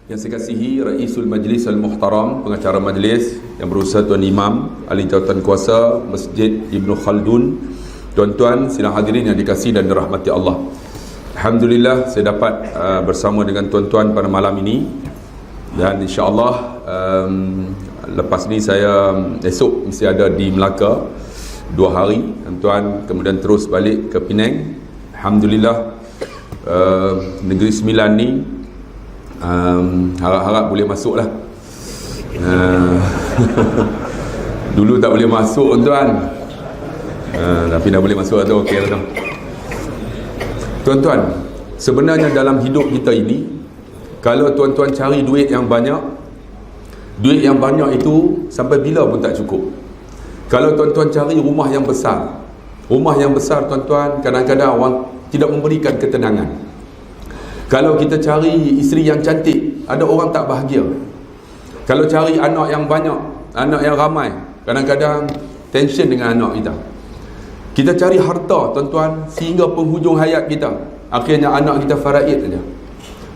Yang saya kasihi Raisul Majlis Al-Muhtaram, pengacara majlis, yang berusaha Tuan Imam Ahli Jawatan Kuasa Masjid Ibn Khaldun, tuan-tuan sidang hadirin yang dikasihi dan dirahmati Allah. Alhamdulillah saya dapat bersama dengan tuan-tuan pada malam ini, dan insya-Allah lepas ni saya esok mesti ada di Melaka 2 hari, tuan-tuan, kemudian terus balik ke Penang. Alhamdulillah Negeri Sembilan ni harap-harap boleh masuk lah. Dulu tak boleh masuk, tuan, tapi dah boleh masuk tu, okey lah. Tuan-tuan, sebenarnya dalam hidup kita ini, kalau tuan-tuan cari duit yang banyak itu sampai bila pun tak cukup. Kalau tuan-tuan cari rumah yang besar, tuan-tuan, kadang-kadang orang tidak memberikan ketenangan. Kalau kita cari isteri yang cantik, ada orang tak bahagia. Kalau cari anak yang banyak, anak yang ramai, kadang-kadang tension dengan anak kita. Kita cari harta, tuan-tuan, sehingga penghujung hayat kita, akhirnya anak kita faraid saja.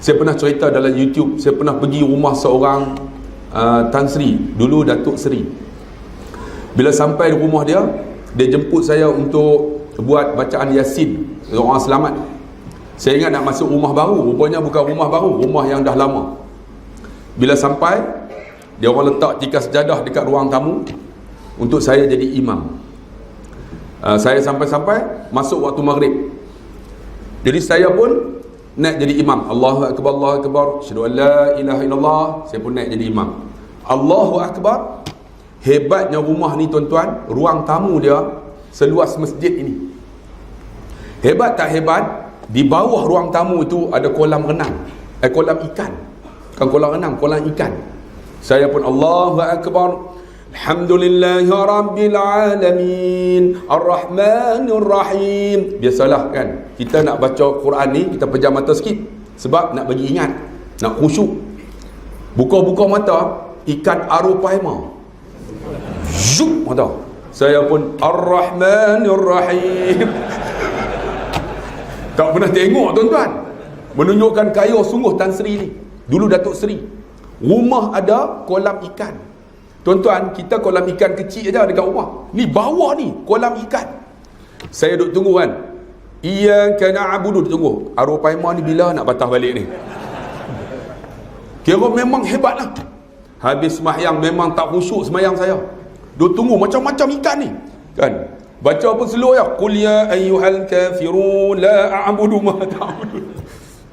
Saya pernah cerita dalam YouTube, saya pernah pergi rumah seorang Tan Sri, dulu Datuk Seri. Bila sampai di rumah dia jemput saya untuk buat bacaan Yasin, orang selamat. Saya ingat nak masuk rumah baru, rupanya bukan rumah baru, rumah yang dah lama. Bila sampai, dia orang letak tikar sejadah dekat ruang tamu untuk saya jadi imam. Saya sampai-sampai masuk waktu maghrib. Jadi saya pun naik jadi imam. Allahu Akbar, Allahu Akbar, asyhadu an la ilaha illallah. Saya pun naik jadi imam. Allahu Akbar. Hebatnya rumah ni, tuan-tuan, ruang tamu dia seluas masjid ini. Hebat tak hebat? Di bawah ruang tamu itu ada kolam renang, kolam ikan. Bukan kolam renang, kolam ikan. Saya pun Allahu Akbar, alhamdulillahi rabbil alamin, arrahmanir rahim. Biasalah kan, kita nak baca Quran ni, kita pejam mata sikit, sebab nak bagi ingat, nak khusyuk. Buka-buka mata, ikan aropaima, zup mata. Saya pun arrahmanir rahim. Tak pernah tengok, tuan-tuan. Menunjukkan kaya sungguh Tan Sri ni. Dulu Datuk Seri. Rumah ada kolam ikan. Tuan-tuan, kita kolam ikan kecil aja dekat rumah. Ni bawah ni kolam ikan. Saya duduk tunggu kan. Iyyaka na'budu, tunggu. Aropaima ni bila nak patah balik ni? Kira memang hebat lah. Habis sembahyang memang tak khusyuk sembahyang saya. Duduk tunggu macam-macam ikan ni. Kan? Baca apa slow ya? Qul ya ayyuhal kafirun la a'budu ma ta'budun.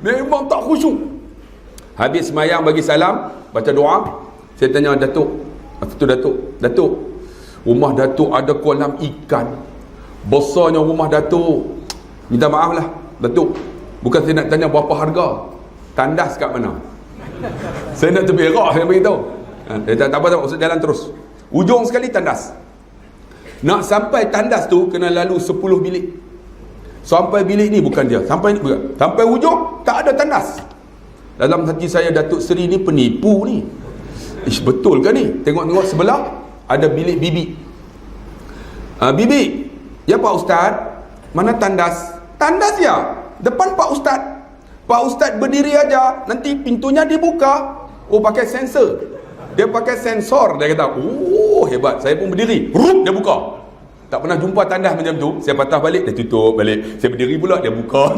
Memang tak khusyuk. Habis sembahyang bagi salam, baca doa. Saya tanya Datuk, apa tu Datuk, rumah Datuk ada kolam ikan. Besarnya rumah Datuk. Minta maaf lah Datuk, bukan saya nak tanya berapa harga, tandas kat mana. Saya nak terberak, saya beritahu. Tak apa, jalan terus. Ujung sekali tandas. Nak sampai tandas tu kena lalu 10 bilik. Sampai bilik ni bukan dia, sampai ni bukan. Sampai ujung tak ada tandas. Dalam hati saya, Datuk Seri ni penipu ni. Betul ke ni? Tengok-tengok sebelah ada bilik bibi. Bibi, ya Pak Ustaz, mana tandas? Tandas ya, depan Pak Ustaz. Pak Ustaz berdiri aja, nanti pintunya dibuka. Oh, pakai sensor. Dia pakai sensor. Dia kata, oh hebat. Saya pun berdiri, rup, dia buka. Tak pernah jumpa tandas macam tu. Saya patah balik, dia tutup balik. Saya berdiri pula, dia buka.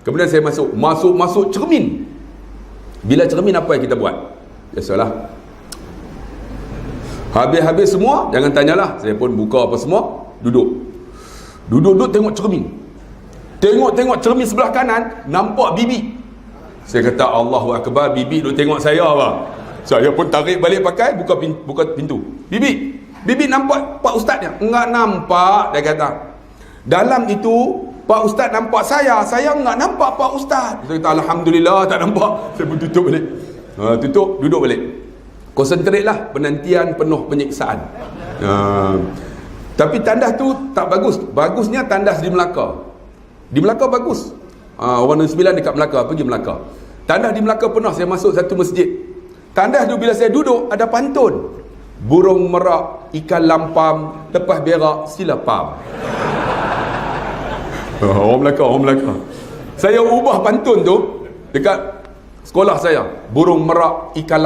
Kemudian saya masuk cermin. Bila cermin, apa yang kita buat? Biasalah, habis semua, jangan tanyalah. Saya pun buka apa semua, duduk tengok cermin. Tengok cermin sebelah kanan, nampak bibi. Saya kata Allahu Akbar, bibi duduk tengok saya apa? Saya pun tarik balik pakai, buka pintu. Bibi nampak Pak Ustaz dia? Enggak nampak, dia kata. Dalam itu Pak Ustaz nampak saya enggak nampak Pak Ustaz. Saya kata alhamdulillah tak nampak. Saya pun tutup balik. Tutup, duduk balik. Konsentrate lah, penantian penuh penyiksaan. Tapi tandas tu tak bagus. Bagusnya tandas di Melaka. Di Melaka bagus. Orang Negeri Sembilan dekat Melaka, pergi Melaka. Tandas di Melaka pernah saya masuk satu masjid. Tandas tu bila saya duduk, ada pantun. Burung merak, ikan lampam, lepas berak, sila pam. Orang Melaka. Saya ubah pantun tu dekat Sekolah saya, burung merak, ikan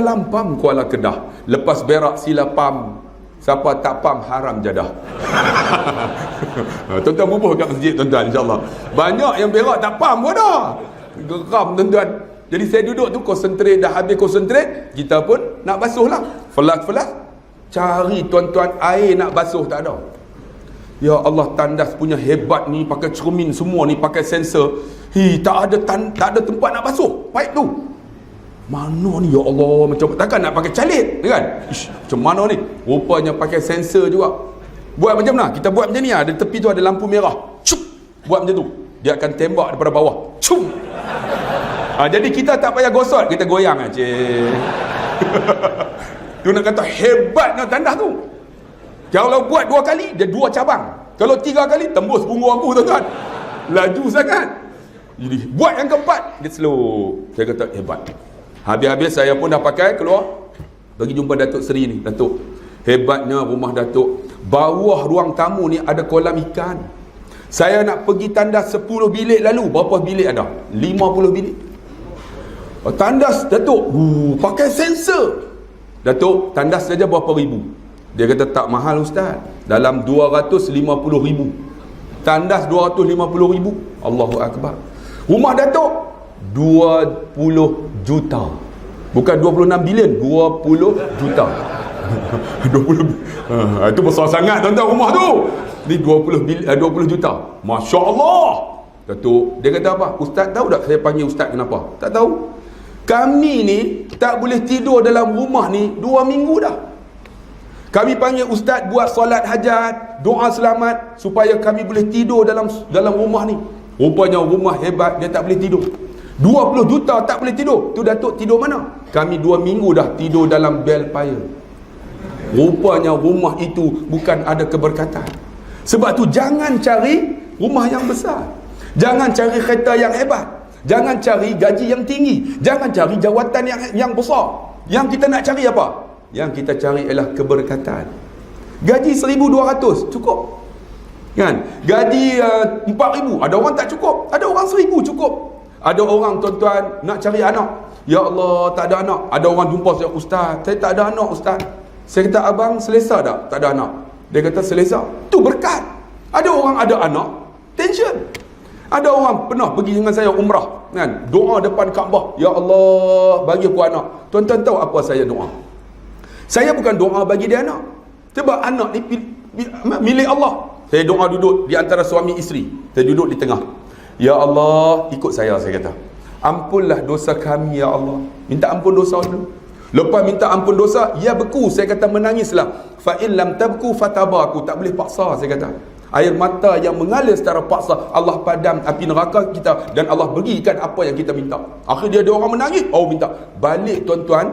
lampam Kuala Kedah. Lepas berak sila pam, siapa tak pam haram jadah. Tuan-tuan bubuh kat masjid tuan-tuan, insyaAllah. Banyak yang berak tak pam pun dah. Geram tuan-tuan. Jadi saya duduk tu konsentrate, dah habis konsentrate, kita pun nak basuh lah. Felas-felas, cari tuan-tuan air nak basuh tak ada. Ya Allah, tandas punya hebat ni, pakai cermin semua ni, pakai sensor. Tak ada tempat nak basuh pipe tu. Mana ni ya Allah, macam takkan nak pakai calit kan? Macam mana ni? Rupanya pakai sensor juga. Buat macam mana? Kita buat macam ni, ada tepi tu ada lampu merah. Cup. Buat macam tu. Dia akan tembak daripada bawah. Cum. Jadi kita tak payah gosok, kita goyang aja. Tu nak kata hebatnya tandas tu. Kalau buat 2 kali, dia 2 cabang. Kalau 3 kali, tembus punggung aku tuan-tuan. Laju sangat. Jadi buat yang keempat, dia slow. Saya kata hebat. Habis-habis saya pun dah pakai, keluar pergi jumpa Datuk Seri ni. Datuk, hebatnya rumah Datuk. Bawah ruang tamu ni ada kolam ikan. Saya nak pergi tandas 10 bilik lalu, berapa bilik ada? 50 bilik. Tandas Datuk, pakai sensor. Datuk, tandas saja berapa ribu? Dia kata tak mahal ustaz, dalam 250,000. Tandas 250,000. Allahu Akbar. Rumah Datuk 20 juta. Bukan 26 bilion, 20 juta. 20 itu besar sangat tuan-tuan rumah tu. Ni 20 juta. Masya-Allah. Datuk, dia kata apa? Ustaz tahu tak saya panggil ustaz kenapa? Tak tahu. Kami ni tak boleh tidur dalam rumah ni 2 minggu dah. Kami panggil ustaz buat solat hajat, doa selamat supaya kami boleh tidur dalam rumah ni. Rupanya rumah hebat, dia tak boleh tidur. 20 juta tak boleh tidur. Tu Datuk tidur mana? Kami 2 minggu dah tidur dalam Belfire. Rupanya rumah itu bukan ada keberkatan. Sebab tu jangan cari rumah yang besar. Jangan cari kereta yang hebat. Jangan cari gaji yang tinggi. Jangan cari jawatan yang besar. Yang kita nak cari apa? Yang kita cari ialah keberkatan. Gaji 1,200 cukup kan? Gaji 4,000 ada orang tak cukup, ada orang 1,000 cukup. Ada orang tuan-tuan nak cari anak, ya Allah tak ada anak. Ada orang jumpa saya, ustaz saya tak ada anak ustaz. Saya kata abang selesa tak ada anak? Dia kata selesa. Tu berkat. Ada orang ada anak, tension. Ada orang pernah pergi dengan saya umrah kan, doa depan Kaabah, ya Allah bagi aku anak. Tuan-tuan tahu apa saya doa? Saya bukan doa bagi dia anak, sebab anak ni milik Allah. Saya doa duduk di antara suami isteri. Saya duduk di tengah. Ya Allah, ikut saya kata. Ampunlah dosa kami ya Allah. Minta ampun dosa dulu. Lepas minta ampun dosa, ya beku. Saya kata menangislah. Fa in lam tabku fatabaku. Tak boleh paksa saya kata. Air mata yang mengalir secara paksa, Allah padam api neraka kita dan Allah berikan apa yang kita minta. Akhirnya dia orang menangis, minta. Balik tuan-tuan,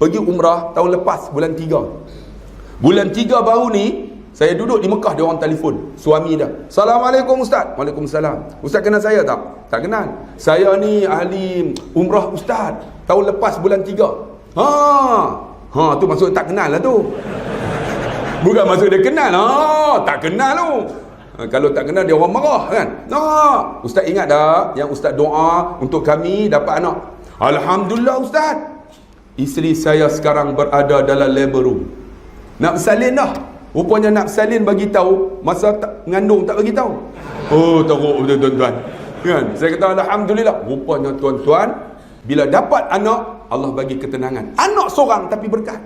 pergi umrah tahun lepas bulan 3. Bulan 3 baru ni saya duduk di Mekah, dia orang telefon suami dia. Assalamualaikum ustaz. Waalaikumsalam. Ustaz kenal saya tak? Tak kenal. Saya ni ahli umrah ustaz. Tahun lepas bulan 3. Tu maksud tak kenal lah tu. Bukan maksud dia kenal. Tak kenal tu. Kalau tak kenal dia orang marah kan. Ustaz ingat tak yang ustaz doa untuk kami dapat anak? Alhamdulillah ustaz. Isteri saya sekarang berada dalam labor room. Nak bersalin dah. Rupanya nak bersalin bagi tahu, masa mengandung tak bagi tahu. Teruk betul tuan-tuan. Kan? Saya kata alhamdulillah. Rupanya tuan-tuan, bila dapat anak, Allah bagi ketenangan. Anak seorang tapi berkat.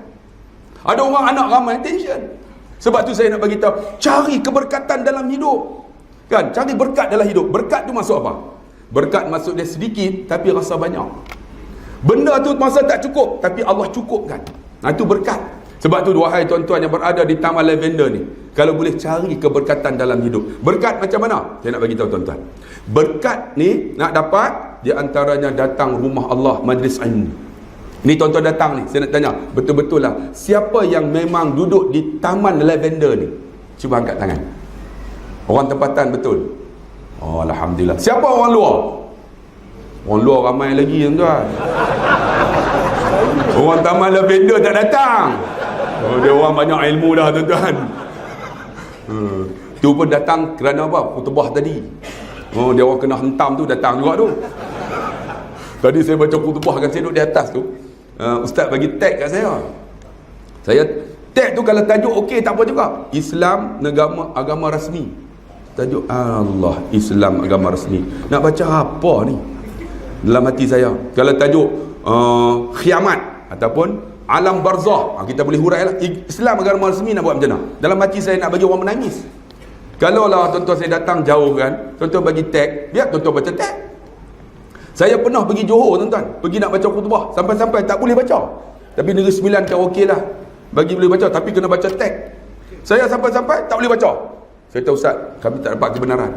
Ada orang anak ramai tension. Sebab tu saya nak bagi tahu, cari keberkatan dalam hidup. Kan? Cari berkat dalam hidup. Berkat tu maksud apa? Berkat maksud dia sedikit tapi rasa banyak. Benda tu masa tak cukup tapi Allah cukupkan. Itu berkat. Sebab tu wahai tuan-tuan yang berada di Taman Lavender ni, kalau boleh cari keberkatan dalam hidup. Berkat macam mana? Saya nak bagi tahu tuan-tuan. Berkat ni nak dapat, di antaranya datang rumah Allah, majlis ilmu. Ni tuan-tuan datang ni, saya nak tanya, betul-betul lah, siapa yang memang duduk di Taman Lavender ni? Cuba angkat tangan. Orang tempatan betul. Alhamdulillah. Siapa orang luar? Orang luar ramai lagi tuan-tuan. Orang Taman Lavender tak datang. Dia orang banyak ilmu dah tuan-tuan. Tu pun datang kerana apa? Khutbah tadi. Dia orang kena hentam tu datang juga tu. Tadi saya baca khutbah kan, saya duduk di atas tu, ustaz bagi tag kat saya. Saya tag tu kalau tajuk okey tak apa juga. Islam agama rasmi. Tajuk Allah, Islam agama rasmi. Nak baca apa ni? Dalam hati saya. Kalau tajuk khiamat ataupun alam barzah, kita boleh hurailah. Islam agama rasmi nak buat macam mana? Dalam hati saya nak bagi orang menangis. Kalau lah tuan-tuan saya datang jauh kan, tuan-tuan bagi tag, biar tuan-tuan baca tag. Saya pernah pergi Johor tuan-tuan, pergi nak baca khutbah, sampai-sampai tak boleh baca. Tapi Negeri Sembilan kan okey lah, bagi boleh baca, tapi kena baca tag. Saya sampai-sampai tak boleh baca. Saya kata, ustaz, kami tak dapat kebenaran.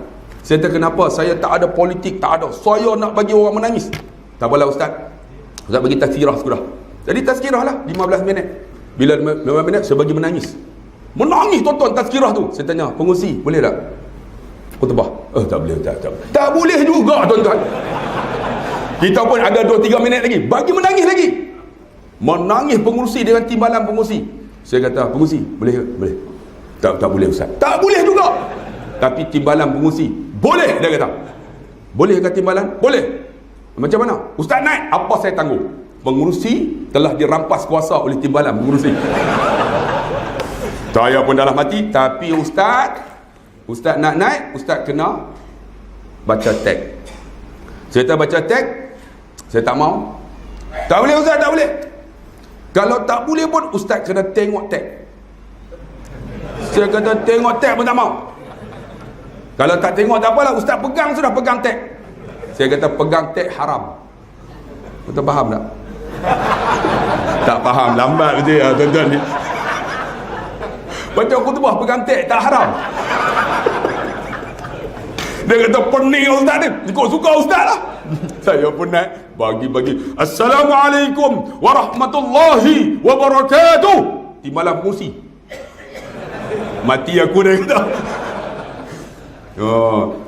Saya kata, kenapa? Saya tak ada politik, tak ada. Saya nak bagi orang menangis. Tak apalah ustaz. Ustaz bagi tazkirah sudah. Jadi tazkirah lah 15 minit. Bila 15 minit saya bagi menangis. Menangis tuan-tuan tazkirah tu. Saya tanya, pengurusi boleh tak khutbah? Tak boleh, tak boleh juga tuan-tuan. Kita pun ada 2-3 minit lagi, bagi menangis lagi. Menangis pengurusi dengan timbalan pengurusi. Saya kata, pengurusi boleh ke? Boleh. Tak boleh ustaz. Tak boleh juga. Tapi timbalan pengurusi boleh, dia kata. Boleh ke timbalan? Boleh. Macam mana? Ustaz naik, apa saya tanggung? Pengurusi telah dirampas kuasa oleh timbalan pengurusi. Saya pun dalam hati, tapi ustaz nak naik, ustaz kena baca tag. Saya tak baca tag, saya tak mau. Tak boleh ustaz, tak boleh. Kalau tak boleh pun ustaz kena tengok tag. Saya kata tengok tag pun tak mau. Kalau tak tengok tak apalah, ustaz pegang sudah, pegang tag. Saya kata pegang tag haram. Betul faham tak? Tak faham, lambat betul ya tuan-tuan ni. Baca khutbah pegang tag tak haram. Dia kata pening ustaz ni, ikut suka ustaz lah. Saya pun naik, bagi Assalamualaikum warahmatullahi wabarakatuh. Timbalan pengurusi mati aku, dia kata.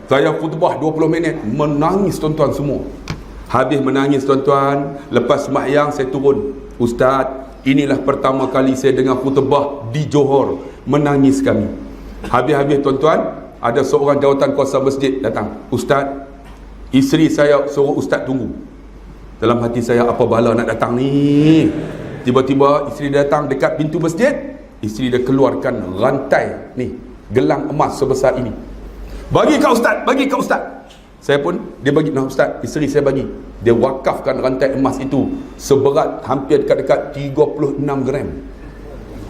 Saya khutbah 20 minit, menangis tuan-tuan semua. Habis menangis tuan-tuan, lepas sembahyang saya turun. Ustaz, inilah pertama kali saya dengar khutbah di Johor. Menangis kami. Habis-habis tuan-tuan, ada seorang jawatan kuasa masjid datang. Ustaz, isteri saya suruh ustaz tunggu. Dalam hati saya, apa bala nak datang ni? Tiba-tiba isteri datang dekat pintu masjid. Isteri dia keluarkan rantai ni, gelang emas sebesar ini. Bagi kat ustaz, bagi kat ustaz. Saya pun, dia bagi, nah ustaz, isteri saya bagi. Dia wakafkan rantai emas itu seberat hampir dekat-dekat 36 gram.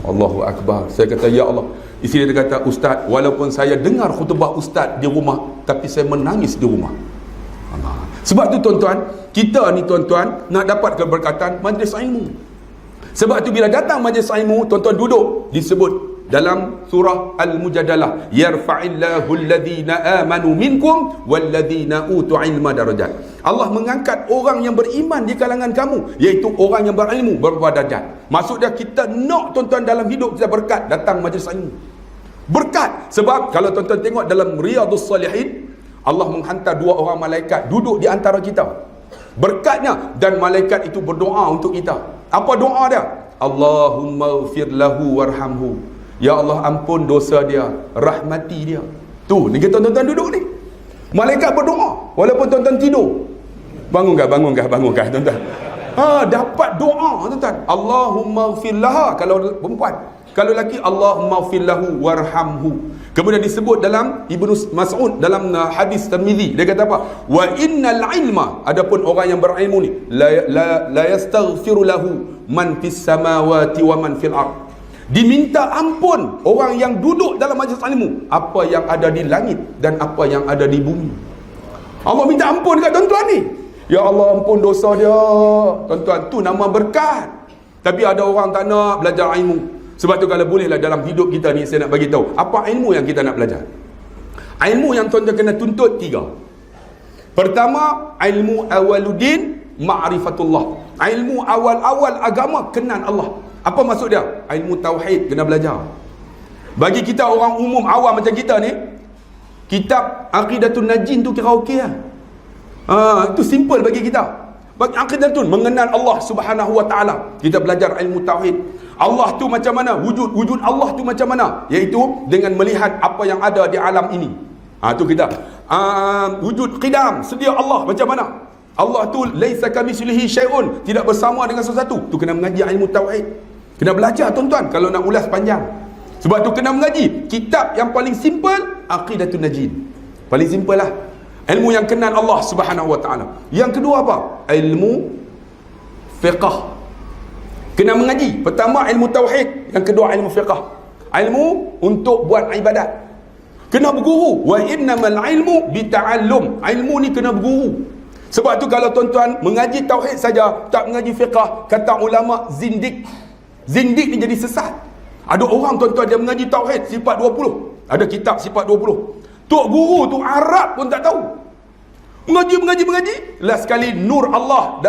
Allahu Akbar. Saya kata, ya Allah. Isteri dia kata, ustaz, walaupun saya dengar khutbah ustaz di rumah, tapi saya menangis di rumah. Allah. Sebab tu tuan-tuan, kita ni tuan-tuan nak dapat keberkatan majlis ilmu. Sebab tu bila datang majlis ilmu, tuan-tuan duduk, disebut dalam surah Al-Mujadalah, yarfa'illahu alladhina amanu minkum walladhina utu ilma darajat. Allah mengangkat orang yang beriman di kalangan kamu, iaitu orang yang berilmu beberapa darjat. Maksud dia, kita nak tuan-tuan dalam hidup kita berkat, datang majlis ilmu. Berkat. Sebab kalau tuan-tuan tengok dalam Riyadhus Salihin, Allah menghantar 2 orang malaikat duduk di antara kita. Berkatnya, dan malaikat itu berdoa untuk kita. Apa doa dia? Allahumma ighfir lahu warhamhu. Ya Allah, ampun dosa dia, rahmati dia. Tu, ni kita tuan-tuan duduk ni. Malaikat berdoa walaupun tuan-tuan tidur. Bangunkah tuan-tuan? Dapat doa tuan-tuan. Allahumma ighfir laha kalau perempuan. Kalau lelaki, Allahumma ighfir lahu warhamhu. Kemudian disebut dalam Ibnu Mas'ud dalam hadis Tirmizi, dia kata apa? Wa innal ilma, adapun orang yang berilmu ni, la yastaghfiru lahu man fis samawati wa man fil ard. Diminta ampun orang yang duduk dalam majlis ilmu, apa yang ada di langit dan apa yang ada di bumi. Allah minta ampun kat tuan-tuan ni. Ya Allah, ampun dosa dia. Tuan-tuan, tu nama berkat. Tapi ada orang tak nak belajar ilmu. Sebab tu kalau bolehlah dalam hidup kita ni, saya nak bagi tahu apa ilmu yang kita nak belajar. Ilmu yang tuan-tuan kena tuntut 3. Pertama, ilmu awaluddin ma'rifatullah. Ilmu awal-awal agama, kenal Allah. Apa maksud dia? Ilmu tauhid kena belajar. Bagi kita orang umum awam macam kita ni, kitab Aqidatun Najin tu kira okey lah. Itu simple bagi kita. Bagi Aqidatun, mengenal Allah Subhanahu wa taala. Kita belajar ilmu tauhid. Allah tu macam mana? Wujud Allah tu macam mana? Iaitu dengan melihat apa yang ada di alam ini. Tu kita. Wujud qidam, sedia Allah macam mana? Allah tu laisa kamitslihi syai'un, tidak bersama dengan sesuatu. Tu kena mengaji ilmu tauhid. Kena belajar tuan-tuan kalau nak ulas panjang. Sebab tu kena mengaji kitab yang paling simple, Aqidatun Najin. Paling simple lah. Ilmu yang kenal Allah Subhanahu wa taala. Yang kedua apa? Ilmu fiqh. Kena mengaji. Pertama ilmu tauhid, yang kedua ilmu fiqh. Ilmu untuk buat ibadat. Kena berguru. Wa innamal ilmu bita'allum. Ilmu ni kena berguru. Sebab tu kalau tuan-tuan mengaji tauhid saja, tak mengaji fiqh, kata ulama zindik. Zindik ni jadi sesat. Ada orang tuan-tuan dia mengaji tauhid sifat 20. Ada kitab sifat 20. Tok guru tu Arab pun tak tahu. Mengaji. Last sekali nur Allah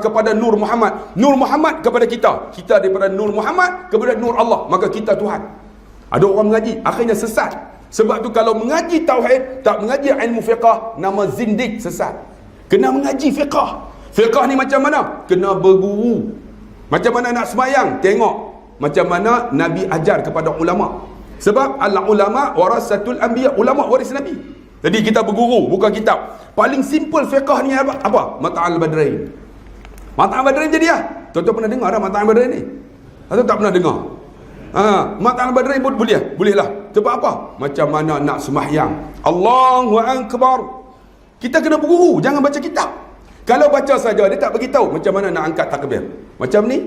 kepada Nur Muhammad. Nur Muhammad kepada kita. Kita daripada Nur Muhammad kepada Nur Allah. Maka kita Tuhan. Ada orang mengaji, akhirnya sesat. Sebab tu kalau mengaji tauhid, tak mengaji ilmu fiqh, nama zindik, sesat. Kena mengaji fiqh. Fiqh ni macam mana? Kena berguru. Macam mana nak sembahyang? Tengok macam mana Nabi ajar kepada ulama. Sebab al-ulama warasatul anbiya, ulama waris Nabi. Jadi kita berguru, bukan kitab. Paling simple fiqh ni apa? Mata'al Badrain. Mata'al Badrain jadi Tuan-tuan pernah dengar dah Mata'al Badrain ni? Atau tak pernah dengar? Mata'al Badrain pun boleh lah. Sebab apa? Macam mana nak sembahyang. Allahu Akbar. Kita kena berguru, jangan baca kitab. Kalau baca saja, dia tak beritahu macam mana nak angkat takbir. Macam ni.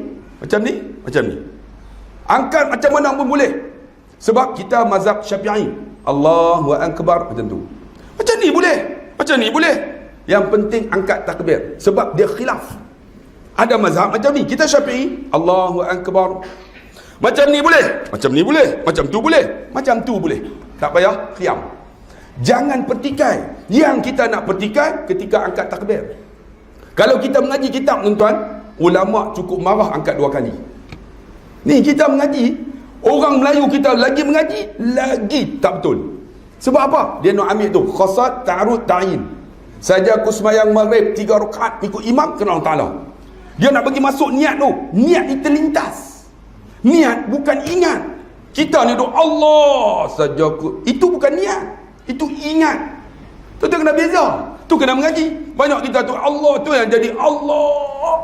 Angkat macam mana pun boleh. Sebab kita mazhab Syafi'i. Allahu Akbar macam tu. Macam ni boleh. Yang penting angkat takbir. Sebab dia khilaf. Ada mazhab macam ni. Kita Syafi'i, Allahu Akbar. Macam ni boleh. Macam tu boleh. Tak payah qiyam. Jangan pertikai. Yang kita nak pertikai ketika angkat takbir. Kalau kita mengaji kitab tuan-tuan, ulama cukup marah angkat 2 kali. Ni kita mengaji, orang Melayu kita lagi mengaji, lagi tak betul. Sebab apa? Dia nak ambil tu khasad, ta'arud, ta'in. Saja aku sembahyang maghrib 3 rakaat ikut imam, kena Allah Ta'ala. Dia nak bagi masuk niat tu. Niat ni terlintas. Niat bukan ingat. Kita ni doa Allah saja aku. Itu bukan niat. Itu ingat. Tu kena beza. Tu kena mengaji. Banyak kita tu Allah tu yang jadi Allah.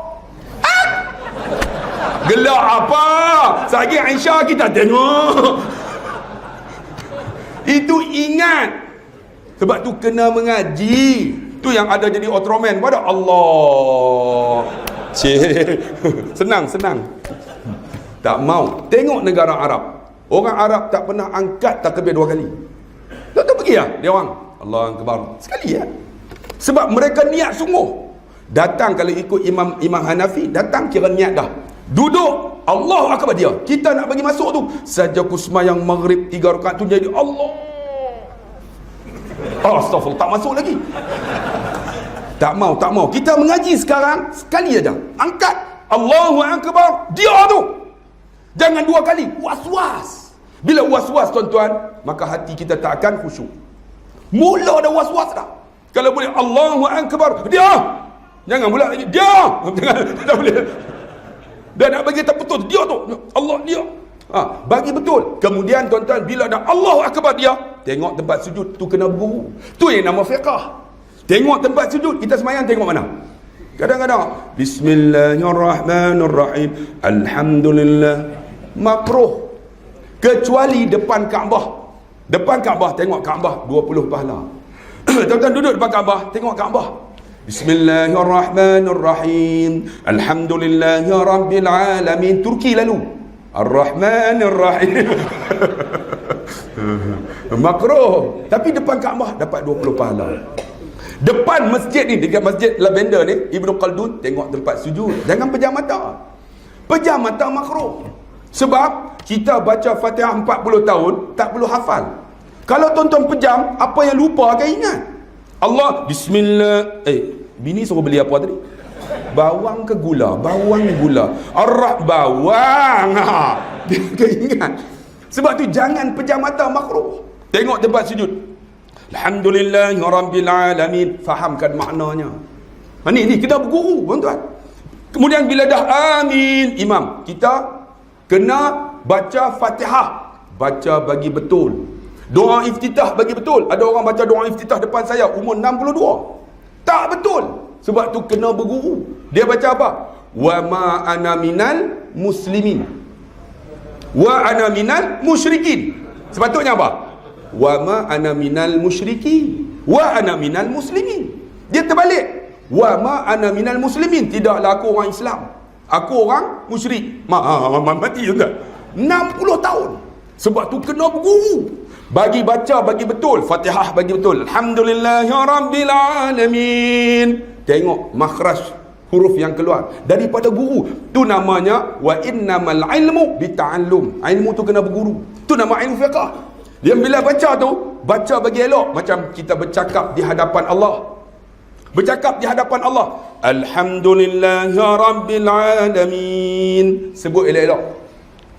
Gelak apa? Sagi Aisyah kita tengok. Itu ingat. Sebab tu kena mengaji. Tu yang ada jadi Ultraman pada Allah. Senang. Tak mau. Tengok negara Arab. Orang Arab tak pernah angkat takbir 2 kali. Tak pergi dia orang Allah Akbar sekali sebab mereka niat sungguh. Datang kalau ikut Imam Hanafi, datang kira niat dah. Duduk Allah Akbar dia. Kita nak bagi masuk tu saja aku sembahyang maghrib 3 rakaat tu jadi Allah. Astagfirullah, tak masuk lagi. Tak mau. Kita mengaji sekarang sekali aja. Angkat Allahu Akbar dia tu. Jangan 2 kali. Was-was. Bila was-was tuan-tuan, maka hati kita tak akan khusyuk. Mula dah was-was dah. Kalau boleh Allahu Akbar, dia. Jangan pula lagi dia. Tak boleh. Dah nak bagi tak betul dia tu. Allah dia. Bagi betul. Kemudian tuan-tuan bila dah Allahu Akbar dia, tengok tempat sujud tu kena berguru. Tu yang nama fiqh. Tengok tempat sujud, kita sembahyang tengok mana? Kadang-kadang Bismillahirrahmanirrahim. Alhamdulillah. Makruh. Kecuali depan Kaabah. Depan Kaabah, tengok Kaabah 20 pahala. Tuan-tuan duduk depan Kaabah, tengok Kaabah. Bismillahirrahmanirrahim. Alhamdulillahirabbil alamin. Turki lalu. Ar-Rahmanir-Rahim. Makruh. Tapi depan Kaabah dapat 20 pahala. Depan masjid ni, dekat masjid Lavender ni, Ibnu Khaldun, tengok tempat sujud. Jangan pejam mata. Pejam mata makruh. Sebab kita baca Fatihah 40 tahun tak perlu hafal. Kalau tuan-tuan pejam, apa yang lupa akan ingat. Allah bismillah. Bini suruh beli apa tadi? Bawang ke gula? Bawang gula. Bawang. Dia akan ingat. Sebab tu jangan pejam mata makruh. Tengok tempat sujud. Alhamdulillahirabbil alamin. Fahamkan maknanya. Ni kita berguru tuan-tuan. Kemudian bila dah amin imam, kita kena baca Fatihah. Baca bagi betul. Doa iftitah bagi betul. Ada orang baca doa iftitah depan saya umur 62. Tak betul. Sebab tu kena berguru. Dia baca apa? Wa ma ana minal muslimin wa ana minal musyrikin. Sepatutnya apa? Wa ma ana minal musyrikin wa ana minal muslimin. Dia terbalik. Wa ma ana minal muslimin, tidaklah aku orang Islam, aku orang musyrik. Mati juga 60 tahun. Sebab tu kena berguru. Bagi baca, bagi betul Fatihah, bagi betul Alhamdulillahirrabbilalamin. Tengok makhraj huruf yang keluar daripada guru. Tu namanya wa innamal ilmu bita'allum. Ilmu tu kena berguru. Tu nama ilmu fiqh. Dia bila baca tu, baca bagi elok. Macam kita bercakap di hadapan Allah. Bercakap di hadapan Allah, Alhamdulillahirrabbilalamin. Sebut elok-elok.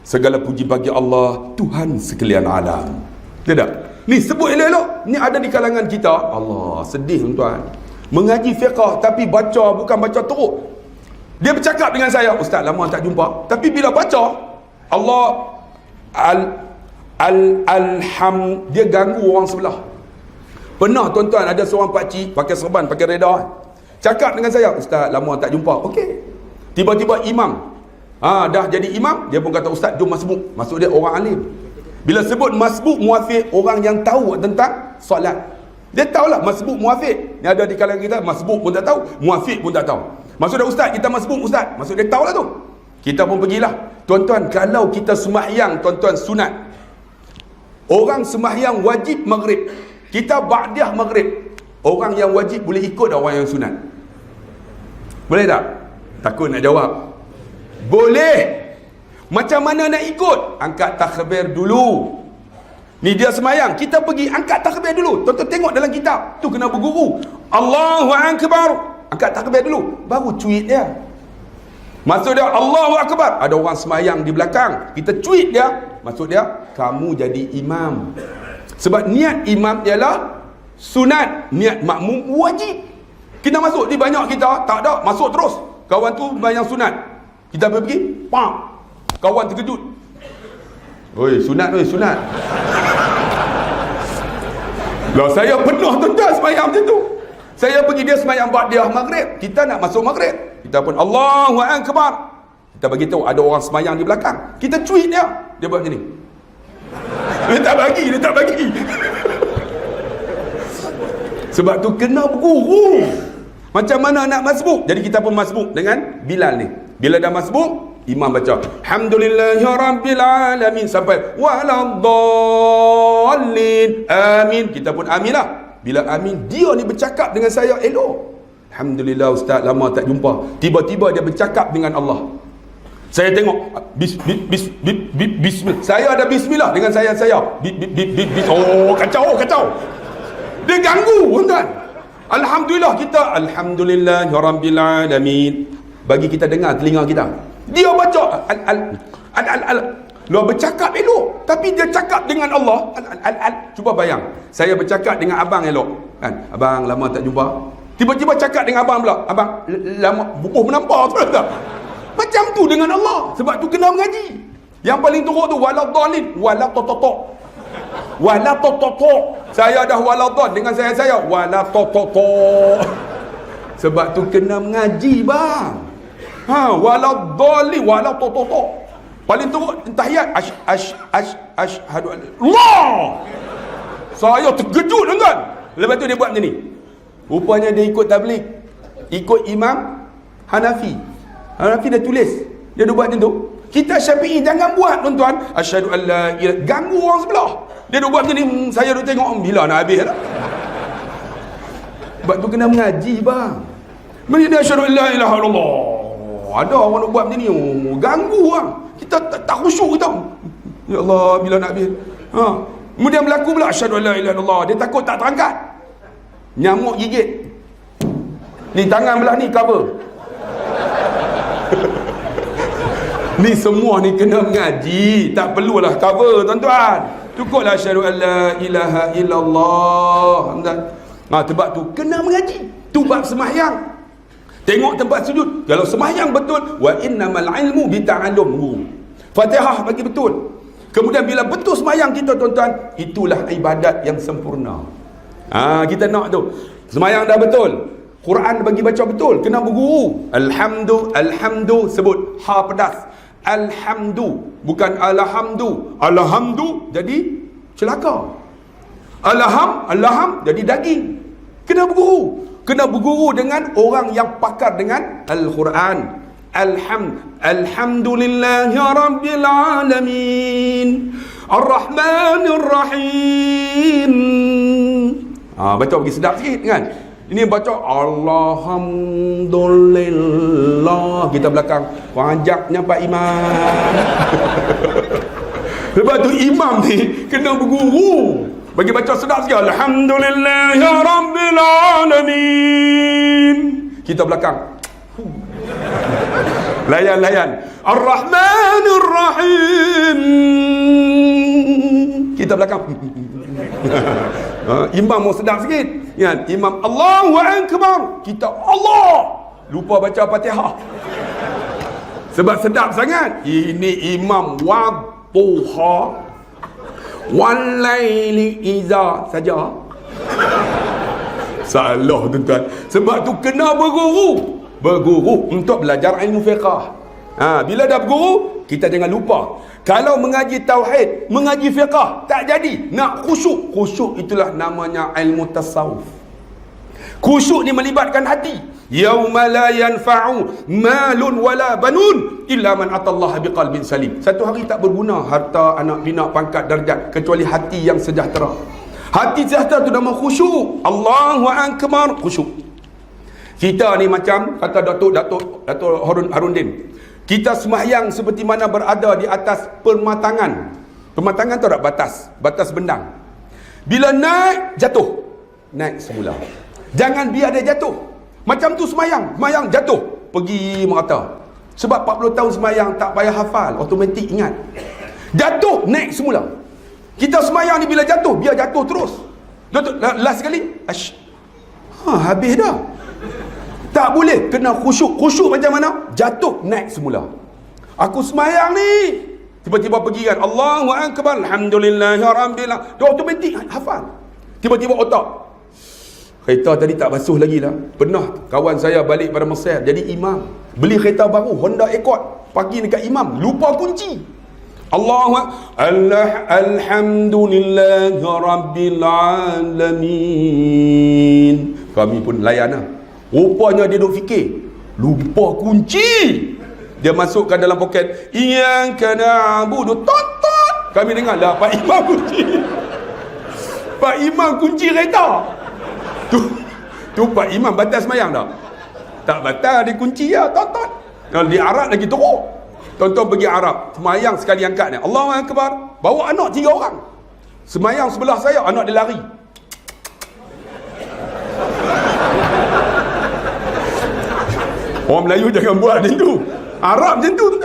Segala puji bagi Allah, Tuhan sekalian alam. Tidak? Ni sebut elok-elok. Ni ada di kalangan kita. Allah, sedih tuan. Mengaji fiqh tapi baca bukan baca teruk. Dia bercakap dengan saya, Ustaz lama tak jumpa. Tapi bila baca Allah alham, dia ganggu orang sebelah. Pernah tuan-tuan ada seorang pakcik pakai serban, pakai reda, cakap dengan saya, Ustaz lama tak jumpa. Okey. Tiba-tiba imam dah jadi imam, dia pun kata, Ustaz jom masbuk. Maksud dia orang alim. Bila sebut masbuk muafiq, orang yang tahu tentang solat. Dia tahulah masbuk muafiq. Ni ada di kalangan kita, masbuk pun tak tahu, muafiq pun tak tahu. Maksud dia, Ustaz kita masbuk Ustaz. Maksud dia tahulah tu. Kita pun pergilah. Tuan-tuan, kalau kita sembahyang tuan-tuan sunat, orang sembahyang wajib maghrib, kita ba'diyah maghrib, orang yang wajib boleh ikut orang yang sunat? Boleh tak? Takut nak jawab. Boleh. Macam mana nak ikut? Angkat takbir dulu. Ni dia semayang, kita pergi angkat takbir dulu. Tuan-tuan tengok dalam kitab, tu kena berguru. Allahu Akbar, angkat takbir dulu, baru cuit dia. Maksud dia Allahu Akbar, ada orang semayang di belakang, kita cuit dia. Maksud dia kamu jadi imam. Sebab niat imam ialah sunat, niat makmum wajib. Kita masuk di banyak kita tak ada, masuk terus. Kawan tu bayang sunat, kita pergi, pam, kawan terkejut. Oi, sunat, oi, sunat. Lah saya pernah tuan-tuan semayang macam tu. Saya pergi dia semayang ba'diyah maghrib, kita nak masuk maghrib, kita pun Allahu Akbar, kita bagi tahu ada orang semayang di belakang, kita cuit dia, dia buat macam ni. Dia tak bagi. Sebab tu kena berguru. Macam mana nak masbuk? Jadi kita pun masbuk dengan Bilal ni. Bila dah masbuk, imam baca Alhamdulillahirrabbilalamin sampai waladdallin, amin. Kita pun amin lah. Bila amin, dia ni bercakap dengan saya elok. Alhamdulillah Ustaz lama tak jumpa. Tiba-tiba dia bercakap dengan Allah. Saya tengok bismillah. Saya ada bismillah dengan saya. Oh, kacau. Dia ganggu tuan. Alhamdulillah kita Alhamdulillahirrabbilalamin. Bagi kita dengar telinga kita. Dia baca Lu bercakap elok, tapi dia cakap dengan Allah. Cuba bayang, saya bercakap dengan abang elok kan, abang lama tak jumpa. Tiba-tiba cakap dengan abang pula, abang lama bubuh menampar tu tak? Macam tu dengan Allah. Sebab tu kena mengaji. Yang paling teruk tu waladhdallin, waladhdallin. Saya dah waladhdallin dengan saya waladhdallin. Sebab tu kena mengaji bang. Waladhdallin, waladhdallin. Paling teruk tahiyat asyhadu an Allah. Saya terkejut tuan. Lepas tu dia buat macam ni. Rupanya dia ikut tabligh, ikut imam Hanafi dah tulis, dia dah buat macam tu. Kita Syafi'i jangan buat tuan-tuan, asyhadu an la ilaha, ganggu orang sebelah. Dia dah buat macam ni, saya dah tengok bila nak habis dah. Sebab tu kena mengaji bang. Bila asyhadu an la ilaha illallah, ada orang nak buat macam ni, ganggu orang. Kita tak khusyuk kita. Ya Allah, bila nak habis. Kemudian berlaku pula asyhadu an la ilaha illallah, dia takut tak terangkat. Nyamuk gigit. Ni tangan belah ni cover. Ni semua ni kena mengaji, tak perlulah cover tuan-tuan. Cukuplah asyhadu an la ilaha illallah. Sebab tu kena mengaji. Tu bab sembahyang. Tengok tempat sujud. Kalau sembahyang betul, wa innamal ilmu bita'allum. Fatihah bagi betul. Kemudian bila betul sembahyang kita tuan-tuan, itulah ibadat yang sempurna. Kita nak tu. Sembahyang dah betul. Quran bagi baca betul, kena berguru. Alhamdu sebut ha pedas. Alhamdu, bukan alhamdu jadi celaka. Alham jadi daging. Kena berguru dengan orang yang pakar dengan Al-Quran. Alhamdulillahi rabbil alamin, Ar-Rahmanir Rahim. Baca bagi sedap sikit kan. Ini baca Alhamdulillah, kita belakang wajaknya Pak Imam. Lepas tu imam ni kena berguru bagi baca sedap sikit. Alhamdulillahi rabbil alamin, kita belakang layan Ar-Rahmanir Rahim, kita belakang imam mau sedap sikit kan. Imam Allahu Akbar, kita Allah lupa baca Fatihah sebab sedap sangat. Ini imam wadduha walaili iza saja. Salah tuan-tuan. Sebab tu kena berguru untuk belajar ilmu fiqh. Bila dah berguru, kita jangan lupa, kalau mengaji tauhid, mengaji fiqh tak jadi, nak khusyuk itulah namanya ilmu tasawuf. Khusyuk ni melibatkan hati. Yauma la yanfa'u malun wala banun illa man atallaha biqalbin salim. Satu hari tak berguna harta, anak bina, pangkat, darjat, kecuali hati yang sejahtera. Hati sejahtera tu nama khusyuk. Allahu Akbar, khusyuk. Kita ni macam kata Datuk Haruddin, kita sembahyang seperti mana berada di atas permatangan. Permatangan tu tak batas bendang. Bila naik, jatuh. Naik semula. Jangan biar dia jatuh. Macam tu sembahyang jatuh, pergi merata. Sebab 40 tahun sembahyang tak payah hafal, automatik ingat. Jatuh, naik semula. Kita sembahyang ni bila jatuh, biar jatuh terus. Last sekali, habis dah. Tak boleh, kena khusyuk. Khusyuk macam mana? Jatuh, naik semula. Aku sembahyang ni, tiba-tiba pergi kan, Allahu Akbar, Alhamdulillahi rabbil alamin. Dia automatik hafal. Tiba-tiba otak, kereta tadi tak basuh lagi lah. Pernah kawan saya balik pada Mesir, jadi imam, beli kereta baru, Honda Accord, pagi dekat imam, lupa kunci. Alhamdulillahi rabbil alamin. Kami pun layan lah. Rupanya dia duk fikir, lupa kunci. Dia masukkan dalam poket, iyyaka na'budu, tot. Kami dengar lah, Pak Imam kunci. Pak Imam kunci kereta. Tu Pak Imam batal semayang tak? Tak batal, dia kunci lah, tot. Kalau di Arab lagi teruk. Tonton pergi Arab, semayang sekali angkat ni, Allahu Akbar, bawa anak 3 orang. Semayang sebelah saya, anak dia lari. Orang Melayu jangan buat macam tu. Arab macam tu.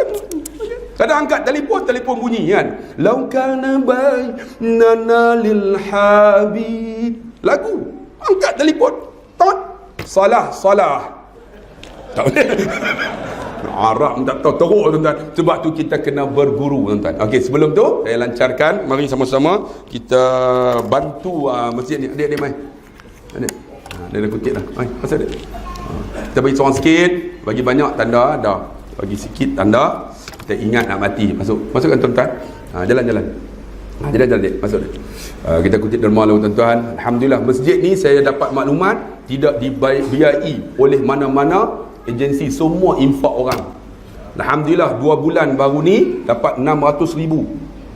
Kadang angkat telefon bunyi kan. Lau kana bainana lil habib. Lagu. Angkat telefon. Tot. Salah. Tak boleh. Arab tak tahu teruk tuan-tuan. Sebab tu kita kena berguru tuan-tuan. Okey, sebelum tu saya lancarkan, mari sama-sama kita bantu masjid ni. Adik mai. Adik. Dia dah kutip dah. Mai, pasal dia. Kita bagi seorang sikit, bagi banyak tanda dah. Bagi sikit tanda, kita ingat nak mati. Masukkan tuan-tuan. Jalan. Jalan dek, masuk dek. Kita kutip derma lalu tuan-tuan. Alhamdulillah, masjid ni saya dapat maklumat tidak dibiayai oleh mana-mana agensi, semua infak orang. Alhamdulillah, 2 bulan baru ni dapat 600,000.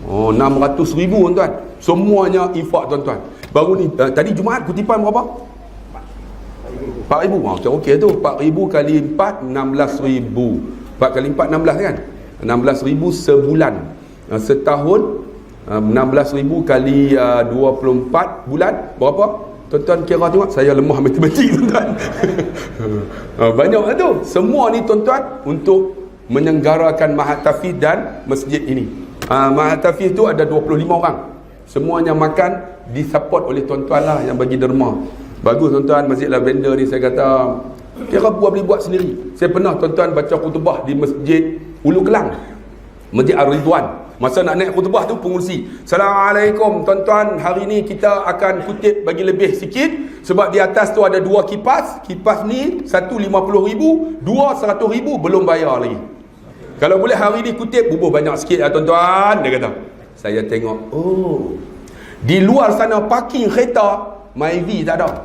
600,000 tuan-tuan. Semuanya infak tuan-tuan. Baru ni tadi Jumaat kutipan berapa? 4,000. Okey tu. 4,000 kali 4, 16,000. 4 kali 4, 16 kan? 16,000 sebulan. Setahun 16,000 kali 24 bulan berapa? Tuan-tuan kira tengok. Saya lemah matematik tuan-tuan. Banyak tu. Semua ni tuan-tuan untuk menyenggarakan Mahat Tahfiz dan masjid ini. Mahat Tahfiz tu ada 25 orang. Semuanya makan disupport oleh tuan-tuan lah yang bagi derma. Bagus tuan-tuan, Masjid Lavender ni saya kata kira boleh buat sendiri. Saya pernah tuan-tuan baca khutbah di Masjid Ulu Kelang, Masjid Ar-Ridwan. Masa nak naik khutbah tu, pengurusi, Assalamualaikum tuan-tuan, hari ni kita akan kutip bagi lebih sikit, sebab di atas tu ada 2 kipas. Kipas ni satu 50,000, 2 100,000, belum bayar lagi. Kalau boleh hari ni kutip, bubuh banyak sikit lah tuan-tuan, dia kata. Saya tengok, oh, di luar sana parking kereta Myvi tak ada,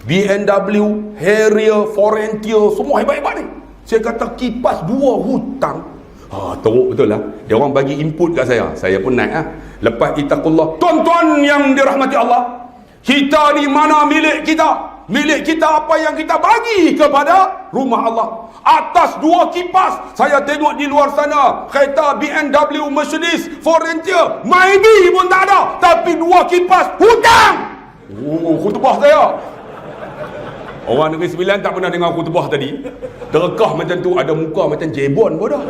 BMW, Harrier, Frontier, semua hebat-hebat ni. Saya kata kipas 2 hutang. Teruk betul lah. Dia orang bagi input kat saya. Saya pun naik lah. Lepas itaqullah, tuan-tuan yang dirahmati Allah, kita ni mana milik kita? Milik kita apa yang kita bagi kepada rumah Allah. Atas 2 kipas, saya tengok di luar sana kereta BMW, Mercedes, Frontier, Myvi pun tak ada, tapi 2 kipas hutang. Khutbah saya. Orang Negeri Sembilan tak pernah dengar khutbah tadi. Terkah macam tu, ada muka macam jebon pun dah.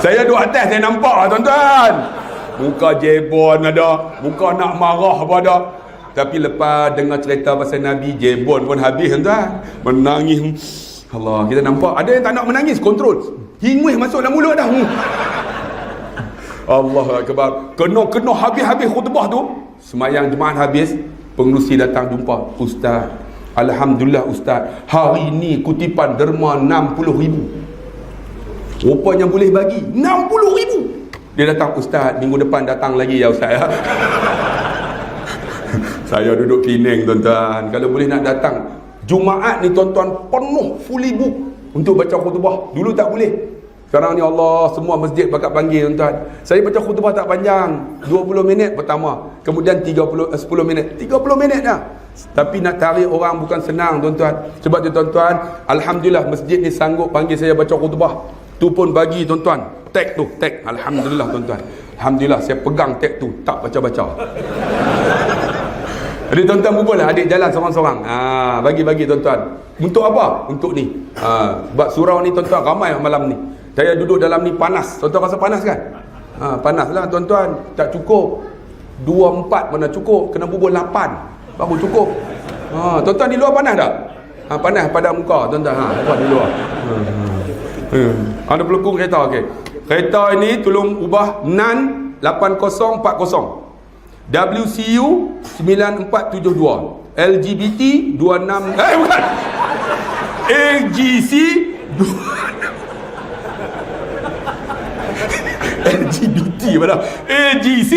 Saya duduk atas, saya nampak lah tuan-tuan. Muka jebon ada, muka nak marah pun ada. Tapi lepas dengar cerita pasal Nabi, jebon pun habis tuan-tuan. Menangis. Allah, kita nampak ada yang tak nak menangis, kontrol. Hinguih masuk dalam mulut dah. Allah Akbar. Kena habis-habis khutbah tu, semayang jemaah habis, pengerusi datang jumpa, Ustaz, alhamdulillah Ustaz, hari ni kutipan derma 60,000. Rupanya boleh bagi 60,000. Dia datang, Ustaz, minggu depan datang lagi ya Ustaz ya. Saya duduk Penang tuan-tuan. Kalau boleh nak datang Jumaat ni tuan-tuan, penuh fully book untuk baca khutbah. Dulu tak boleh. Sekarang ni Allah, semua masjid bakat panggil tuan-tuan. Saya baca khutbah tak panjang, 20 minit pertama, kemudian 10 minit, 30 minit dah. Tapi nak tarik orang bukan senang tuan-tuan. Sebab tu tuan-tuan, alhamdulillah masjid ni sanggup panggil saya baca khutbah. Tu pun bagi tuan-tuan tag tu, tag. Alhamdulillah tuan-tuan. Alhamdulillah saya pegang tag tu, tak baca-baca. Jadi tuan-tuan berbual lah, adik jalan seorang-seorang. Bagi-bagi tuan-tuan. Untuk apa? Untuk ni. Sebab surau ni tuan-tuan ramai malam ni. Saya duduk dalam ni panas. Tuan-tuan rasa panas kan? Panas lah tuan-tuan. Tak cukup 2-4 mana cukup. Kena bubur 8 baru cukup. Tuan-tuan di luar panas tak? Panas pada muka tuan-tuan. Buat di luar. Ada pelukung kereta. Okay. Kereta ini tolong ubah NAN 8040, WCU 9472, LGBT 26, bukan, AGC LGBT pada AGC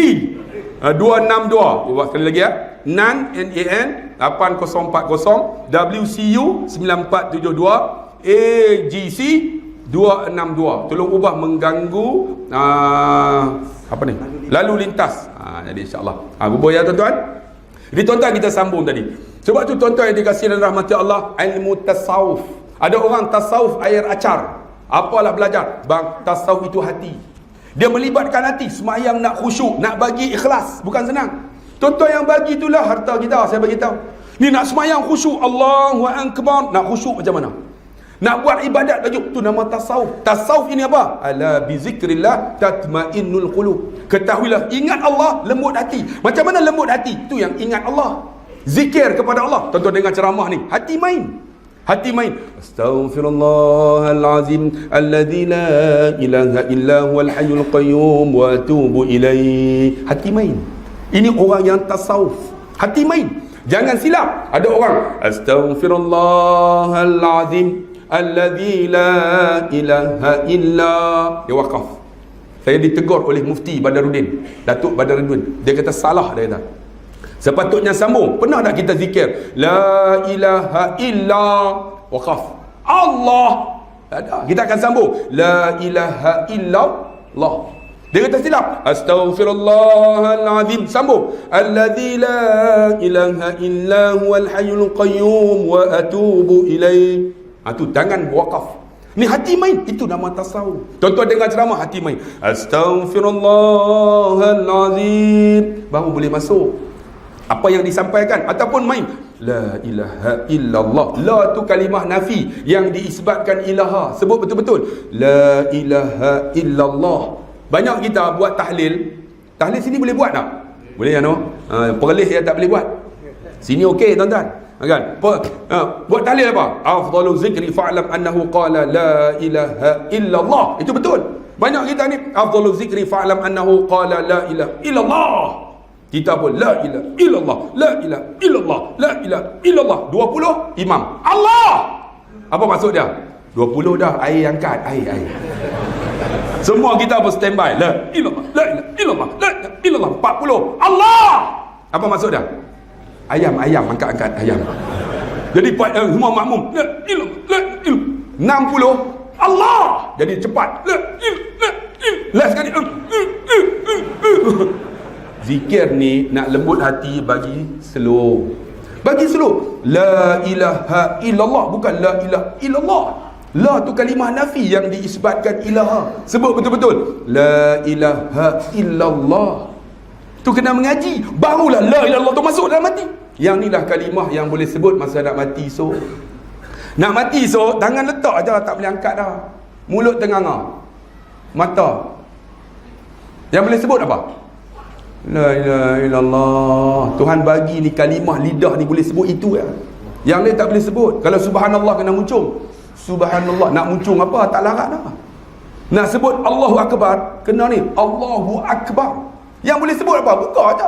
262. Buat sekali lagi ya. NAN, NAN 8040, WCU 9472, AGC 262. Tolong ubah mengganggu apa ni? Lalu lintas. Jadi insya-Allah. Berbual ya tuan-tuan. Jadi tuan-tuan kita sambung tadi. Sebab tu tuan-tuan yang dikasihi dan rahmati Allah, ilmu tasawuf. Ada orang tasawuf air acar. Apalah belajar? Bang, tasawuf itu hati. Dia melibatkan hati, sembahyang nak khusyuk, nak bagi ikhlas, bukan senang. Tuan-tuan yang bagi itulah harta kita, saya bagi tahu. Ni nak sembahyang khusyuk, Allahu Akbar, nak khusyuk macam mana? Nak buat ibadat baju, tu nama tasawuf. Tasawuf ini apa? Ala bi zikrillah tatmainnul qulub. Ketahuilah, ingat Allah, lembut hati. Macam mana lembut hati? Tu yang ingat Allah. Zikir kepada Allah. Tuan-tuan dengar ceramah ni, hati main. Hati main. Astaghfirullahalazim alladzi la ilaha illa huwal hayyul qayyum wa atubu ilaihi. Hati main. Ini orang yang tasawuf. Hati main. Jangan silap. Ada orang astaghfirullahalazim alladzi la ilaha illa, dia wakaf. Saya ditegur oleh Mufti Badaruddin, Datuk Badaruddin. Dia kata salah, dia kata. Sepatutnya sambung. Pernah tak kita zikir la ilaha illa, wakaf Allah? Ada. Kita akan sambung la ilaha illallah. Dia kata silap. Astaghfirullahalazim, sambung alladzi la ilaha illa huwal hayyul qayyum wa atubu ilaihi. Tu jangan wakaf. Ni hati main. Itu nama tasawuf. Tuan-tuan dengar ceramah, hati main. Astaghfirullahalazim, baru boleh masuk apa yang disampaikan. Ataupun main la ilaha illallah. La tu kalimah nafi yang diisbatkan ilaha. Sebut betul-betul la ilaha illallah. Banyak kita buat tahlil. Tahlil sini boleh buat tak? Boleh kan? Perlis yang tak boleh buat. Sini okey tuan-tuan. Kan? Buat tahlil apa? Afdalu zikri fa'lam annahu qala la ilaha illallah. Itu betul. Banyak kita ni afdhalu zikri fa'lam annahu qala la ilaha illallah. Kita pun la ilaha illallah, la ilaha illallah, la ilaha illallah. 20 imam Allah. Apa maksud dia? 20 dah air angkat, air. Semua kita pun standby. La ilallah, la ilaha illallah, la ilaha illallah. 40 Allah. Apa maksud dia? Ayam angkat ayam. Jadi semua makmum la ilallah, la ilallah. 60 Allah. Jadi cepat. La ilallah. Last sekali. Zikir ni nak lembut hati, bagi slow. La ilaha illallah, bukan la ilaha illallah. La tu kalimah nafi yang diisbatkan ilaha. Sebut betul-betul la ilaha illallah. Tu kena mengaji, barulah la ilaha illallah tu masuk dalam hati. Yang ni lah kalimah yang boleh sebut masa nak mati esok. Nak mati esok, tangan letak aja, tak boleh angkat dah. Mulut tenganga, mata. Yang boleh sebut apa? La ilaha illallah. Tuhan bagi ni kalimah, lidah ni boleh sebut itu ya. Yang lain tak boleh sebut. Kalau subhanallah kena muncung. Subhanallah, nak muncung apa? Tak larat dah. Nak sebut Allahu Akbar, kena ni Allahu Akbar. Yang boleh sebut apa? Buka aja.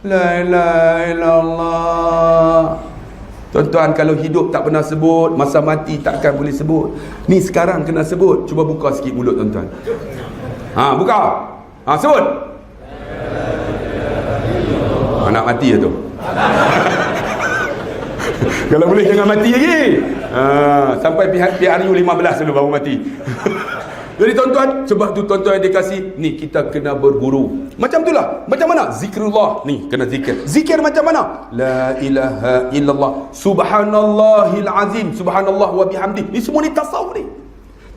La ilaha illallah. Tuan-tuan, kalau hidup tak pernah sebut, masa mati takkan boleh sebut. Ni sekarang kena sebut. Cuba buka sikit mulut tuan-tuan. Buka. Sebut. Nak mati tu. Kalau boleh jangan mati lagi. Sampai pihak RU 15 dulu baru mati. Jadi tuan-tuan, sebab tu tuan-tuan yang dikasih, ni kita kena berguru. Macam itulah. Macam mana? Zikrullah. Ni kena zikir. Zikir macam mana? La ilaha illallah. Subhanallahil azim. Subhanallah wa bihamdih. Ni semua ni tasawuf ni.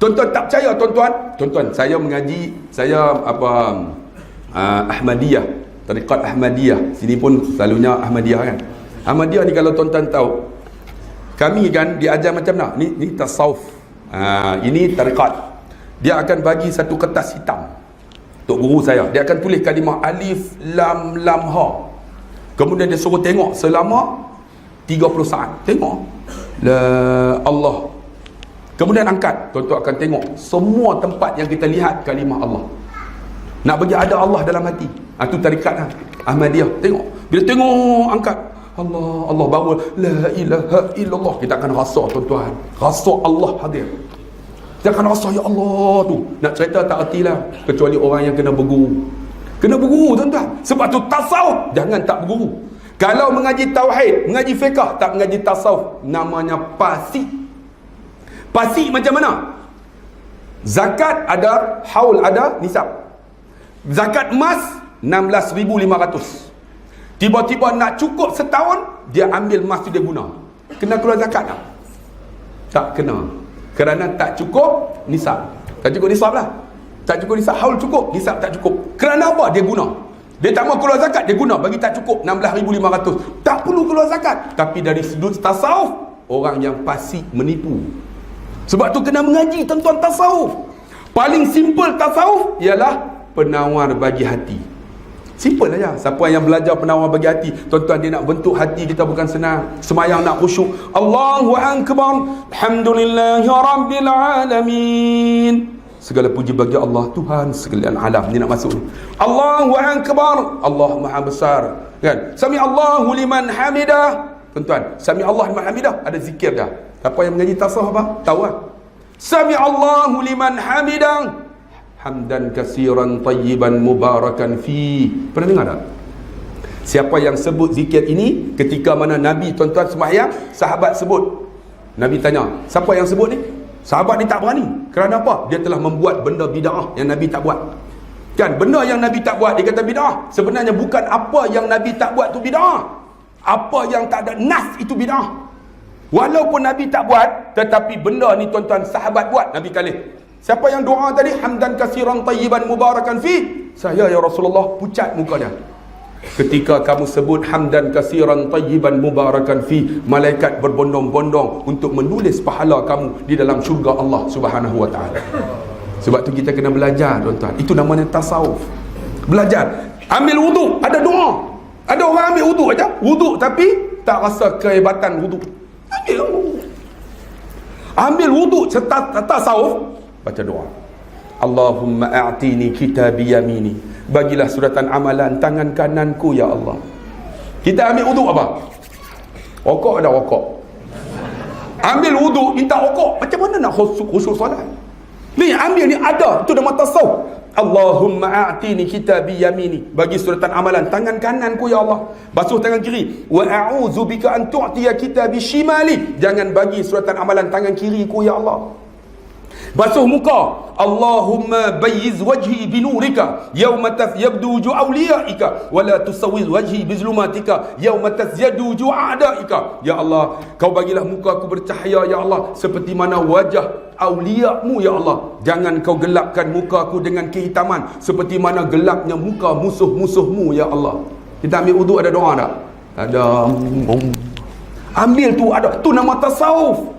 Tuan-tuan tak percaya tuan-tuan? Tuan-tuan, saya mengaji, saya Ahmadiyah. Tariqat Ahmadiyah. Sini pun selalunya Ahmadiyah kan. Ahmadiyah ni kalau tuan-tuan tahu, kami kan diajar macam mana? Ni tasawuf. Ini tariqat. Dia akan bagi satu kertas hitam. Tok guru saya, dia akan tulis kalimah alif lam lam ha. Kemudian dia suruh tengok selama 30 saat. Tengok. La Allah. Kemudian angkat. Tuan-tuan akan tengok semua tempat yang kita lihat kalimah Allah. Nak bagi ada Allah dalam hati. Itu tarikat lah. Ahmadiyah. Tengok. Bila tengok, angkat. Allah, Allah, baru la ilaha illallah. Kita akan rasa tuan-tuan. Rasa Allah hadir. Kita akan rasa ya Allah tu. Nak cerita tak ertilah. Kecuali orang yang kena berguru. Kena berguru tuan-tuan. Sebab tu tasawuf, jangan tak berguru. Kalau mengaji tauhid, mengaji fiqh, tak mengaji tasawuf, namanya pasik. Pasik macam mana? Zakat ada, haul ada, nisab. Zakat emas 16,500. Tiba-tiba nak cukup setahun, dia ambil emas tu dia guna. Kena keluar zakat tak? Tak kena. Kerana tak cukup nisab. Tak cukup nisab lah. Tak cukup nisab, haul cukup, nisab tak cukup. Kerana apa? Dia guna. Dia tak mau keluar zakat, dia guna. Bagi tak cukup 16,500. Tak perlu keluar zakat. Tapi dari sudut tasawuf, orang yang pasik menipu. Sebab tu kena mengaji tuan-tuan tasawuf. Paling simple tasawuf ialah penawar bagi hati. Simple aja. Siapa yang belajar penawar bagi hati, tuan-tuan, dia nak bentuk hati kita bukan senang. Semayang nak khusyuk. Allahu Akbar. Alhamdulillahi Rabbil Alamin. Segala puji bagi Allah, Tuhan sekalian alam. Ni nak masuk ni. Allahu Akbar. Allah Maha Besar. Kan? Sami Allahu liman hamidah. Tuan-tuan, Sami Allah liman hamidah. Ada zikir dah. Siapa yang mengaji tasawuf apa? Tahu tak? Sami Allahu liman hamidah. Hamdan kasiran tayyiban mubarakan fi. Pernah dengar tak? Siapa yang sebut zikir ini ketika mana Nabi tuan-tuan sembahyang, sahabat sebut. Nabi tanya, siapa yang sebut ni? Sahabat ni tak berani. Kerana apa? Dia telah membuat benda bid'ah yang Nabi tak buat. Kan, benda yang Nabi tak buat dia kata bid'ah. Sebenarnya bukan apa yang Nabi tak buat tu bid'ah. Apa yang tak ada nas itu bid'ah. Walaupun Nabi tak buat, tetapi benda ni tuan-tuan sahabat buat, Nabi kalih. Siapa yang doa tadi? Hamdan kasiran tayyiban mubarakan fi. Saya ya Rasulullah, pucat muka dia. Ketika kamu sebut hamdan kasiran tayyiban mubarakan fi, malaikat berbondong-bondong untuk menulis pahala kamu di dalam syurga Allah Subhanahu wa taala. Sebab tu kita kena belajar tuan-tuan. Itu namanya tasawuf. Belajar. Ambil wuduk, ada doa. Ada orang ambil wuduk aja, wuduk tapi tak rasa kehebatan wuduk. Ambil wuduk serta tasawuf, baca doa. Allahumma a'tini kitabi yamini, bagilah suratan amalan tangan kananku ya Allah. Kita ambil wuduk apa? Rokok ada rokok. Ambil wuduk minta rokok, macam mana nak khusyuk solat? Ni ambil ni ada, itu nama tasawuf. Allahumma a'tini kitabi yamini, bagi suratan amalan tangan kananku ya Allah. Basuh tangan kiri. Wa a'udzu bika an tu'tiya kitabi shimali, jangan bagi suratan amalan tangan kiriku ya Allah. Basuh muka. Allahumma bayyiz wajhi binurika yawma yabdu wujuh awliyaika wa la tusawwiz wajhi bizlumatika yawma tazyadu wujuh a'daika. Ya Allah, kau bagilah muka aku bercahaya ya Allah seperti mana wajah awliyamu ya Allah. Jangan kau gelapkan muka aku dengan kehitaman seperti mana gelapnya muka musuh-musuhmu ya Allah. Kita ambil wuduk ada doa tak? Ada. Ambil tu ada. Tu nama tasawuf.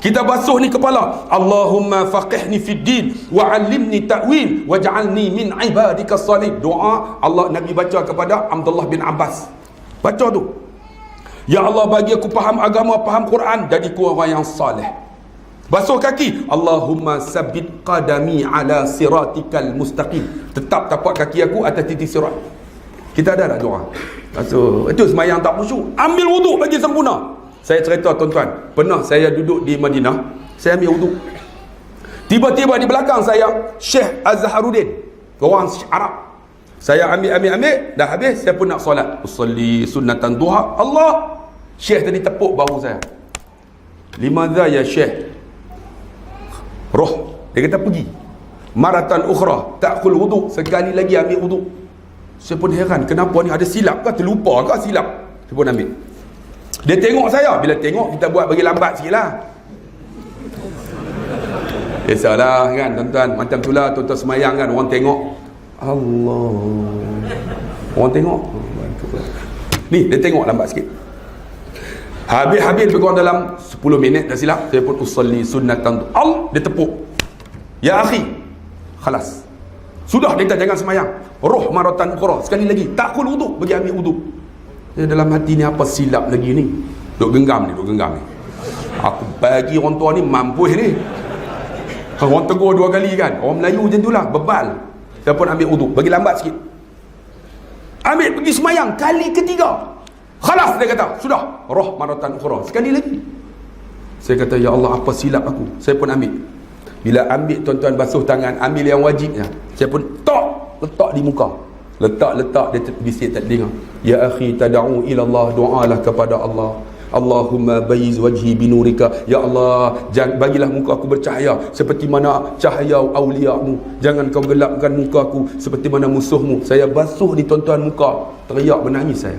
Kita basuh ni kepala. Allahumma faqihni fid din wa 'allimni ta'wil waj'alni min ibadika salih. Doa Allah Nabi baca kepada Abdullah bin Abbas. Baca tu. Ya Allah, bagi aku faham agama, faham Quran, jadiku orang yang saleh. Basuh kaki. Allahumma sabbit qadami ala siratikal mustaqim. Tetap tapak kaki aku atas titik sirat. Kita ada tak doa? Basuh. Itu sembahyang tak khusyuk. Ambil wuduk bagi sempurna. Saya cerita tuan-tuan, pernah saya duduk di Madinah, saya ambil wuduk. Tiba-tiba di belakang saya Syekh Azharuddin, orang Arab. Saya ambil, dah habis, saya pun nak solat. Usalli sunnatan duha. Allah, Syekh tadi tepuk bahu saya. Limadha ya Syekh? Roh, dia kata pergi. Maratan ukhra, ta'khul wuduk, sekali lagi ambil wuduk. Saya pun heran, kenapa ni, ada silap ke, terlupa ke silap? Saya pun ambil. Dia tengok saya. Bila tengok, kita buat bagi lambat sikit lah. Biasalah kan tuan-tuan, macam tu lah tuan-tuan semayang kan, orang tengok Allah, orang tengok ni, dia tengok lambat sikit. Habis lebih kurang dalam 10 minit dah silap, saya pun usalli sunnatan Allah, dia tepuk. Ya akhi, khalas, sudah, dia kata jangan semayang. Roh maratan ukhra, sekali lagi takul wuduk, bagi ambil wuduk. Ya, dalam hati ni apa silap lagi ni? Duk genggam ni. Aku bagi orang tua ni mampu ni. Orang tegur 2 kali kan. Orang Melayu macam tu lah, bebal. Saya pun ambil wuduk, bagi lambat sikit. Ambil, pergi semayang kali ketiga. Khalas, dia kata, sudah, roh maratan ukhra, sekali lagi. Saya kata, ya Allah, apa silap aku? Saya pun ambil. Bila ambil tuan-tuan basuh tangan, ambil yang wajibnya. Saya pun letak di muka. Letak dia bisik tak dengar. Ya akhi tad'u ila Allah, doalah kepada Allah. Allahumma bayyiz wajhi binurika. Ya Allah, bagilah muka aku bercahaya seperti mana cahaya awliyamu. Jangan kau gelapkan muka aku seperti mana musuhmu. Saya basuh di tuan-tuan muka, teriak menangis saya.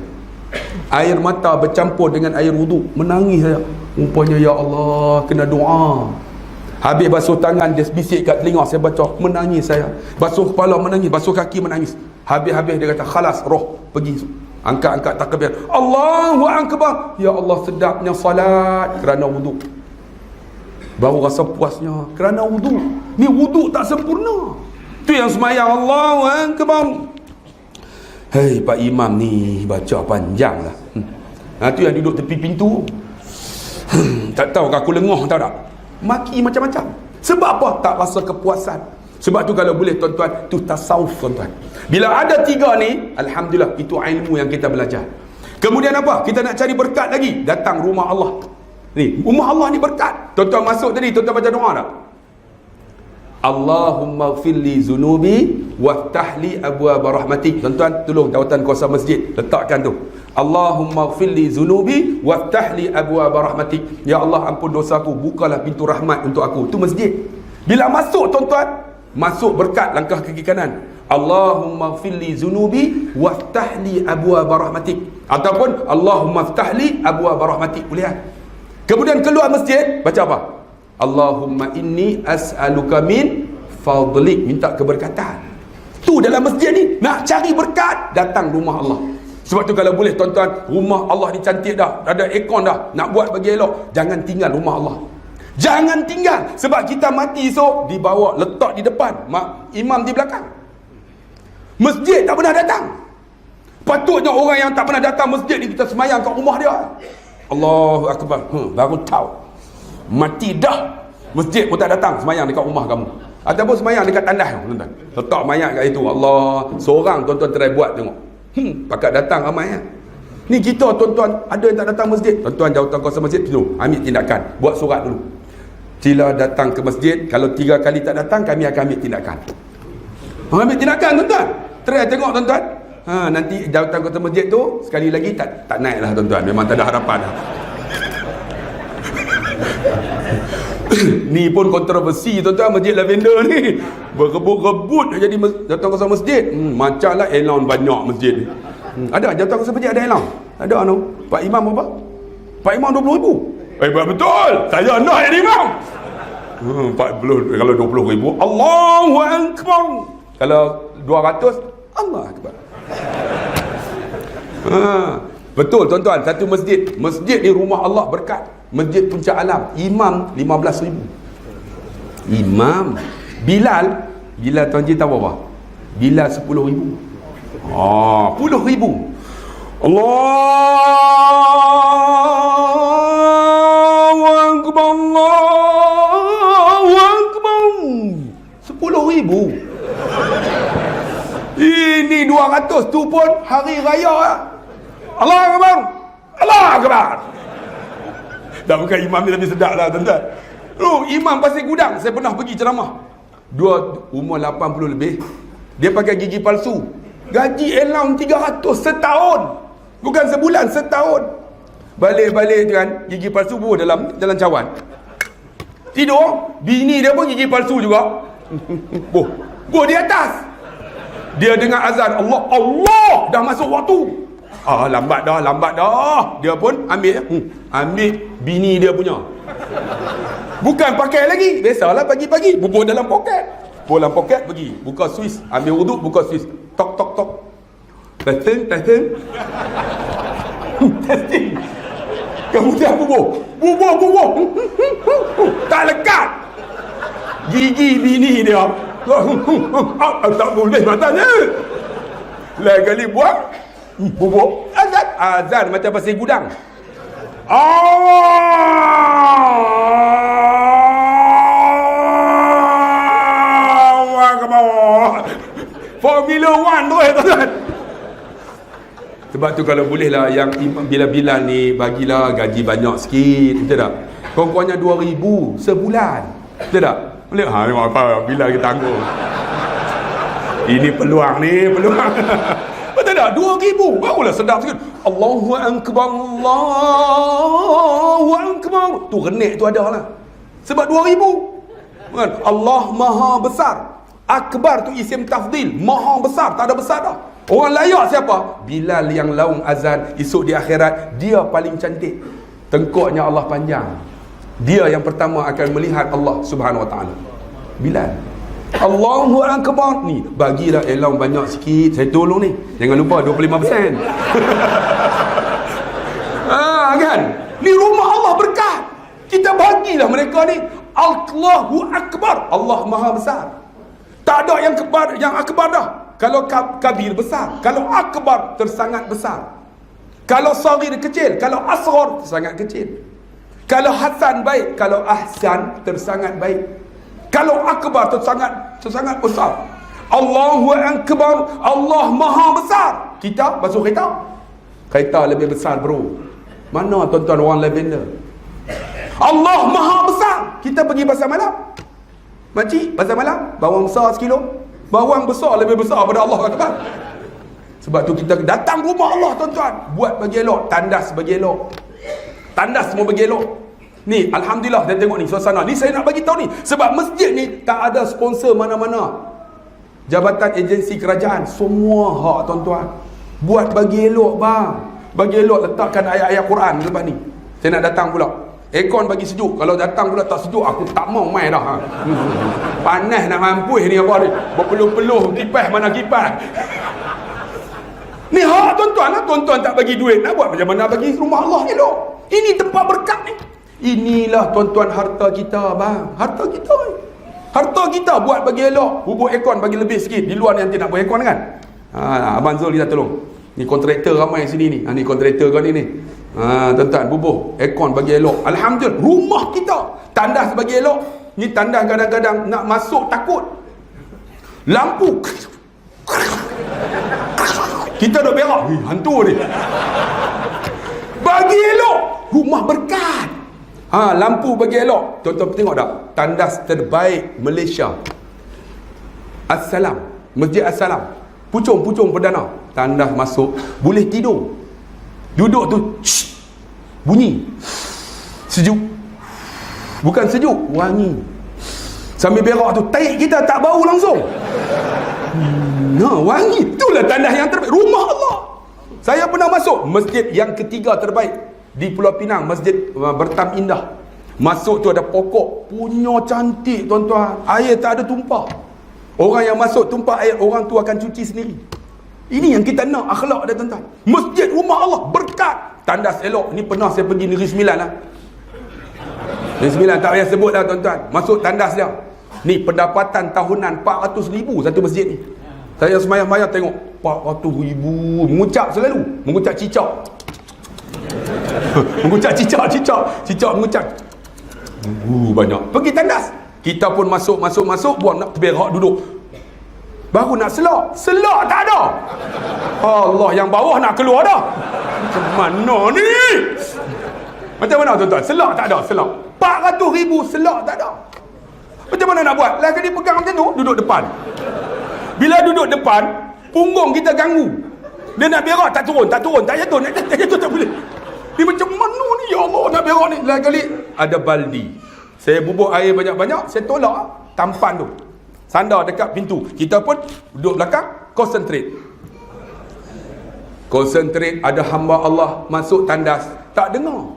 Air mata bercampur dengan air wuduk, menangis saya. Rupanya ya Allah, kena doa. Habis basuh tangan, dia bisik kat telinga, saya baca, menangis saya. Basuh kepala menangis, basuh kaki menangis. Habis dia kata, khalas, roh pergi. Angkat takbir, Allahu akbar. Ya Allah, sedapnya salat kerana wuduk. Baru rasa puasnya kerana wuduk. Ni wuduk tak sempurna. Tu yang semayang Allahu akbar. Hei Pak Imam ni baca panjang lah. Tu yang duduk tepi pintu. Tak tahu aku lengah tahu tak? Maki macam-macam. Sebab apa? Tak rasa kepuasan. Sebab tu kalau boleh tuan-tuan, tu tasawuf tuan-tuan. Bila ada 3 ni, alhamdulillah, itu ilmu yang kita belajar. Kemudian apa? Kita nak cari berkat lagi, datang rumah Allah. Ni, rumah Allah ni berkat. Tuan-tuan masuk tadi, tuan-tuan baca doa tak? Allahumma ighfirli zunubi waftahli abwaaba rahmatik. Tuan-tuan tolong jawatan kuasa masjid letakkan tu. Allahumma ighfirli zunubi waftahli abwaaba rahmatik. Ya Allah, ampun dosaku, bukalah pintu rahmat untuk aku. Tu masjid. Bila masuk tuan-tuan, masuk berkat, langkah kaki kanan. Allahumma ighfirli zunubi waftahli abwaaba rahmatik. Ataupun Allahumma iftahli abwaaba rahmatik. Boleh kan? Kemudian keluar masjid, baca apa? Allahumma inni as'aluka min fadlik, minta keberkatan. Tu dalam masjid ni, nak cari berkat, datang rumah Allah. Sebab tu kalau boleh tuan-tuan, rumah Allah ni cantik dah, ada aircon dah, nak buat bagi elok, jangan tinggal rumah Allah. Jangan tinggal. Sebab kita mati esok, dibawa letak di depan, imam di belakang. Masjid tak pernah datang. Patutnya orang yang tak pernah datang masjid ni, kita semayang kat rumah dia. Allahu Akbar. Baru tahu mati dah, masjid pun tak datang, semayang dekat rumah kamu. Ataupun semayang dekat tandas, tuan-tuan. Letak mayat kat itu. Allah, seorang tuan-tuan try buat tengok. Pakat datang ramai kan. Ni kita tuan-tuan, ada yang tak datang masjid. Tuan-tuan jawatan kawasan masjid, ambil tindakan. Buat surat dulu. Sila datang ke masjid. Kalau 3 kali tak datang, kami akan ambil tindakan. Ambil tindakan tuan-tuan. Try tengok tuan-tuan. Nanti jawatan kawasan masjid tu, sekali lagi tak naik lah tuan-tuan. Memang tak ada harapan lah. Ni pun kontroversi tuan-tuan, masjid Lavender ni berebut-rebut jadi jawatan kawasan masjid. Macam lah allowance banyak masjid ni. Ada jawatan kawasan masjid ada allowance? Ada no? Pak Imam apa? Pak Imam 20,000. Betul. Saya nak jadi imam. 40 kalau 20,000 Allahu Akbar. Kalau 200 Allah Akbar. Betul tuan-tuan, satu masjid ni rumah Allah berkat. Masjid Puncak Alam, imam 15,000. Imam Bilal tuan-tuan tahu apa? Bilal 10,000. 10,000. Allahu Akbar, Allahu Akbar. 10,000. Ini 200 tu pun hari raya. Allahu Akbar, Allahu Akbar. Dah bukan imam ni tapi sedap lah tuan-tuan. Imam Pasir Gudang, saya pernah pergi ceramah. Umur 80 lebih. Dia pakai gigi palsu. Gaji allowance 300 setahun. Bukan sebulan, setahun. Balik-balik kan, gigi palsu buah dalam cawan. Tidur, bini dia pun gigi palsu juga. Buah di atas. Dia dengar azan, Allah, dah masuk waktu. Lambat dah. Dia pun ambil bini dia punya. Bukan pakai lagi. Biasalah pagi-pagi bubur dalam poket. Pergi buka Swiss, ambil wuduk, buka Swiss. Tok. Testing. Testing. Kemudian bubur. Tak lekat. Gigi bini dia. Tak boleh matanya. Lain kali buat bubur. Azan macam Pasir Gudang. Formula 1 tu tuan-tuan. Sebab tu kalau boleh lah yang bila-bila ni bagilah gaji banyak sikit, betul tak? Kurang-kurangnya 2,000 sebulan, betul tak? Boleh? Memang apa bila kita tanggung. Ini peluang. Betul tak? 2,000 barulah sedap sikit. Allahu Akbar, Allahu Akbar. Tu renek tu ada lah. Sebab 2,000 kan? Allah Maha Besar. Akbar tu isim tafdil. Maha besar, tak ada besar dah. Orang layak siapa? Bilal yang laung azan. Esok di akhirat, dia paling cantik. Tengkuknya Allah panjang. Dia yang pertama akan melihat Allah Subhanahu Wa Taala. Bilal. Allahu Akbar. Ni bagilah allowance banyak sikit. Saya tolong ni. Jangan lupa 25%. Kan? Ni rumah Allah berkat. Kita bagilah mereka ni. Allahu Akbar. Allah Maha Besar. Tak ada yang akbar dah. Kalau kabir besar, kalau akbar tersangat besar. Kalau saghir kecil, kalau asghar tersangat kecil. Kalau hasan baik, kalau ahsan tersangat baik. Kalau akbar tersangat besar. Allahu Akbar, Allah Maha Besar. Kita basuh kereta. Kereta lebih besar bro. Mana tuan-tuan orang Lavender? Allah Maha Besar. Kita pergi pasar malam. Makcik, pasar malam, bawang besar 1 kilo. Bawang besar lebih besar pada Allah Akbar. Sebab tu kita datang rumah Allah tuan-tuan. Buat bagi elok, tandas bagi elok. Tandas semua bagi elok. Ni, Alhamdulillah, saya tengok ni suasana. Ni saya nak bagi tahu ni. Sebab masjid ni tak ada sponsor mana-mana. Jabatan agensi kerajaan, semua hak tuan-tuan. Buat bagi elok bang. Bagi elok, letakkan ayat-ayat Quran lepas ni. Saya nak datang pula. Aircon bagi sejuk. Kalau datang pula tak sejuk, aku tak mau main dah. Panas nak mampus ni apa ni. Berpeluh-peluh kipas mana kipas. Ni hak tuan-tuan lah. Tuan-tuan tak bagi duit, nak buat macam mana bagi rumah Allah elok. Ini tempat berkat ni. Inilah tuan-tuan harta kita bang. Harta kita ni. Harta kita buat bagi elok. Bubuk aircon bagi lebih sikit. Di luar ni nanti nak buat aircon kan. Abang Zul kita tolong. Ni kontraktor ramai sini ni. Ni kontraktor kau ni. Tuan-tuan bubuh aircon bagi elok. Alhamdulillah, rumah kita tandas bagi elok. Ni tandas kadang-kadang nak masuk takut. Lampu kita duk berak, hantu ni. Bagi elok, rumah berkat. Lampu bagi elok. Tuan-tuan tengok tak? Tandas terbaik Malaysia, Assalam, Masjid Assalam, pucung perdana. Tandas masuk, boleh tidur. Duduk tu bunyi sejuk. Bukan sejuk, wangi. Sambil berak tu, taik kita tak bau langsung. Wangi. Itulah tandas yang terbaik. Rumah Allah. Saya pernah masuk masjid yang ketiga terbaik di Pulau Pinang, Masjid Bertam Indah. Masuk tu ada pokok, punya cantik tuan-tuan. Air tak ada tumpah. Orang yang masuk tumpah air, orang tu akan cuci sendiri. Ini yang kita nak, akhlak dia tuan-tuan. Masjid rumah Allah, berkat. Tandas elok. Ni pernah saya pergi Negeri Sembilan lah. Negeri Sembilan tak payah sebut lah tuan-tuan. Masuk tandas dia. Ni pendapatan tahunan 400,000 satu masjid ni. Saya semayang-mayang tengok 400,000. Mengucap selalu. Mengucap cicak. Mengucap cicak mengucap. Banyak. Pergi tandas. Kita pun masuk, buat nak berak duduk. Baru nak selak tak ada. Allah, yang bawah nak keluar dah. Macam mana ni? Macam mana tuan-tuan? Selak tak ada, selak. 400,000 selak tak ada. Macam mana nak buat? Lagi dia pegang macam tu, duduk depan. Bila duduk depan, punggung kita ganggu. Dia nak berak tak turun, tak jatuh, tak boleh. Dia macam mana ni, ya Allah, nak berak ni. Lagi kali ada baldi. Saya bubuk air banyak-banyak, saya tolak tampan tu. Sandar dekat pintu. Kita pun duduk belakang, concentrate. Ada hamba Allah masuk tandas, tak dengar.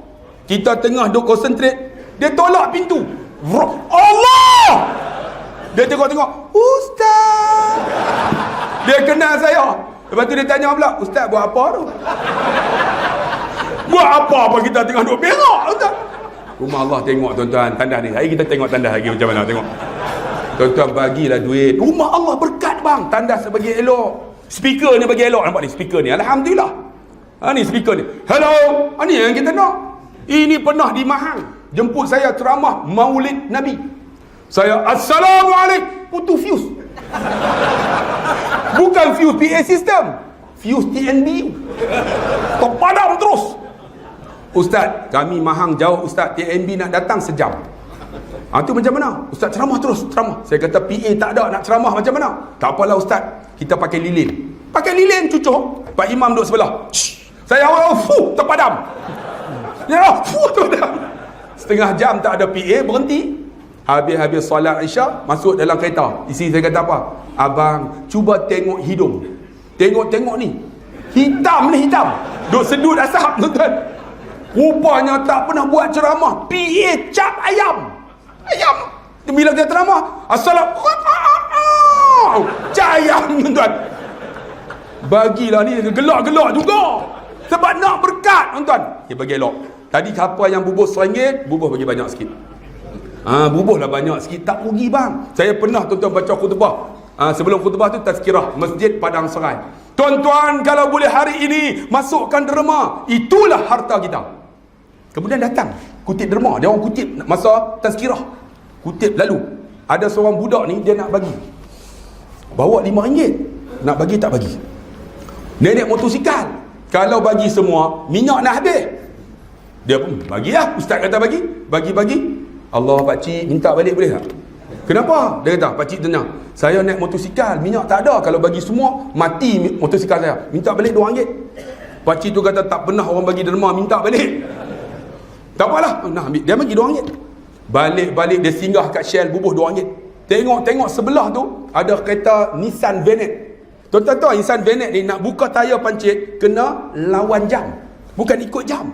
Kita tengah duduk concentrate, dia tolak pintu. Allah! Dia tengok-tengok, Ustaz. Dia kenal saya. Lepas tu dia tanya pula, Ustaz buat apa tu? Buat apa kita tengah duduk berak, Ustaz? Rumah Allah tengok tuan-tuan, tandas ni. Hari kita tengok tandas lagi macam mana, tengok. Tuan-tuan bagilah duit. Rumah Allah berkat bang. Tandas bagi elok. Speaker ni bagi elok. Nampak ni speaker ni. Alhamdulillah. Ni speaker ni. Hello. Ni yang kita nak. Ini pernah di Mahang. Jemput saya ceramah Maulid Nabi. Saya Assalamualaikum. Putus fuse. Bukan fuse PA system. Fuse TNB. Terpadam terus. Ustaz, kami Mahang jauh Ustaz. TNB nak datang sejam. Tu macam mana? Ustaz ceramah terus, ceramah. Saya kata PA tak ada, nak ceramah macam mana? Tak apalah Ustaz, kita pakai lilin. Pakai lilin cucuk. Pak Imam duduk sebelah. Saya awal terpadam. Ya, terpadam. Setengah jam tak ada PA, berhenti. Habis solat Isyak, masuk dalam kereta. Isi saya kata apa? Abang, cuba tengok hidung. Tengok ni. Hitam. Duk sedut asap, tuan-tuan. Rupanya tak pernah buat ceramah. PA cap ayam. Bila kita ceramah, Assalamualaikum. Cayam tuan. Bagilah ni gelak-gelak juga. Sebab nak berkat tuan. Dia bagi elok. Tadi siapa yang bubuh RM100, bubuh bagi banyak sikit. Bubuhlah banyak sikit, tak rugi bang. Saya pernah tuan-tuan baca khutbah. Sebelum khutbah tu tazkirah Masjid Padang Serai. Tuan-tuan, kalau boleh hari ini masukkan derma, itulah harta kita. Kemudian datang kutip derma, dia orang kutip masa tazkirah. Kutip lalu ada seorang budak ni, dia nak bagi, bawa RM5, nak bagi tak bagi. Nenek motosikal, kalau bagi semua minyak nak habis. Dia pun bagilah. Ustaz kata bagi. Allah pakcik minta balik boleh tak? Kenapa? Dia kata, pakcik tanya, saya naik motosikal, minyak tak ada, kalau bagi semua mati motosikal saya, minta balik RM2. Pakcik tu kata, tak pernah orang bagi derma minta balik. Tak apalah, nah ambil. Dia bagi RM2. Balik dia singgah kat Shell, bubuh RM2. Tengok sebelah tu ada kereta Nissan Venet. Tuan-tuan tahu Nissan Venet ni nak buka tayar pancit kena lawan jam. Bukan ikut jam.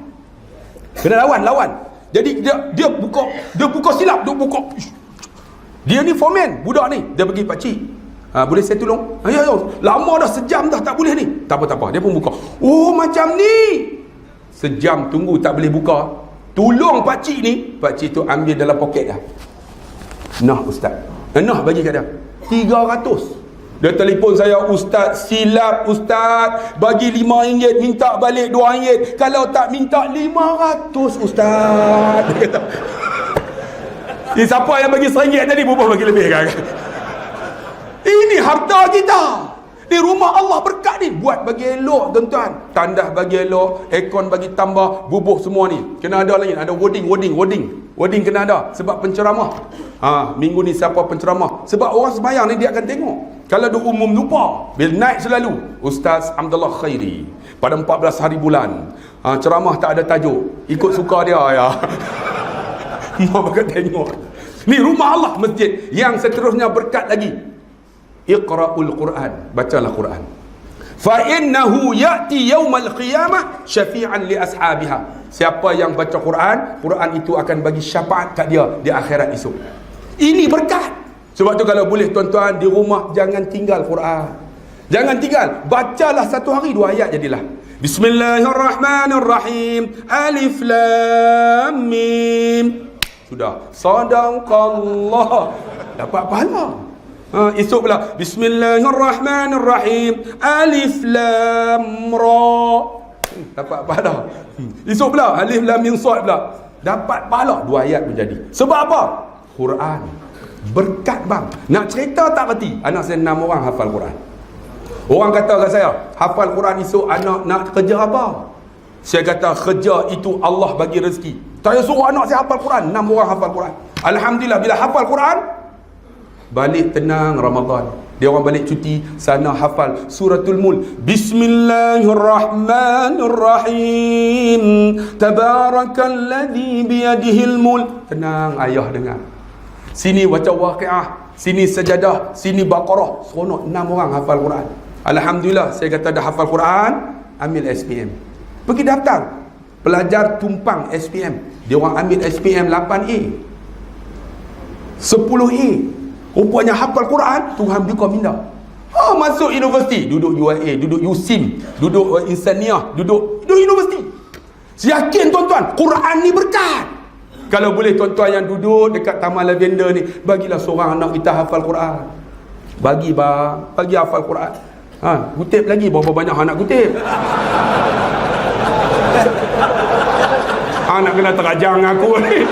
Kena lawan. Jadi dia buka silap, dia buka. Dia ni foreman, budak ni. Dia pergi, pakcik, boleh saya tolong? Ya, lama dah, sejam dah tak boleh ni. Tak apa. Dia pun buka. Oh, macam ni. Sejam tunggu tak boleh buka. Tolong pakcik ni. Pakcik tu ambil dalam poket dah. Nah Ustaz. Nah bagi kat dia 300. Dia telefon saya, Ustaz silap Ustaz, bagi RM5 minta balik RM2. Kalau tak minta 500 Ustaz. Dia kata Siapa yang bagi RM1 tadi, bubuh bagi lebih kan? Ini harta kita. Ni rumah Allah berkat ni. Buat bagi elok tuan-tuan. Tandas bagi elok, aircon bagi tambah, bubuh semua ni. Kena ada lagi, ada wording kena ada sebab penceramah. Minggu ni siapa penceramah? Sebab orang sembahyang ni dia akan tengok. Kalau dia umum lupa, bila naik selalu Ustaz Abdullah Khairi pada 14 hari bulan. Ceramah tak ada tajuk, ikut suka dia ya. Mau akan tengok. Ni rumah Allah, masjid. Yang seterusnya berkat lagi. Iqra'ul Quran, bacalah Quran. Fa innahu ya'ti yaumal qiyamah syafi'an li ashabiha. Siapa yang baca Quran, Quran itu akan bagi syafaat kat dia di akhirat esok. Ini berkat. Sebab tu kalau boleh tuan-tuan di rumah jangan tinggal Quran. Jangan tinggal, bacalah satu hari 2 ayat jadilah. Bismillahirrahmanirrahim. Alif lam mim. Sudah. Sadaqallah. Dapat pahala. Esok pula Bismillahirrahmanirrahim. Alif lam ra. Dapat pahala. Esok pula Alif lam mim sad pula. Dapat pahala. 2 ayat pun jadi. Sebab apa? Quran. Berkat bang. Nak cerita tak reti. Anak saya 6 orang hafal Quran. Orang kata kat saya, hafal Quran esok anak nak kerja apa? Saya kata kerja itu Allah bagi rezeki. Saya suruh anak saya hafal Quran. 6 orang hafal Quran. Alhamdulillah bila hafal Quran, balik tenang Ramadan. Dia orang balik cuti, sana hafal suratul Mulk. Bismillahirrahmanirrahim. Tabarakalladzi biyadihil mulk. Tenang ayah dengar. Sini baca Waqiah, sini Sajadah, sini Baqarah. Seronok 6 orang hafal Quran. Alhamdulillah, saya kata dah hafal Quran, ambil SPM. Pergi daftar. Pelajar tumpang SPM. Dia orang ambil SPM 8A. 10A. Rupanya hafal Quran, Tuhan buka minda. Masuk universiti, duduk UIA, duduk USIM, duduk Insaniah, duduk universiti. Yakin tuan-tuan, Quran ni berkat. Kalau boleh tuan-tuan yang duduk dekat Taman Lavender ni, bagilah seorang anak kita hafal Quran. Bagi bang, bagi hafal Quran. Kutip lagi, berapa banyak anak kutip? Nak kena terajang aku ni.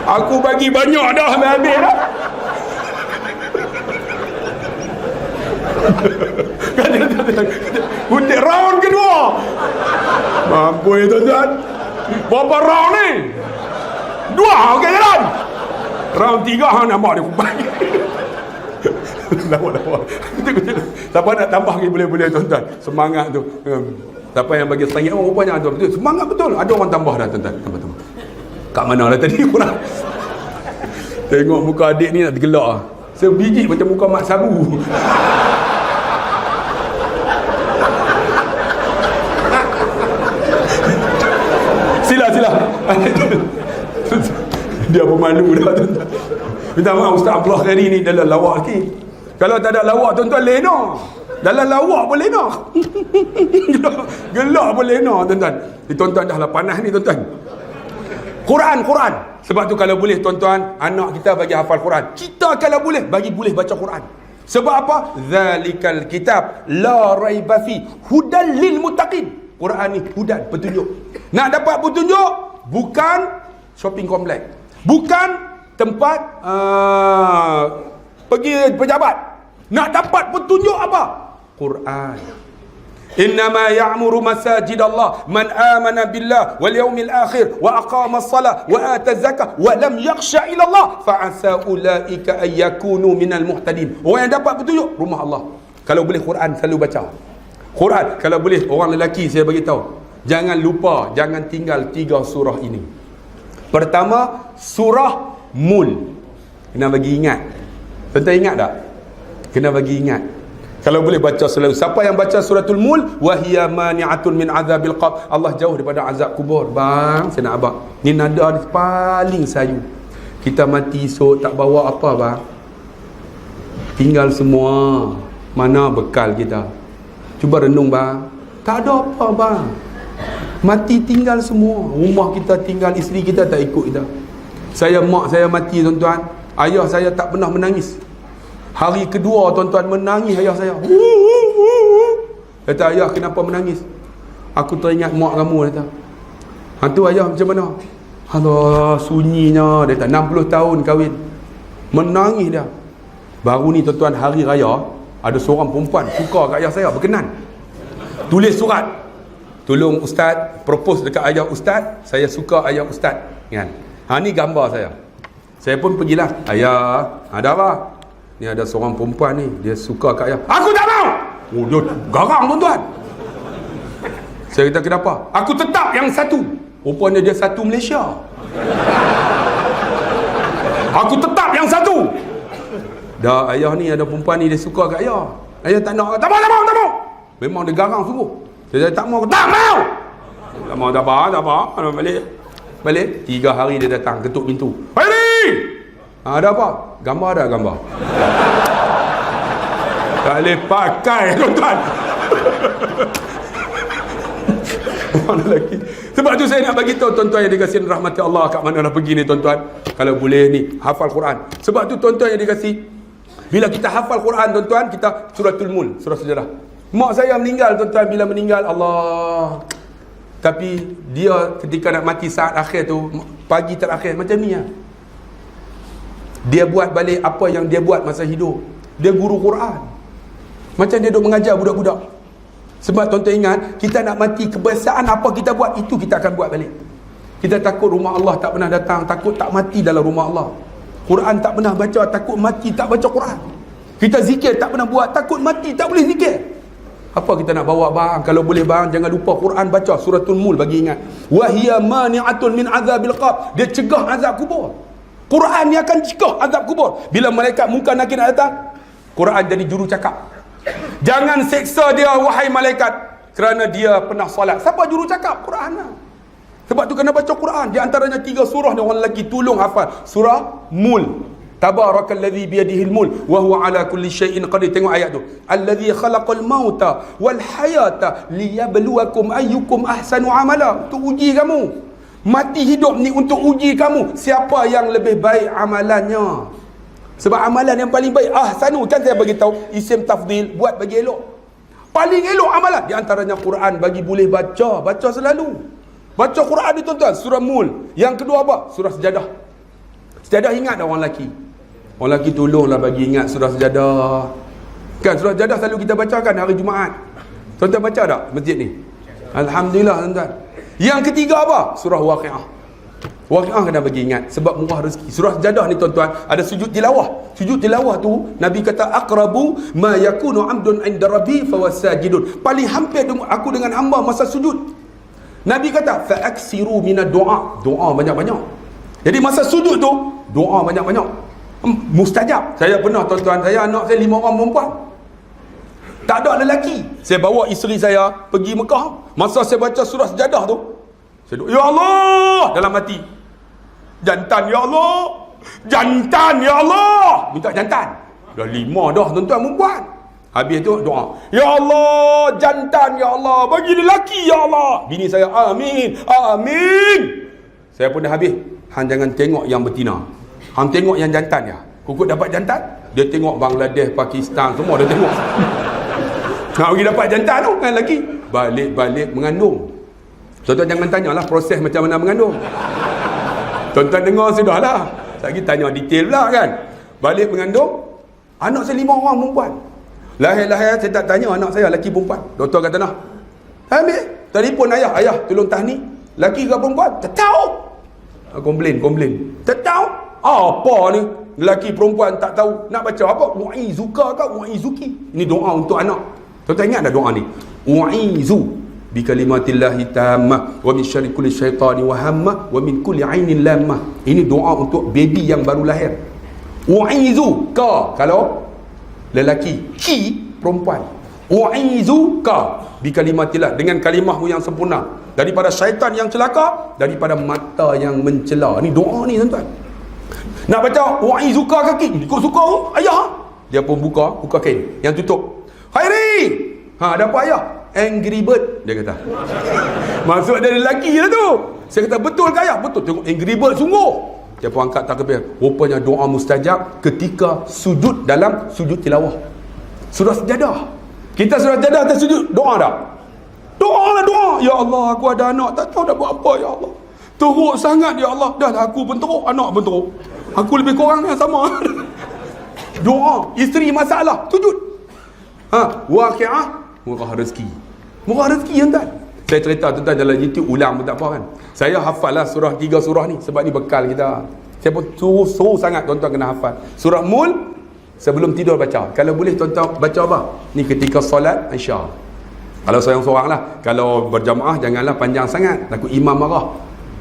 Aku bagi banyak dah, habis dah. Kutip round kedua. Mampu ya tuan-tuan. Berapa round ni? 2, okey jalan. Round 3 hang nampak dia kumpul. Lawak. Siapa nak tambah lagi boleh-boleh tuan-tuan. Semangat tu. Siapa yang bagi RM1 rupanya tu betul. Semangat betul. Ada orang tambah dah tuan-tuan. Tambah. Kat mana lah tadi kurang. Tengok muka adik ni nak tergelak lah. Sebiji macam muka mak sabu. Sila. Dia pemalu dah tuan-tuan. Minta maaf Ustaz Abdullah Khairi ni dalam lawak sikit. Kalau tak ada lawak tuan-tuan lena. Dalam lawak pun lena. Gelak pun lena tuan-tuan. Tuan-tuan dah lah panas ni tuan-tuan. Quran. Sebab tu kalau boleh tuan-tuan, anak kita bagi hafal Quran. Kita kalau boleh boleh baca Quran. Sebab apa? Zalikal kitab la raiba fi hudal lil muttaqin. Quran ni hudan, petunjuk. Nak dapat petunjuk bukan shopping komplek. Bukan tempat pergi pejabat. Nak dapat petunjuk apa? Quran. Innama ya'muru masajid Allah man amana billah wal yawmil akhir wa aqama as-salah wa ata az-zakah wa lam yakhsha ila Allah fa asa ulaika ay yakunu minal muhtadin. Orang yang dapat petunjuk rumah Allah. Kalau boleh Quran selalu baca. Quran kalau boleh orang lelaki saya bagi tahu. Jangan lupa, jangan tinggal 3 surah ini. Pertama surah Mulk. Kena bagi ingat. Tuan-tuan ingat tak? Kena bagi ingat. Kalau boleh baca selalu. Siapa yang baca suratul Mulk, wahiya mani'atun min azabil qabr. Allah jauh daripada azab kubur. Bang, saya nak abang. Ni nada ni paling sayu. Kita mati esok tak bawa apa bang. Tinggal semua. Mana bekal kita? Cuba renung bang. Tak ada apa bang. Mati tinggal semua. Rumah kita tinggal, isteri kita tak ikut kita. Mak saya mati tuan-tuan. Ayah saya tak pernah menangis. Hari kedua tuan-tuan menangis ayah saya. Kata ayah kenapa menangis? Aku teringat mak kamu kata. Hantu ayah macam mana? Alah, sunyinya. Dia tak 60 tahun kahwin. Menangis dia. Baru ni tuan-tuan, hari raya, ada seorang perempuan suka kat ayah saya, berkenan. Tulis surat. Tolong ustaz, propose dekat ayah ustaz, saya suka ayah ustaz. Kan? Ni gambar saya. Saya pun pergilah. Ayah, ada apa? Ni ada seorang perempuan ni, dia suka kat ayah. Aku tak mau! Oh, dia garang tuan-tuan. Saya kata, kenapa? Aku tetap yang satu. Rupanya dia satu Malaysia. Aku tetap yang satu. Dah ayah ni, ada perempuan ni dia suka kat ayah. Ayah tak nak. Tak mau. Memang dia garang sungguh. Dia tak mau. Tak mau. Tak apa. Balik. 3 hari dia datang, ketuk pintu. Hairi! Ada apa? Gambar ada gambar. Tak boleh pakai tuan-tuan. Mana lagi? Sebab tu saya nak bagi tahu tuan-tuan yang dikasihi rahmati Allah, kat mana nak pergi ni tuan-tuan. Kalau boleh ni, hafal Quran. Sebab tu tuan-tuan yang dikasihi, bila kita hafal Quran tuan-tuan, kita suratul Mulk, surah sejarah. Mak saya meninggal tuan-tuan, bila meninggal Allah. Tapi dia ketika nak mati saat akhir tu, pagi terakhir macam ni lah. Dia buat balik apa yang dia buat masa hidup. Dia guru Quran. Macam dia duk mengajar budak-budak. Sebab tuan-tuan ingat, kita nak mati, kebiasaan apa kita buat, itu kita akan buat balik. Kita takut rumah Allah tak pernah datang, takut tak mati dalam rumah Allah. Quran tak pernah baca, takut mati tak baca Quran. Kita zikir tak pernah buat, takut mati tak boleh zikir. Apa kita nak bawa bang? Kalau boleh bang, jangan lupa Quran baca suratul Mulk, bagi ingat. Wa hiya mani'atun min azabil qabr. Dia cegah azab kubur. Quran ni akan cegah azab kubur. Bila malaikat munkar nakir nak datang, Quran jadi juru cakap. Jangan seksa dia wahai malaikat, kerana dia pernah solat. Siapa juru cakap? Quran lah. Sebab tu kena baca Quran. Di antaranya 3 surah ni orang lelaki tolong hafal. Surah Mulk. Tabarakalladzi biyadihil mulk wa huwa ala kulli syai'in qadir. Tengok ayat tu. Alladzi khalaqal mauta wal hayata liyabluwakum ayyukum ahsanu amala. Untuk uji kamu. Mati hidup ni untuk uji kamu. Siapa yang lebih baik amalannya. Sebab amalan yang paling baik ahsanu, kan saya bagi tahu isim tafdhil, buat bagi elok. Paling elok amalan di antaranya Quran, bagi boleh baca selalu. Baca Quran ni tuan-tuan, surah Mulk. Yang kedua apa? Surah Sejadah. Sejadah ingat dah orang lelaki. Orang lelaki tolonglah bagi ingat surah Sejadah. Kan surah Sejadah selalu kita bacakan hari Jumaat. Tuan-tuan baca tak masjid ni? Alhamdulillah tuan-tuan. Yang ketiga apa? Surah Waqiah. Waqiah kena bagi ingat sebab murah rezeki. Surah Sejadah ni tuan-tuan ada sujud tilawah. Sujud tilawah tu Nabi kata aqrabu ma yakunu 'abdun 'inda rabbi fawasajidun. Paling hampir aku dengan hamba masa sujud. Nabi kata fa'aksiru minad doa. Doa banyak-banyak. Jadi masa sujud tu doa banyak-banyak. Mustajab. Saya pernah tuan-tuan, saya anak saya 5 orang perempuan. Tak ada lelaki. Saya bawa isteri saya pergi Mekah. Masa saya baca surah Sejadah tu, saya doa, ya Allah, dalam hati. Jantan ya Allah. Jantan ya Allah. Minta jantan. Dah 5 dah tuan-tuan perempuan. Habis tu doa, ya Allah, jantan ya Allah, bagi lelaki ya Allah. Bini saya amin, amin. Saya pun dah habis. Hang jangan tengok yang betina. Hang tengok yang jantan ya. Kukuk dapat jantan, dia tengok Bangladesh, Pakistan, semua dia tengok. Nak pergi dapat jantan tu kan lagi. Balik-balik mengandung. Tuan-tuan jangan tanyalah proses macam mana mengandung. Tuan-tuan dengar sudah lah. Lagi tanya detail pula kan. Balik mengandung. Anak saya 5 orang perempuan. Lahir-lahir saya tak tanya anak saya lelaki perempuan. Doktor kata nah. Ambil. Telefon ayah. Ayah tolong tahni. Lelaki ke perempuan? Tak tahu. Komplain. Tak tahu. Apa ni? Lelaki perempuan tak tahu. Nak baca apa? Wa'izuka ke wa'izuki. Ini doa untuk anak. Tuan-tuan ingat dah doa ni? Wa'izu bi kalimatillahi tammah wa min syarri kulli syaitani wa hammah wa min kulli ainin lammah. Ini doa untuk baby yang baru lahir. Wa'izu ka kalau lelaki, ki perempuan. Wa'izuka bi kalimatillah, dengan kalimahmu yang sempurna, daripada syaitan yang celaka, daripada mata yang mencela. Ni doa ni tuan-tuan. Nak baca wa'izuka kaki, ikut suka ayah. Dia pun buka kain yang tutup. Khairi. Ada apa ayah? Angry bird, dia kata. Maksud dia lelaki lah tu. Saya kata betul ke ayah? Betul. Tengok angry bird sungguh. Dia pun angkat takbir. Rupanya doa mustajab ketika sujud dalam sujud tilawah. Surah Sejadah. Kita surah Sejadah atas sujud, doa tak? Doa lah doa. Ya Allah, aku ada anak tak tahu dah buat apa ya Allah. Teruk sangat ya Allah. Dah lah aku pun teruk, anak pun teruk. Aku lebih kurang yang sama. Doa, isteri masalah, sujud. Waqi'ah, murah rezeki. Murah rezeki tuan. Saya cerita tuan dalam YouTube, ulang pun tak apa kan. Saya hafal lah 3 surah ni sebab ni bekal kita. Saya pun suruh sangat tuan-tuan kena hafal. Surah Mul sebelum tidur baca. Kalau boleh tuan-tuan baca apa? Ni ketika solat Isya. Kalau seorang-seorang lah. Kalau berjamaah janganlah panjang sangat, takut imam marah.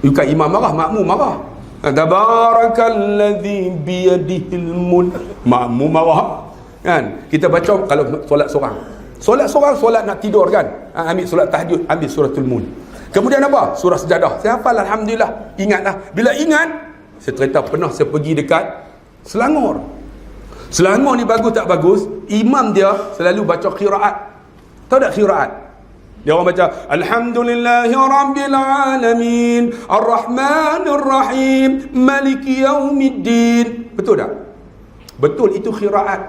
Bukan imam marah, makmum marah. Tabarakalladzi biyadihil mulk. Makmum marah kan. Kita baca kalau solat seorang. Solat seorang, solat nak tidur kan, ambil solat tahajud, ambil suratul Mulk. Kemudian apa? Surah Sejadah. Saya hafal alhamdulillah. Ingatlah. Bila ingat, saya cerita pernah saya pergi dekat Selangor. Selangor ni bagus tak bagus, imam dia selalu baca qiraat. Tahu tak qiraat? Dia orang baca Alhamdulillahirabbil alamin arrahmanir rahim maliki yaumiddin. Betul tak? Betul, itu qiraat.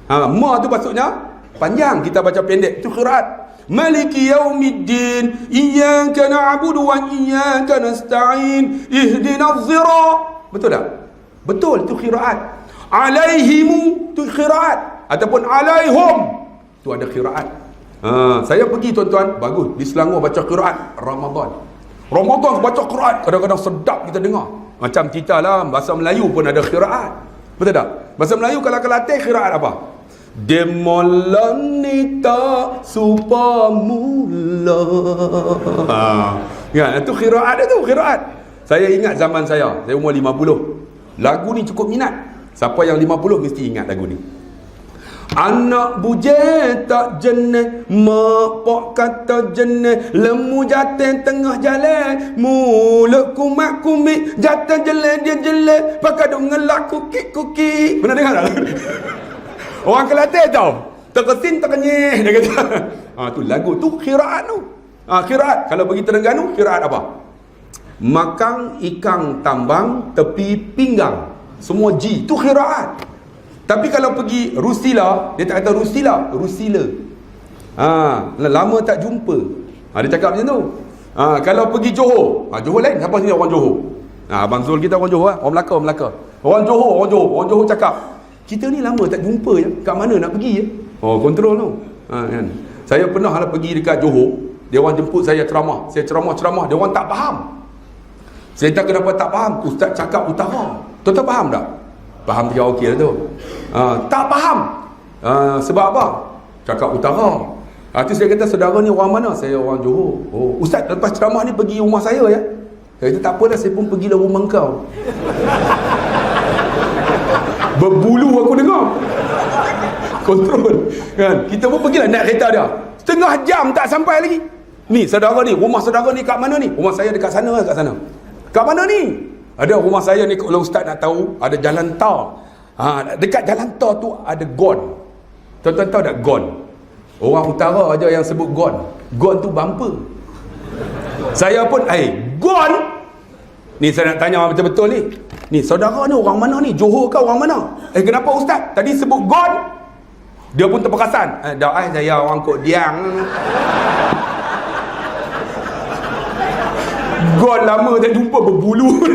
Ma tu maksudnya panjang, kita baca pendek, itu qiraat. Maliki yaumiddin iyyaka na'budu wa iyyaka nasta'in ihdinas sirat. Betul tak? Betul, itu qiraat. Alaihimu, itu qiraat. Ataupun alaihum, itu ada qiraat. Saya pergi tuan-tuan, bagus, di Selangor baca qiraat Ramadan baca qiraat, kadang-kadang sedap kita dengar. Macam kita lah, bahasa Melayu pun ada qiraat. Betul tak? Bahasa Melayu kalau Kelantan qiraat apa? Demolanita supamula. Ya, itu qiraat itu, qiraat. Saya ingat zaman saya umur 50. Lagu ni cukup minat. Siapa yang 50 mesti ingat lagu ni. Anak buje tak jenis, mak pak kata jenis, lemu jatuh tengah jalan, mulut kumat kumit, jatuh jelek dia jelek, pakai duk ngelak kukik. Pernah dengar tak? Orang Kelantan tau, terkesin terkenyih dia kata. Tu lagu tu qiraat tu. Qiraat. Kalau pergi Terengganu, qiraat apa? Makan ikan tambang tepi pinggang. Semua G, tu qiraat. Tapi kalau pergi Rusila, dia tak kata Rusila, Rusila. Lama tak jumpa. Dia cakap macam tu. Kalau pergi Johor, Johor lain. Siapa sini orang Johor? Abang Zul kita orang Johor, orang Melaka. Orang Johor cakap, kita ni lama tak jumpa je, kat mana nak pergi je? Kontrol tu. Kan? Saya pernah lah pergi dekat Johor, dia orang jemput saya ceramah. Saya ceramah, dia orang tak faham. Saya tak kenapa tak faham. Ustaz cakap utara. Tuan-tuan faham tak? Faham 3 okey lah tu. Tak faham. Sebab apa? Cakap utara. Tu saya kata, saudara ni orang mana? Saya orang Johor. Ustaz lepas ceramah ni pergi rumah saya ya? Saya kata tak apalah, saya pun pergilah rumah kau. Berbulu aku dengar. Kontrol kan? Kita pun pergilah naik kereta dia, setengah jam tak sampai lagi. Ni saudara ni, rumah saudara ni kat mana ni? Rumah saya dekat sana. Kat mana ni? Ada rumah saya ni, kalau ustaz nak tahu, ada jalan tar. Dekat jalan tar tu ada gon. Tuan-tuan tahu tak gon? Orang utara aja yang sebut gon. Gon tu bumper. Saya pun gon. Ni saya nak tanya betul-betul ni. Ni saudara ni orang mana ni? Johor ke orang mana? Kenapa ustaz tadi sebut gon? Dia pun terperasan. Saya orang Kok Diang. Gon lama tak jumpa, berbulu.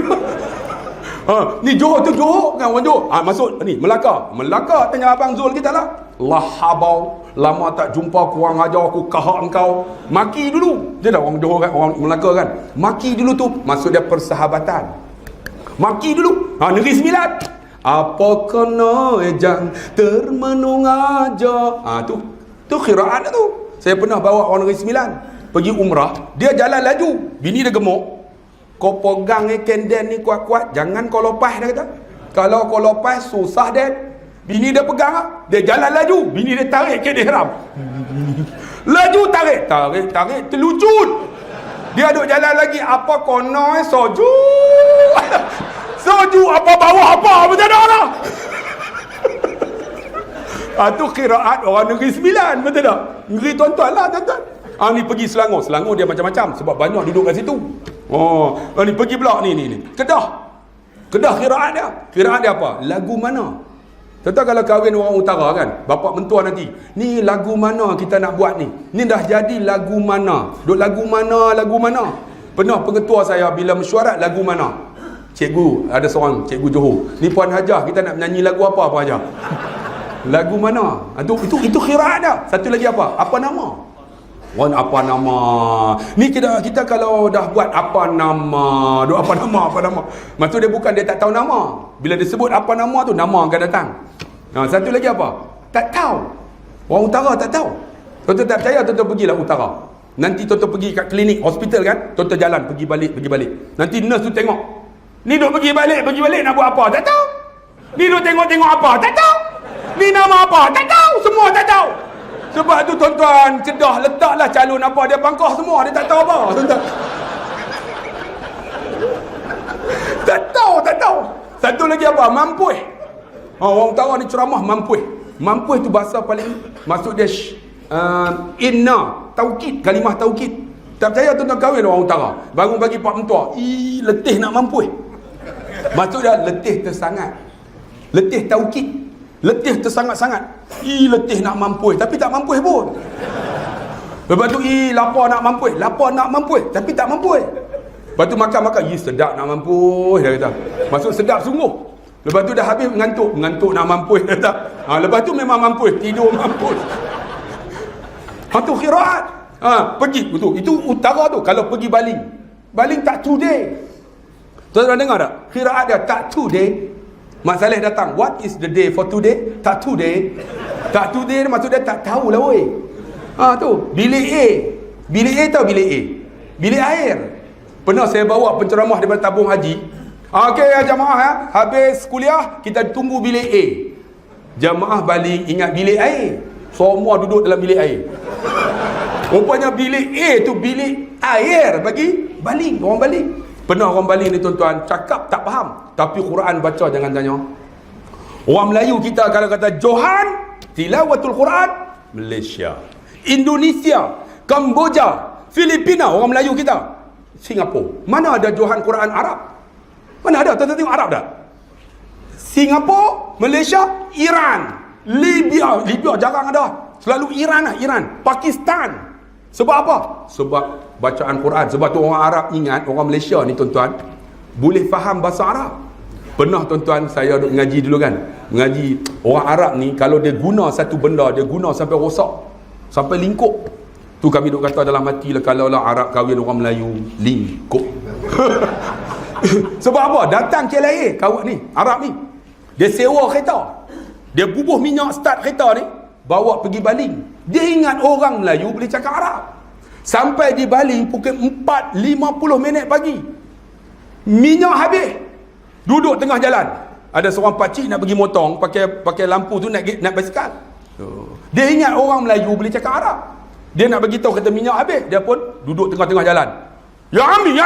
Ni Johor tu, Johor kan, orang Johor. Masuk ni Melaka. Tanya abang Zul kita lah. Lahabau, lama tak jumpa, kurang ajar aku, kahak engkau. Maki dulu. Dia dah orang Johor kan, orang Melaka kan. Maki dulu tu, maksud dia persahabatan. Maki dulu. Negeri Sembilan. Apa kena ejang termenung aja. Tu qiraat tu. Saya pernah bawa orang Negeri Sembilan pergi umrah, dia jalan laju, bini dia gemuk. Kau pegang kenden ni kuat-kuat, jangan kau lepas, dia kata. Kalau kau lepas susah dia. Bini dia pegang, dia jalan laju, bini dia tarik kenden ihram. Laju tarik, terlucut. Dia duk jalan lagi, apa kono soju. Soju apa bawah apa macam mana? Tu qiraat orang Negeri Sembilan, betul tak? Negeri tuan-tuan lah, tuan-tuan. Ni pergi Selangor dia macam-macam sebab banyak duduk kat situ. Ni pergi pula ni Kedah qiraat dia apa? Lagu mana? Tuan-tuan kalau kahwin orang utara kan, bapak mentua nanti, ni lagu mana kita nak buat ni dah jadi lagu mana. Duk lagu mana. Pernah pengetua saya bila mesyuarat lagu mana? Cikgu, ada seorang cikgu Johor. Ni Puan Hajah, kita nak menyanyi lagu apa Puan Hajah? Lagu mana? Itu khiraat dah. Satu lagi apa? Apa nama? Apa nama? Ni kita kalau dah buat apa nama, apa nama. Maksud dia bukan dia tak tahu nama. Bila dia sebut apa nama tu, nama akan datang. Satu lagi apa? Tak tahu. Orang utara tak tahu. Tuan-tuan tak percaya, tuan-tuan pergilah utara. Nanti tuan-tuan pergi kat klinik, hospital kan, tuan-tuan jalan pergi balik. Nanti nurse tu tengok. Ni duk pergi balik nak buat apa? Tak tahu. Ni duk tengok apa? Tak tahu. Ni nama apa? Tak tahu. Semua tak tahu. Sebab tu tuan-tuan, Kedah letaklah calon apa, dia pangkah semua, dia tak tahu apa. Tuan-tuan. Tak tahu. Satu lagi apa? Mampuih. Orang utara ni ceramah mampuih. Mampuih tu bahasa paling, maksud dia inna, taukid, kalimah taukid. Tak percaya tuan-tuan kahwin orang utara, baru bagi pak mentua, letih nak mampuih. Maksud dia letih tersangat. Letih taukid. Letih tersangat-sangat. Letih nak mampuih, tapi tak mampuih pun. Lepas tu lapar nak mampuih, tapi tak mampuih. Lepas tu makan, sedap nak mampuih, dia kata. Maksud sedap sungguh. Lepas tu dah habis mengantuk nak mampuih, dia kata. Lepas tu memang mampuih, tidur mampuih. Tu khiraat. Pergi itu utara tu. Kalau pergi Baling tak today. Tuan-tuan dengar tak? Khiraat dia tak today. Mak Saleh datang, what is the day for today? Tak today. Tak today maksud dia tak tahu lah weh. Tu bilik A tahu bilik A? Bilik air. Pernah saya bawa penceramah daripada tabung haji. Okey ya jamaah, habis kuliah kita tunggu bilik A. Jamaah Baling ingat bilik air. Semua duduk dalam bilik air. Rupanya bilik A tu bilik air bagi Baling, orang Baling. Pernah orang Baling ni tuan-tuan cakap tak faham, tapi Quran baca jangan tanya. Orang Melayu kita kalau kata Johan tilawatul Quran, Malaysia, Indonesia, Kamboja, Filipina, orang Melayu kita. Singapura, mana ada Johan Quran Arab? Mana ada? Tuan-tuan tengok Arab dah. Singapura, Malaysia, Iran, Libya jarang ada. Selalu Iran. Pakistan. Sebab apa? Sebab bacaan Quran. Sebab tu orang Arab ingat, orang Malaysia ni tuan-tuan boleh faham bahasa Arab. Pernah tuan-tuan saya duk mengaji dulu kan, mengaji orang Arab ni kalau dia guna satu benda, dia guna sampai rosak, sampai lingkup. Tu kami duk kata dalam hati lah, kalau lah Arab kahwin orang Melayu, lingkup. Sebab apa? Datang KLIA kawan ni, Arab ni, dia sewa kereta, dia bubuh minyak start kereta ni, bawa pergi Baling. Dia ingat orang Melayu boleh cakap Arab. Sampai di Baling pukul 4.50 pagi, minyak habis. Duduk tengah jalan, ada seorang pakcik nak pergi motong, pakai lampu tu nak basikal. Dia ingat orang Melayu boleh cakap Arab. Dia nak bagi tahu kata minyak habis, dia pun duduk tengah-tengah jalan. Ya Ami.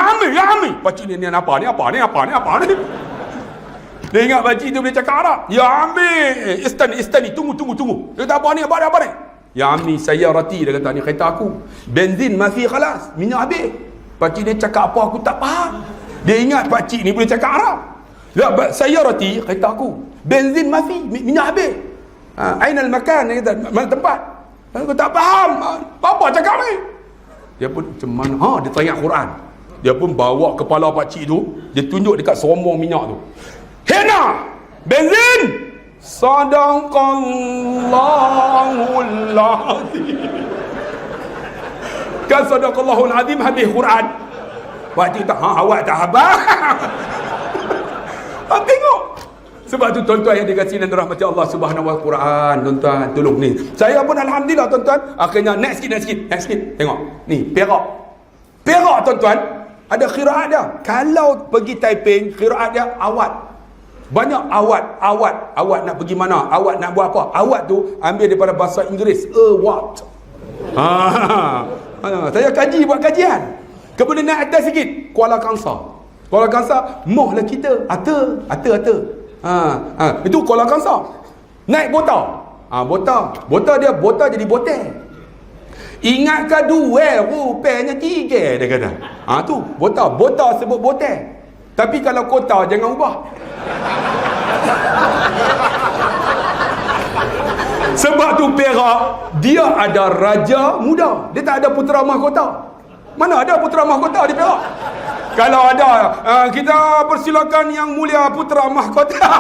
Pakcik ni apa ni? Dia ingat pakcik tu boleh cakap Arab. Ya Ami, istani, tunggu. Dia kata apa ni? Ya Ami, saya rati, dia kata, ni kereta aku. Benzin masih khalas, minyak habis. Pakcik dia cakap apa aku tak faham. Dia ingat pakcik ni boleh cakap Arab. Ya, saya rati, kereta aku. Benzin masih, minyak habis. Ainal makan, dia kata, mana tempat? Aku tak faham. Apa cakap ni? Dia pun macam mana? Dia teringat Quran. Dia pun bawa kepala pakcik tu, dia tunjuk dekat serombong minyak tu. Hena, benzin. Sadaqallahul azim. Kan sadaqallahul azim habis Quran. Pakcik tak, awak tak habis. Tengok. Sebab tu tuan-tuan yang dikasihi dan dirahmati Allah Subhanahu wa Quran, tuan-tuan, tolong ni. Saya pun alhamdulillah tuan-tuan, akhirnya naik sikit. Tengok. Ni Perak tuan-tuan, ada khiraat dia. Kalau pergi Taiping, khiraat dia awat. Banyak awat nak pergi mana? Awat nak buat apa? Awat tu ambil daripada bahasa Inggeris, what. Saya kaji buat kajian. Kemudian naik atas sikit, Kuala Kangsar, moh lah kita. Ata. Itu Kuala Kangsar. Naik Bota jadi botel. Ingatkah dua, rupanya tiga, dia kata. Tu Bota sebut botel. Tapi kalau kota jangan ubah. Sebab tu Perak dia ada raja muda, dia tak ada putera mahkota. Mana ada putera mahkota di Perak? Kalau ada, kita persilakan Yang Mulia Putera Mahkota.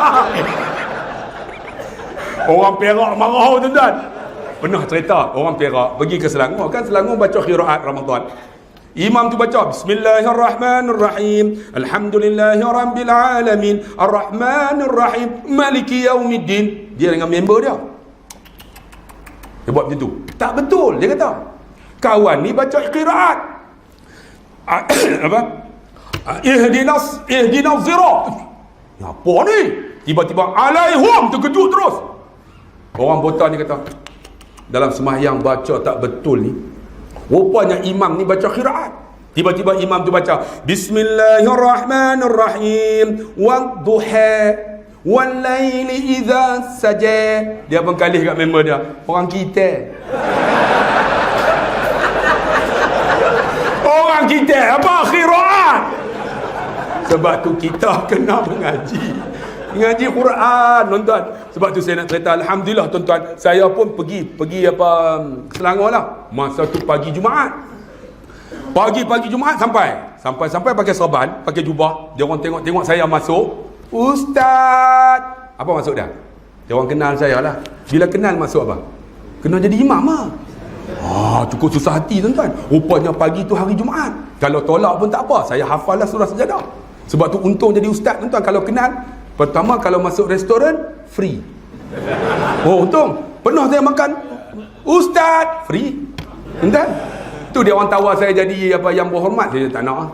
Orang Perak marah tuan-tuan. Pernah cerita orang Perak pergi ke Selangor, kan Selangor baca qiraat Ramadan. Imam tu baca Bismillahirrahmanirrahim, Alhamdulillahirabbil alamin, Arrahmanirrahim, Maliki yaumiddin. Dia dengan member dia. Dia buat macam tu. Tak betul, dia kata. Kawan ni baca qiraat. Apa? Ihdinas sirat. Apa ni? Tiba-tiba alaihum, terkejut terus. Orang botak ni kata, dalam sembahyang baca tak betul ni. Rupanya imam ni baca qiraat. Tiba-tiba imam tu baca Bismillahirrahmanirrahim, wadduha walaili idza saja. Dia pengkalih kat member dia, orang kita. Orang kita apa qiraat? Sebab tu kita kena mengaji Quran, tuan-tuan. Sebab tu saya nak cerita, alhamdulillah tuan-tuan, saya pun pergi Selangor lah. Masa tu pagi Jumaat. Pagi Jumaat sampai pakai serban, pakai jubah. Dia orang tengok saya masuk, ustaz. Apa maksud dia? Dia orang kenal saya lah. Bila kenal masuk apa? Kena jadi imam lah. Cukup susah hati tuan-tuan. Rupanya pagi tu hari Jumaat. Kalau tolak pun tak apa, saya hafal lah surah Sajadah. Sebab tu untung jadi ustaz tuan-tuan. Kalau kenal, pertama kalau masuk restoran free. Untung. Pernah saya makan ustaz free. Tuan-tuan. Tu dia orang tawar saya jadi yang berhormat. Saya tak nak.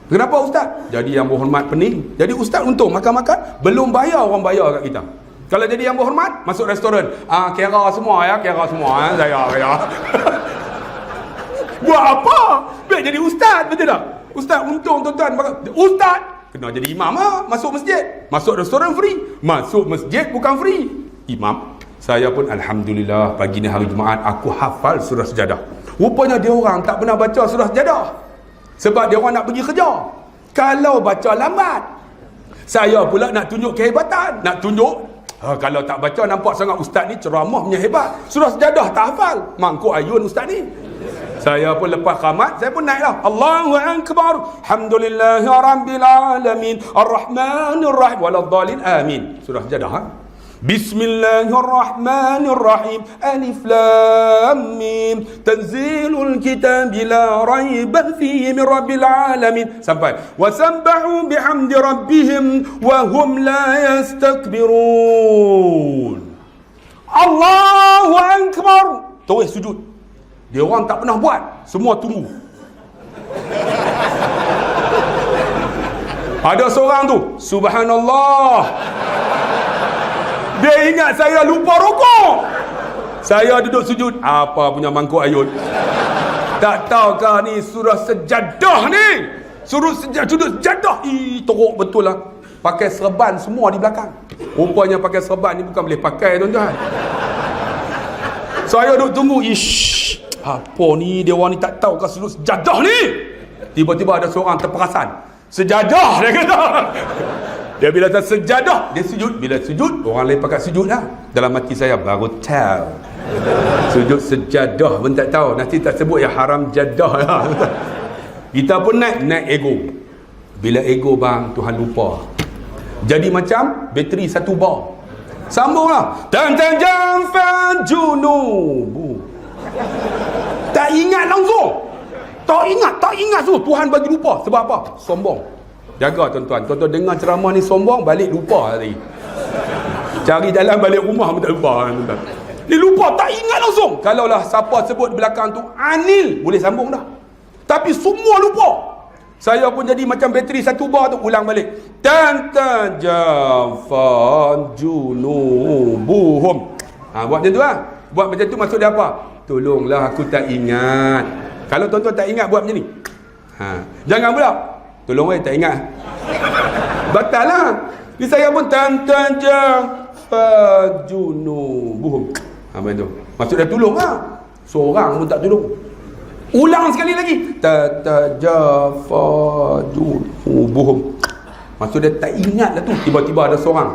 Kenapa ustaz? Jadi yang berhormat pening. Jadi ustaz untung makan-makan belum bayar, orang bayar kat kita. Kalau jadi yang berhormat, masuk restoran, kira semua saya. Buat apa? Biar jadi ustaz, betul tak? Ustaz untung tuan-tuan. Ustaz kena jadi imam lah. Masuk masjid, masuk restoran free, masuk masjid bukan free. Imam. Saya pun alhamdulillah pagi ni hari Jumaat aku hafal surah Sajadah. Rupanya dia orang tak pernah baca surah Sajadah. Sebab dia orang nak pergi kerja. Kalau baca lambat, saya pula nak tunjuk kehebatan, nak tunjuk kalau tak baca nampak sangat ustaz ni ceramahnya hebat. Surah Sajadah tak hafal, mangkuk ayun ustaz ni. Saya pun lepas qamat, saya pun naiklah. Allahu akbar. Alhamdulillahirabbil alamin. Arrahmanirrahim. Waladdallin. Amin. Surah Sajadah. Bismillahirrahmanirrahim. Alif lam mim. Tanzilul kitab la raiba fihi min rabbil alamin. Sampai wasabbahu bihamdi rabbihim wa hum la yastakbirun. Allahu akbar. Terus sujud. Dia orang tak pernah buat, semua tunggu. Ada seorang tu, subhanallah. Dia ingat saya lupa rukuk. Saya duduk sujud, apa punya mangkuk ayun. Tak tahukah ni surah Sajadah ni? Surah Sajadah. Teruk betul lah. Pakai serban semua di belakang. Rupanya pakai serban ni bukan boleh pakai tuan-tuan. Saya duduk tunggu, apa ni, dia orang ni tak tahu ke surah Sajadah ni. Tiba-tiba ada seorang terperasan, sejadah dia kata. Dia bila tak sejadah, dia sujud. Bila sujud, orang lain pakai sujud lah. Dalam hati saya baru tahu sujud sejadah pun tak tahu. Nanti tak sebut ya haram jadah lah. Kita pun naik ego. Bila ego bang, Tuhan lupa. Jadi macam bateri 1 bar. Sambunglah. Tan-tan junubu. Tak ingat langsung. Tak ingat semua. Tuhan bagi lupa. Sebab apa? Sombong. Jaga tuan-tuan. Tuan-tuan dengar ceramah ni sombong, balik lupa tadi. Cari jalan balik rumah pun tak lupa tuan-tuan. Ni lupa, tak ingat langsung. Kalaulah siapa sebut di belakang tu Anil, boleh sambung dah. Tapi semua lupa. Saya pun jadi macam bateri 1 bar tu, ulang balik. Tan-tan junubuhum. Buat macam tu lah. Buat macam tu maksud dia apa? Tolonglah aku tak ingat. Kalau tuan-tuan tak ingat buat macam ni. Jangan pula tolong tak ingat. Batal lah. Ni saya pun tan-tan junubuhum. Macam tu. Maksud dia tolong lah. Seorang pun tak tolong. Ulang sekali lagi. Junubuhum. Maksud dia tak ingat lah tu. Tiba-tiba ada seorang,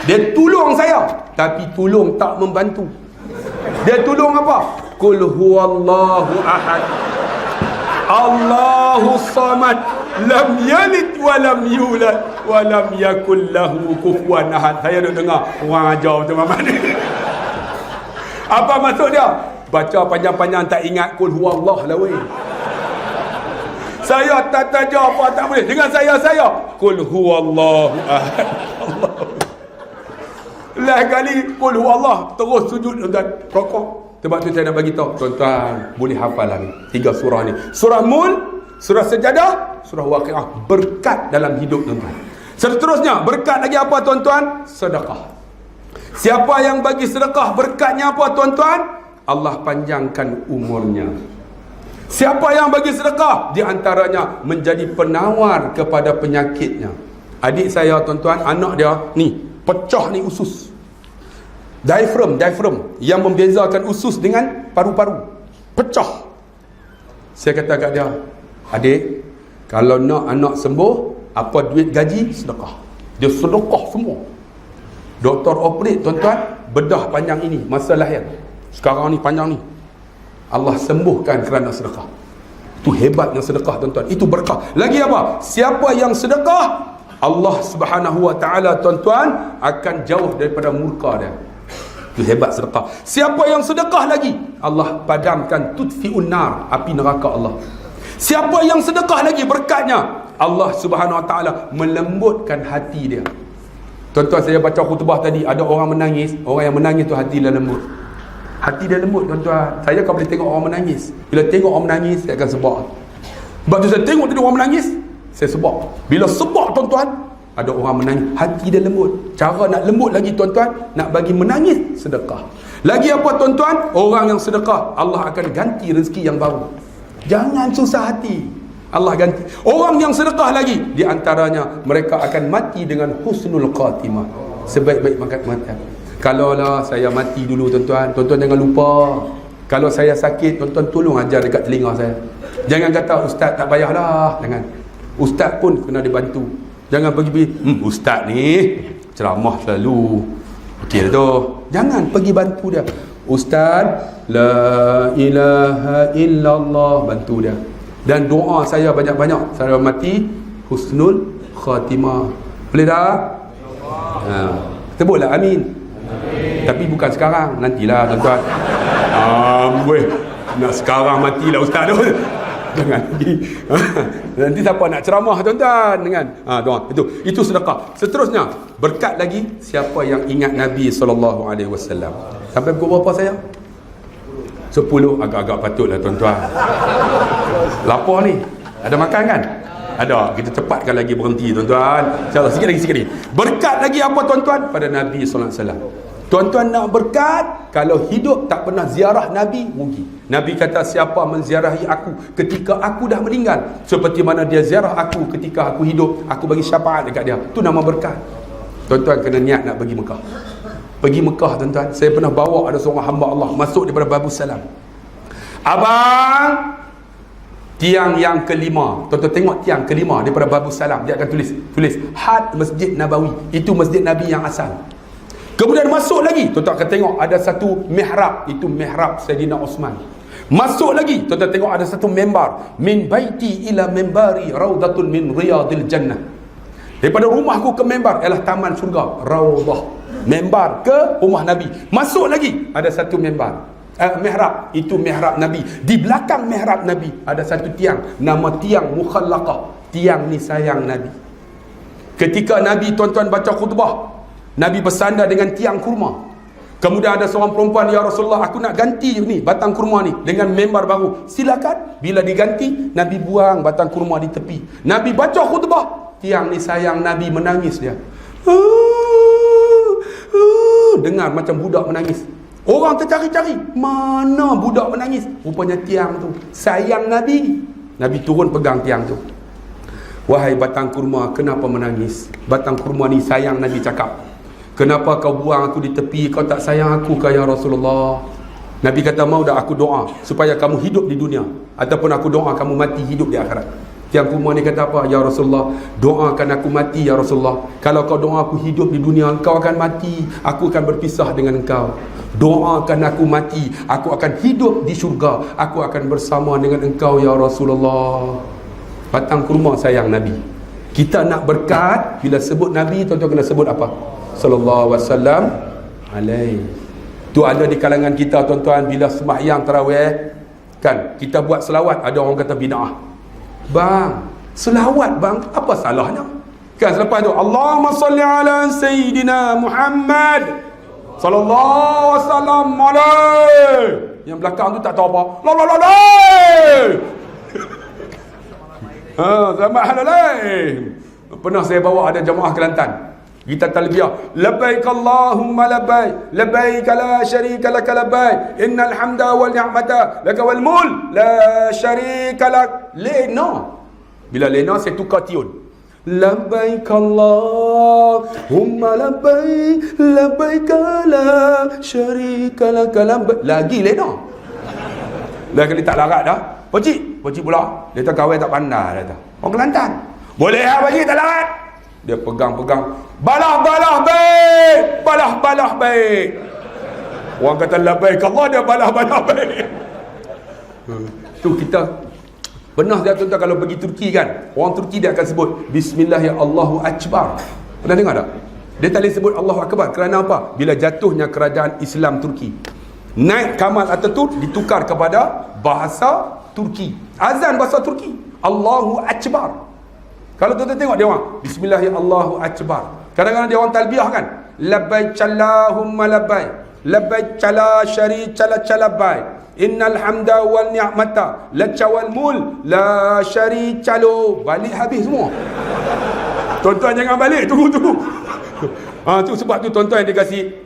dia tolong saya, tapi tolong tak membantu. Dia tolong apa? Qul huwallahu ahad. Allahus samad, lam yalid wa lam yulad wa lam yakul lahu kufuwan ahad. Saya duk dengar orang ajar betul Muhammad ni. Apa maksud dia? Baca panjang-panjang tak ingat kul huwallah lah weh. Saya tak taja apa tak boleh. Dengan saya kul huwallahu ahad. Lah kali kul huwallah terus sujud dan rokok. Sebab tu saya nak bagi tahu tuan-tuan boleh hafal lagi 3 surah ni. Surah Mulk, surah Sajadah, surah Waqiah, berkat dalam hidup tuan-tuan. Seterusnya berkat lagi apa tuan-tuan? Sedekah. Siapa yang bagi sedekah, berkatnya apa tuan-tuan? Allah panjangkan umurnya. Siapa yang bagi sedekah, di antaranya menjadi penawar kepada penyakitnya. Adik saya tuan-tuan, anak dia ni pecah ni usus. Diaphragm yang membezakan usus dengan paru-paru pecah. Saya kata kat dia, adik, kalau nak anak sembuh, apa duit gaji, sedekah. Dia sedekah semua. Doktor operate tuan-tuan, bedah panjang ini masa lahir, sekarang ni panjang ni, Allah sembuhkan kerana sedekah. Itu hebatnya sedekah tuan-tuan. Itu berkah. Lagi apa? Siapa yang sedekah, Allah Subhanahu wa taala tuan-tuan akan jauh daripada murka dia. Itu hebat sedekah. Siapa yang sedekah lagi, Allah padamkan tudfi'un nar, api neraka Allah. Siapa yang sedekah lagi, berkatnya Allah Subhanahu wa taala melembutkan hati dia. Tuan-tuan, saya baca khutbah tadi, ada orang menangis. Orang yang menangis tu hati dia lembut. Hati dia lembut tuan-tuan. Saya kan boleh tengok orang menangis. Bila tengok orang menangis, saya akan sebab. Sebab tu saya tengok tadi orang menangis, saya sebab. Bila sebab tuan-tuan, ada orang menangis, hati dia lembut. Cara nak lembut lagi tuan-tuan, nak bagi menangis, sedekah. Lagi apa tuan-tuan? Orang yang sedekah, Allah akan ganti rezeki yang baru. Jangan susah hati, Allah ganti. Orang yang sedekah lagi, di antaranya mereka akan mati dengan husnul khatimah, sebaik-baik mati. Kalau lah saya mati dulu tuan-tuan, tuan-tuan jangan lupa, kalau saya sakit, tuan-tuan tolong ajar dekat telinga saya. Jangan kata ustaz tak payahlah. Jangan. Ustaz pun kena dibantu. Jangan pergi ustaz ni ceramah selalu, okey tu. Jangan pergi bantu dia. Ustaz, la ilaha illallah, bantu dia. Dan doa saya banyak-banyak, saya mati husnul khatimah. Boleh tak? Sebutlah amin. Tapi bukan sekarang, nantilah tuan-tuan. Weh, nak sekarang matilah ustaz tu. Jangan nanti siapa nak ceramah tuan-tuan dengan doa. Itu sedekah. Seterusnya berkat lagi, siapa yang ingat Nabi SAW. Sampai pukul berapa saya? 10. Agak-agak patutlah tuan-tuan. Lapar ni, ada makan kan? Ada. Kita cepatkan lagi berhenti tuan-tuan, InsyaAllah sikit lagi. Berkat lagi apa tuan-tuan? Pada Nabi SAW. Tuan-tuan nak berkat, kalau hidup tak pernah ziarah Nabi, rugi. Nabi kata, siapa menziarahi aku ketika aku dah meninggal, seperti mana dia ziarah aku ketika aku hidup, aku bagi syafaat dekat dia. Itu nama berkat. Tuan-tuan kena niat nak pergi Mekah. Pergi Mekah tuan-tuan. Saya pernah bawa ada seorang hamba Allah masuk daripada Babus Salam. Abang, tiang yang kelima. Tuan-tuan tengok tiang kelima daripada Babus Salam. Dia akan tulis Had Masjid Nabawi. Itu masjid Nabi yang asal. Kemudian masuk lagi, tuan-tuan akan tengok ada satu mihrab. Itu mihrab Sayyidina Osman. Masuk lagi, tuan-tuan tengok ada satu membar. Min baiti ila membari raudatun min riyadil jannah. Daripada rumahku ke membar ialah taman surga, raudah. Membar ke rumah Nabi. Masuk lagi, ada satu membar, mihrab. Itu mihrab Nabi. Di belakang mihrab Nabi ada satu tiang, nama tiang Mukhallaqah. Tiang ni sayang Nabi. Ketika Nabi tuan-tuan baca khutbah, Nabi bersandar dengan tiang kurma. Kemudian ada seorang perempuan, ya Rasulullah, aku nak ganti ni batang kurma ni dengan membar baru. Silakan. Bila diganti, Nabi buang batang kurma di tepi. Nabi baca khutbah, tiang ni sayang Nabi, menangis dia. Dengar macam budak menangis. Orang tercari-cari, mana budak menangis? Rupanya tiang tu sayang Nabi. Nabi turun pegang tiang tu. Wahai batang kurma, kenapa menangis? Batang kurma ni sayang Nabi cakap. Kenapa kau buang aku di tepi? Kau tak sayang aku ke ya Rasulullah? Nabi kata, mau dah aku doa supaya kamu hidup di dunia, ataupun aku doa kamu mati hidup di akhirat. Tiang rumah ni kata apa? Ya Rasulullah, doakan aku mati ya Rasulullah. Kalau kau doa aku hidup di dunia, engkau akan mati, aku akan berpisah dengan engkau. Doakan aku mati, aku akan hidup di syurga, aku akan bersama dengan engkau ya Rasulullah. Batang kurma sayang Nabi. Kita nak berkat, bila sebut Nabi, tuan-tuan kena sebut apa? Sallallahu alaihi wasallam alaihi. Tu ada di kalangan kita tuan-tuan, bila sembahyang tarawih kan, kita buat selawat, ada orang kata bid'ah. Bang, selawat bang, apa salahnya? Kan selepas tu Allahumma salli ala Sayyidina Muhammad sallallahu alaihi wasallam alaihi. Yang belakang tu tak tahu apa. La la la la. Selamat halalai. Pernah saya bawa ada jemaah Kelantan. Kita talbiyah, labbaik Allahumma labbaik, labbaik la syarika lak labbaik, innal hamda wal ni'mata lak wal mulk la syarika lak. Lena. Bila lena saya tukar tiun. Labbaik Allahumma labbaik, labbaik la syarika lak labbaik. Lagi lena. Dah kali tak larat dah. Pocik pula. Dia tak kawin tak pandai dia. Orang Kelantan. Boleh ah pocik tak larat. Dia pegang-pegang, balah-balah baik, balah-balah baik. Orang kata labbaik Allah, dia balah-balah baik. Tu kita pernah dia tuan-tuan kalau pergi Turki kan, orang Turki dia akan sebut Bismillahirrahmanirrahim Allahu Akbar. Pernah dengar tak? Dia tak boleh sebut Allahu Akbar. Kerana apa? Bila jatuhnya kerajaan Islam Turki, naik Kamal Atatürk ditukar kepada bahasa Turki. Azan bahasa Turki, Allahu Akbar. Kalau tuan-tuan tengok dia orang Bismillahirrahmanirrahim Allahu Akbar. Kadang-kadang dia orang talbiyah kan, labbaik Allahumma labbaik, labbaik la syarika lak labbaik, innal hamda wal ni'mata lak wal mulk la syarika lahu. Balik habis semua. Tuan-tuan jangan balik, tunggu. Tu sebab tu tuan-tuan yang dia kasi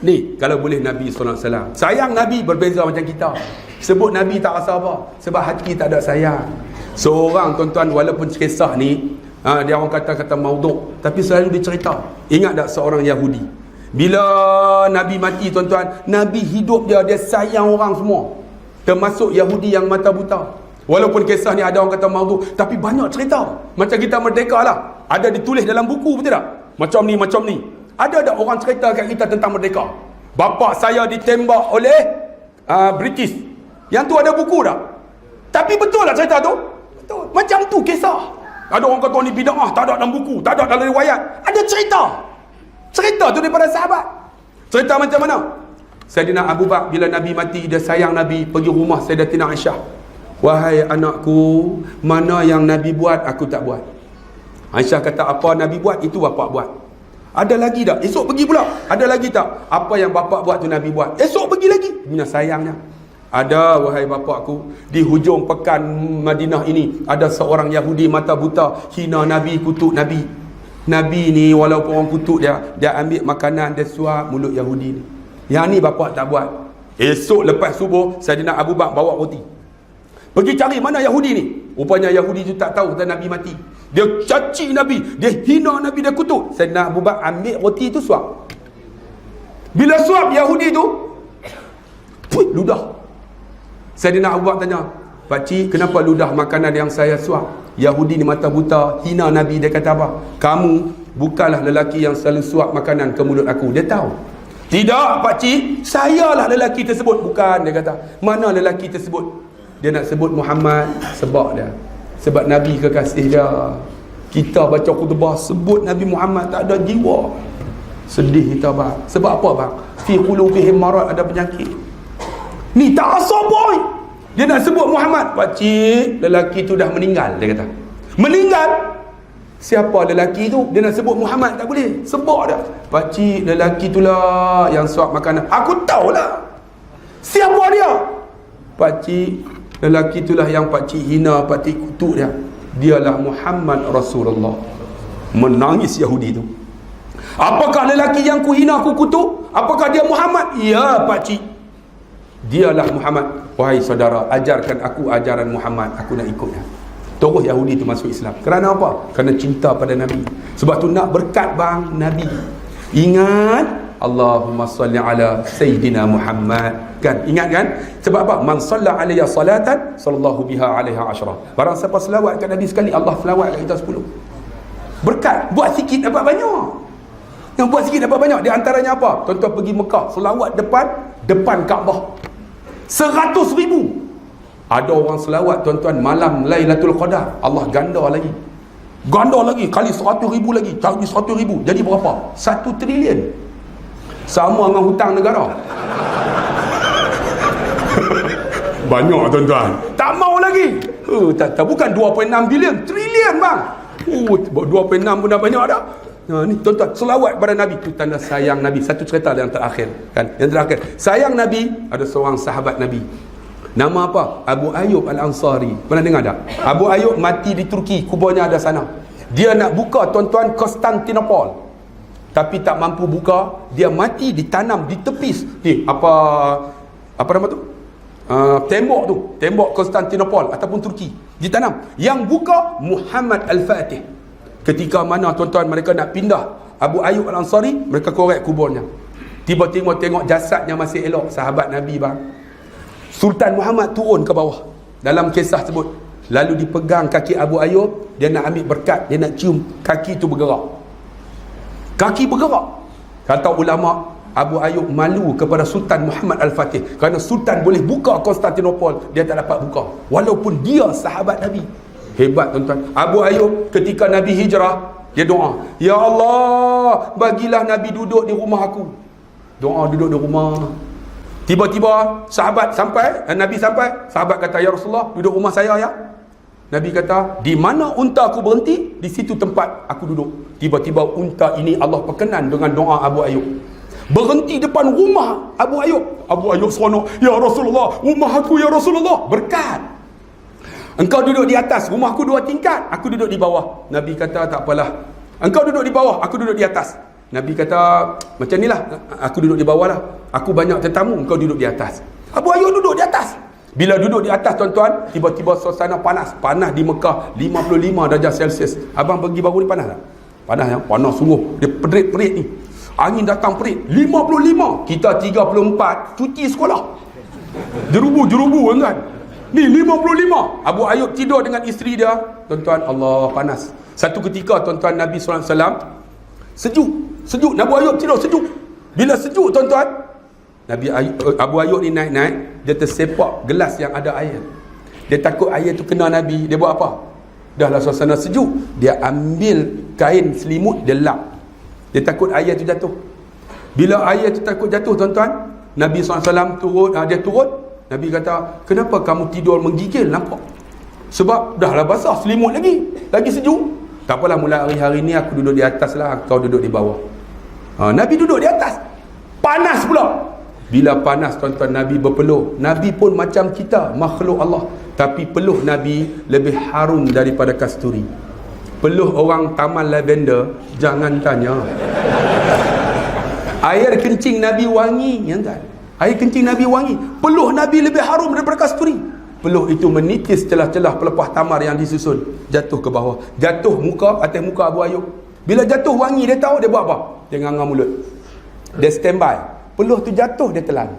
ni, kalau boleh Nabi sallallahu alaihi wasallam. Sayang Nabi berbeza macam kita. Sebut Nabi tak rasa apa, sebab hati tak ada sayang. Seorang tuan-tuan, walaupun kisah ni dia orang kata maudhu', tapi selalu dia cerita. Ingat tak seorang Yahudi, bila Nabi mati tuan-tuan, Nabi hidup dia sayang orang semua, termasuk Yahudi yang mata buta. Walaupun kisah ni ada orang kata maudhu', tapi banyak cerita. Macam kita merdeka lah, ada ditulis dalam buku, betul tak? Macam ni. Ada tak orang cerita kat kita tentang merdeka? Bapa saya ditembak oleh British. Yang tu ada buku tak? Tapi betul tak cerita tu? Betul. Macam tu kisah. Ada orang kata ni bid'ah, tak ada dalam buku, tak ada dalam riwayat. Ada cerita. Cerita tu daripada sahabat. Cerita macam mana? Sayyidina Abu Bakar bila Nabi mati, dia sayang Nabi, pergi rumah Sayyidatina Aisyah. Wahai anakku, mana yang Nabi buat aku tak buat. Aisyah kata, apa Nabi buat itu bapak buat. Ada lagi tak? Esok pergi pula. Ada lagi tak? Apa yang bapak buat tu Nabi buat. Esok pergi lagi. Punya sayangnya. Ada, wahai bapakku, di hujung pekan Madinah ini ada seorang Yahudi mata buta, hina Nabi, kutuk Nabi. Nabi ni walaupun orang kutuk dia ambil makanan, dia suap mulut Yahudi ni. Yang ni bapak tak buat. Esok lepas subuh, Saidina Abu Bakar bawa roti, pergi cari mana Yahudi ni. Rupanya Yahudi tu tak tahu kata Nabi mati. Dia caci Nabi, dia hina Nabi, dia kutuk. Saidina Abu Bakar ambil roti tu suap. Bila suap Yahudi tu, ludah. Saidina Abu Bakar tanya, pakcik, kenapa ludah makanan yang saya suap? Yahudi ni mata buta, hina Nabi. Dia kata apa? Kamu bukanlah lelaki yang selalu suap makanan ke mulut aku. Dia tahu. Tidak pakcik, sayalah lelaki tersebut. Bukan, dia kata. Mana lelaki tersebut? Dia nak sebut Muhammad. Sebab dia, sebab Nabi kekasih dia. Kita baca khutbah sebut Nabi Muhammad, tak ada jiwa. Sedih kita bang. Sebab apa bang? Fi qulubihim marad, ada penyakit. Ni tak rasa boy. Dia nak sebut Muhammad. Pakcik, lelaki tu dah meninggal, dia kata. Meninggal? Siapa lelaki tu? Dia nak sebut Muhammad, tak boleh. Sebab dah. Pakcik, lelaki tu lah yang suap makanan. Aku tahulah. Siapa dia? Pakcik, lelaki tu lah yang pakcik hina, pakcik kutuk dia. Dialah Muhammad Rasulullah. Menangis Yahudi tu. Apakah lelaki yang ku hina, ku kutuk? Apakah dia Muhammad? Ya pakcik, dialah Muhammad. Wahai saudara, ajarkan aku ajaran Muhammad, aku nak ikutnya. Terus Yahudi tu masuk Islam. Kerana apa? Kerana cinta pada Nabi. Sebab tu nak berkat bang Nabi. Ingat, Allahumma salli ala Sayyidina Muhammad. Kan? Ingat kan? Sebab apa? Man salla alayya salatan sallallahu biha alaiha asyra. Barang siapa selawat kat Nabi sekali, Allah selawat kat kita 10. Berkat. Buat sikit dapat banyak. Yang buat sikit dapat banyak. Di antaranya apa? Tuan-tuan pergi Mekah, selawat depan Kaabah. 100,000. Ada orang selawat tuan-tuan malam Lailatul Qadar, Allah ganda lagi kali 100,000 lagi, cari 100,000 jadi berapa? 1 trilion. Sama dengan hutang negara. Banyak tuan-tuan, tak mau lagi. Tak bukan 2.6 bilion, trilion bang. 2.6 pun dah banyak dah. Ni tuan-tuan, selawat pada Nabi itu tanda sayang Nabi. Satu cerita yang terakhir kan, yang terakhir, sayang Nabi. Ada seorang sahabat Nabi, nama apa? Abu Ayyub Al-Ansari. Pernah dengar tak? Abu Ayyub mati di Turki, kuburnya ada sana. Dia nak buka tuan-tuan Konstantinopel, tapi tak mampu buka. Dia mati ditanam di tepis ni apa nama tu? Tembok Konstantinopel ataupun Turki ditanam. Yang buka Muhammad Al-Fatih. Ketika mana tuan-tuan mereka nak pindah Abu Ayyub Al-Ansari, mereka korek kuburnya. Tiba-tiba tengok jasadnya masih elok. Sahabat Nabi bang. Sultan Muhammad turun ke bawah dalam kisah sebut. Lalu dipegang kaki Abu Ayyub, dia nak ambil berkat, dia nak cium, kaki itu bergerak. Kaki bergerak. Kata ulama, Abu Ayyub malu kepada Sultan Muhammad Al-Fatih, kerana Sultan boleh buka Konstantinopel, dia tak dapat buka, walaupun dia sahabat Nabi. Hebat tuan-tuan. Abu Ayyub ketika Nabi hijrah, dia doa, ya Allah, bagilah Nabi duduk di rumah aku. Doa duduk di rumah. Tiba-tiba sahabat sampai, Nabi sampai, sahabat kata, ya Rasulullah, duduk rumah saya ya. Nabi kata, di mana unta aku berhenti, di situ tempat aku duduk. Tiba-tiba unta ini Allah perkenan dengan doa Abu Ayyub. Berhenti depan rumah Abu Ayyub. Abu Ayyub seronok, ya Rasulullah, rumah aku ya Rasulullah, berkat. Engkau duduk di atas, rumahku 2 tingkat, aku duduk di bawah. Nabi kata, tak apalah. Engkau duduk di bawah, aku duduk di atas. Nabi kata, macam inilah, aku duduk di bawah lah. Aku banyak tetamu, engkau duduk di atas. Abu Ayyub duduk di atas. Bila duduk di atas tuan-tuan, tiba-tiba suasana panas. Panas di Mekah 55 darjah Celsius. Abang pergi baru ni panas tak? Panas ya? Panas sungguh. Dia perit-perit ni. Angin datang perit. 55. Kita 34 cuti sekolah. Jerubu-jerubu kan? Ni 55. Abu Ayyub tidur dengan isteri dia. Tuan-tuan, Allah panas. Satu ketika tuan-tuan, Nabi SAW sejuk. Abu Ayyub tidur sejuk. Bila sejuk tuan-tuan, Abu Ayyub ni naik-naik, dia tersepak gelas yang ada air. Dia takut air tu kena Nabi. Dia buat apa? Dah lah suasana sejuk, dia ambil kain selimut, dia lap. Dia takut air tu jatuh. Bila air tu takut jatuh tuan-tuan, Nabi SAW turun, dia turun. Nabi kata, kenapa kamu tidur menggigil nampak? Sebab dah lah basah selimut lagi sejuk. Tak apalah, mulai hari-hari ni aku duduk di atas lah, kau duduk di bawah. Nabi duduk di atas. Panas pula. Bila panas tuan-tuan, Nabi berpeluh. Nabi pun macam kita, makhluk Allah, tapi peluh Nabi lebih harum daripada kasturi. Peluh orang taman lavender, jangan tanya. Air kencing Nabi wangi, ya tak? Air kencing Nabi wangi. Peluh Nabi lebih harum daripada kasturi. Peluh itu menitis celah-celah pelepah tamar yang disusun, jatuh ke bawah. Jatuh atas muka Abu Ayyub. Bila jatuh wangi, dia tahu dia buat apa? Dia nganga mulut. Dia standby. Peluh tu jatuh, dia telan.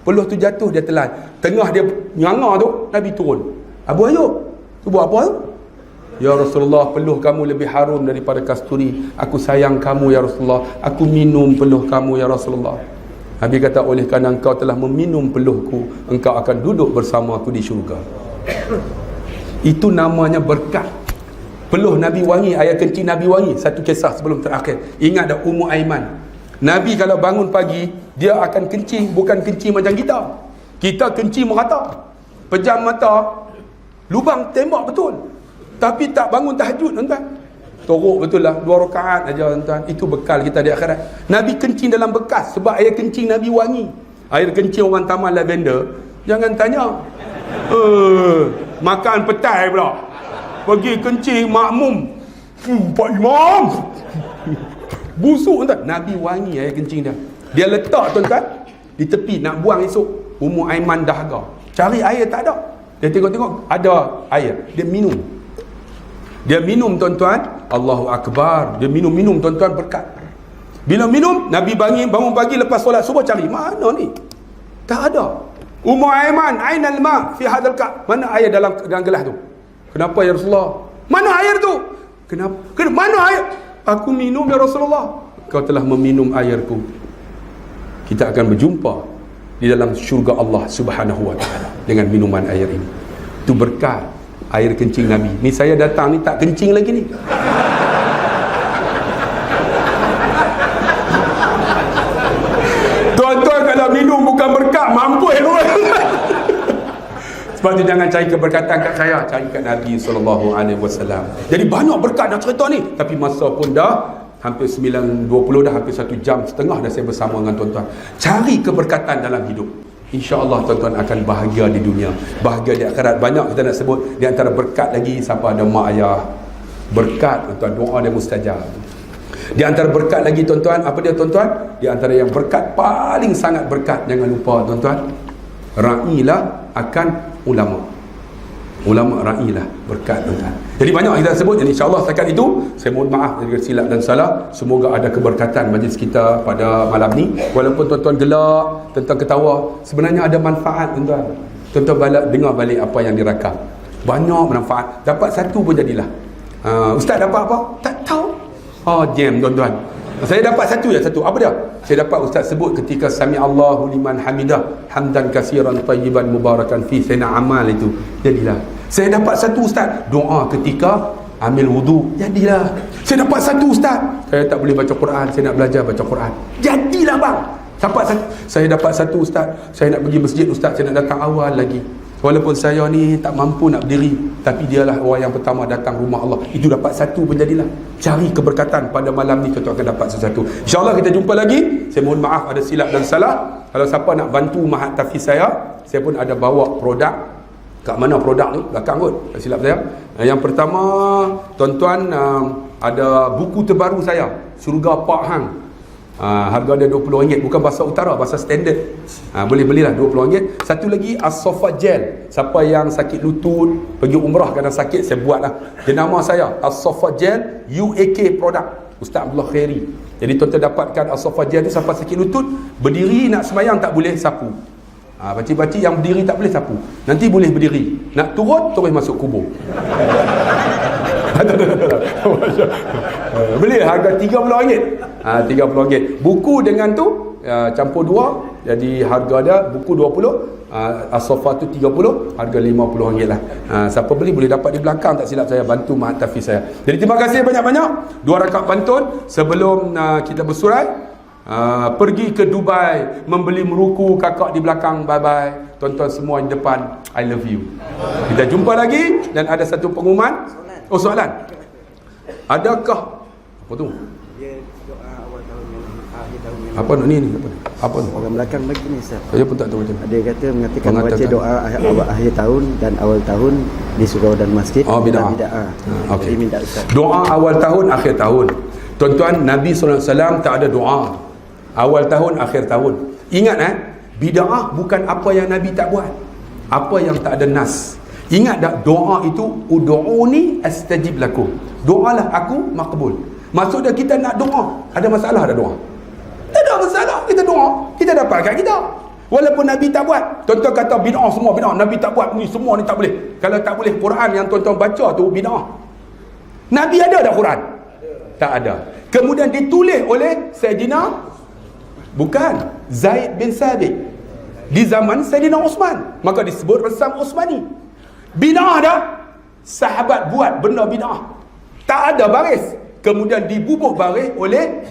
Peluh tu jatuh, dia telan. Tengah dia nganga tu, Nabi turun. Abu Ayyub, tu buat apa? Ya Rasulullah, peluh kamu lebih harum daripada kasturi. Aku sayang kamu ya Rasulullah. Aku minum peluh kamu ya Rasulullah. Nabi kata, oleh kerana engkau telah meminum peluhku, engkau akan duduk bersama aku di syurga. Itu namanya berkat. Peluh Nabi wangi, air kencing Nabi wangi. Satu kisah sebelum terakhir. Ingat dah Ummu Aiman. Nabi kalau bangun pagi, dia akan kencing, bukan kencing macam kita. Kita kencing merata. Pejam mata, lubang tembak betul. Tapi tak bangun tahajud tuan-tuan. Teruk betul lah, 2 rakaat aja tuan-tuan. Itu bekal kita di akhirat. Nabi kencing dalam bekas sebab air kencing Nabi wangi. Air kencing orang taman lavender, jangan tanya. Makan petai pula, pergi kencing makmum. Pak Imam busuk tuan-tuan. Nabi wangi air kencing dia. Dia letak tuan-tuan di tepi nak buang esok. Ummu Aiman dahaga, cari air tak ada. Dia tengok-tengok ada air, dia minum. Dia minum tuan-tuan, Allahu Akbar. Dia minum tuan-tuan berkat. Bila minum, Nabi bangun pagi lepas solat subuh cari, mana ni? Tak ada. Ummu Aiman, ainal ma fi hadzal ka'. Mana air dalam gelas tu? Kenapa ya Rasulullah? Mana air tu? Kenapa? Mana air? Aku minum ya Rasulullah. Kau telah meminum airku. Kita akan berjumpa di dalam syurga Allah Subhanahu wa taala dengan minuman air ini. Itu berkat air kencing Nabi. Ni saya datang ni tak kencing lagi ni. Tuan-tuan kalau minum bukan berkat, mampus orang. Sebab tu jangan cari keberkatan kat saya, cari kat Nabi SAW. Jadi banyak berkat nak cerita ni, tapi masa pun dah hampir 9.20 dah, hampir 1 jam setengah dah saya bersama dengan tuan-tuan. Cari keberkatan dalam hidup. InsyaAllah tuan-tuan akan bahagia di dunia, bahagia di akhirat. Banyak kita nak sebut. Di antara berkat lagi, siapa ada mak ayah, berkat tuan-tuan, doa dia mustajab. Di antara berkat lagi tuan-tuan, apa dia tuan-tuan? Di antara yang berkat paling sangat berkat, jangan lupa tuan-tuan, ra'ilah akan ulama. Ulama ra'ilah berkat tuan-tuan. Jadi banyak kita sebut. Jadi insyaAllah setakat itu saya mohon maaf jika silap dan salah. Semoga ada keberkatan majlis kita pada malam ni. Walaupun tuan-tuan gelak, tuan-tuan ketawa, sebenarnya ada manfaat tuan-tuan. Tuan-tuan dengar balik apa yang dirakam. Banyak manfaat. Dapat satu pun jadilah. Ustaz dapat apa? Tak tahu. Jam tuan-tuan. Saya dapat satu. Apa dia? Saya dapat ustaz sebut ketika sami Allahu liman hamidah hamdan katsiran tayyiban mubarakan fi, saya nak amal itu. Jadilah. Saya dapat satu ustaz, doa ketika ambil wudu. Jadilah. Saya dapat satu ustaz, saya tak boleh baca Quran, saya nak belajar baca Quran. Jadilah bang. Saya dapat satu ustaz, saya nak pergi masjid ustaz, saya nak datang awal lagi. Walaupun saya ni tak mampu nak berdiri, tapi dialah orang yang pertama datang rumah Allah. Itu dapat satu pun jadilah. Cari keberkatan pada malam ni, kita akan dapat sesuatu. InsyaAllah kita jumpa lagi. Saya mohon maaf ada silap dan salah. Kalau siapa nak bantu Mahat Tafiz saya pun ada bawa produk. Kat mana produk ni? Belakang kot, tak silap saya. Yang pertama, tuan-tuan, ada buku terbaru saya, Surga Pak Hang. Harga dia RM20, bukan bahasa utara, bahasa standard. Boleh belilah RM20. Satu lagi As-Sofa Gel. Siapa yang sakit lutut, pergi umrah kadang sakit, saya buatlah. Dia nama saya As-Sofa Gel UAK product, Ustaz Abdullah Khairi. Jadi tuan-tuan dapatkan As-Sofa Gel tu, siapa sakit lutut, berdiri nak sembahyang tak boleh sapu. Pakcik-pakcik yang berdiri tak boleh sapu, nanti boleh berdiri, nak turun terus masuk kubur. Beli harga RM30. RM30. Buku dengan tu campur dua, jadi harga dia buku RM20, As-Sofa tu RM30, harga RM50 lah. Siapa beli boleh dapat di belakang, tak silap saya, bantu Mahat Tafiz saya. Jadi terima kasih banyak-banyak. 2 rakaat pantun sebelum kita bersurai. Pergi ke Dubai, membeli meruku, kakak di belakang, bye-bye. Tuan-tuan semua di depan, I love you. Kita jumpa lagi. Dan ada satu pengumuman. Soalan. Adakah apa tu? Dia doa awal tahun yang akhir tahun yang apa ni apa tu? orang belakang bagi ni Ustaz. Saya pun tak tahu macam mana. Dia kata mengatakan baca doa akhir tahun dan awal tahun di surau dan masjid. Bid'ah. Okey. Minta Ustaz. Doa awal tahun, akhir tahun. Tuan-tuan, Nabi SAW tak ada doa awal tahun, akhir tahun. Ingat bid'ah bukan apa yang Nabi tak buat, apa yang tak ada nas. Ingat tak, doa itu ud'uni astajib lakum. Doalah aku makbul. Maksud dia kita nak doa. Ada masalah ada doa? Tak ada masalah, kita doa, kita dapatkan kita. Walaupun Nabi tak buat. Tuan-tuan kata bid'ah semua bid'ah, Nabi tak buat, ni semua ni tak boleh. Kalau tak boleh, Quran yang tuan-tuan baca tu bid'ah. Nabi ada tak Quran? Tak ada. Kemudian ditulis oleh Sayyidina Zaid bin Sabit di zaman Sayyidina Osman, maka disebut resam Osmani. Bid'ah dah, sahabat buat benda bid'ah, tak ada baris, kemudian dibubuh baris oleh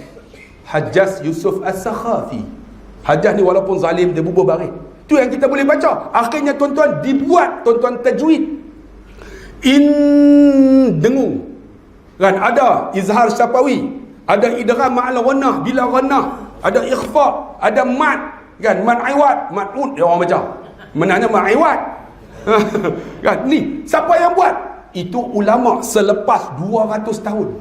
Hajjaj Yusuf As-Sakhafi. Hajjaj ni walaupun zalim, dia bubuh baris. Tu yang kita boleh baca. Akhirnya tuan-tuan dibuat, tuan-tuan tajwid, dengung kan, ada izhar syafawi, ada idgham ma'al ghunnah bila ghunnah, ada ikhfa, ada mat kan, mat aiwat, mat'ud dia orang baca, menanya mat aiwat. Kan, ni siapa yang buat? Itu ulama selepas 200 tahun.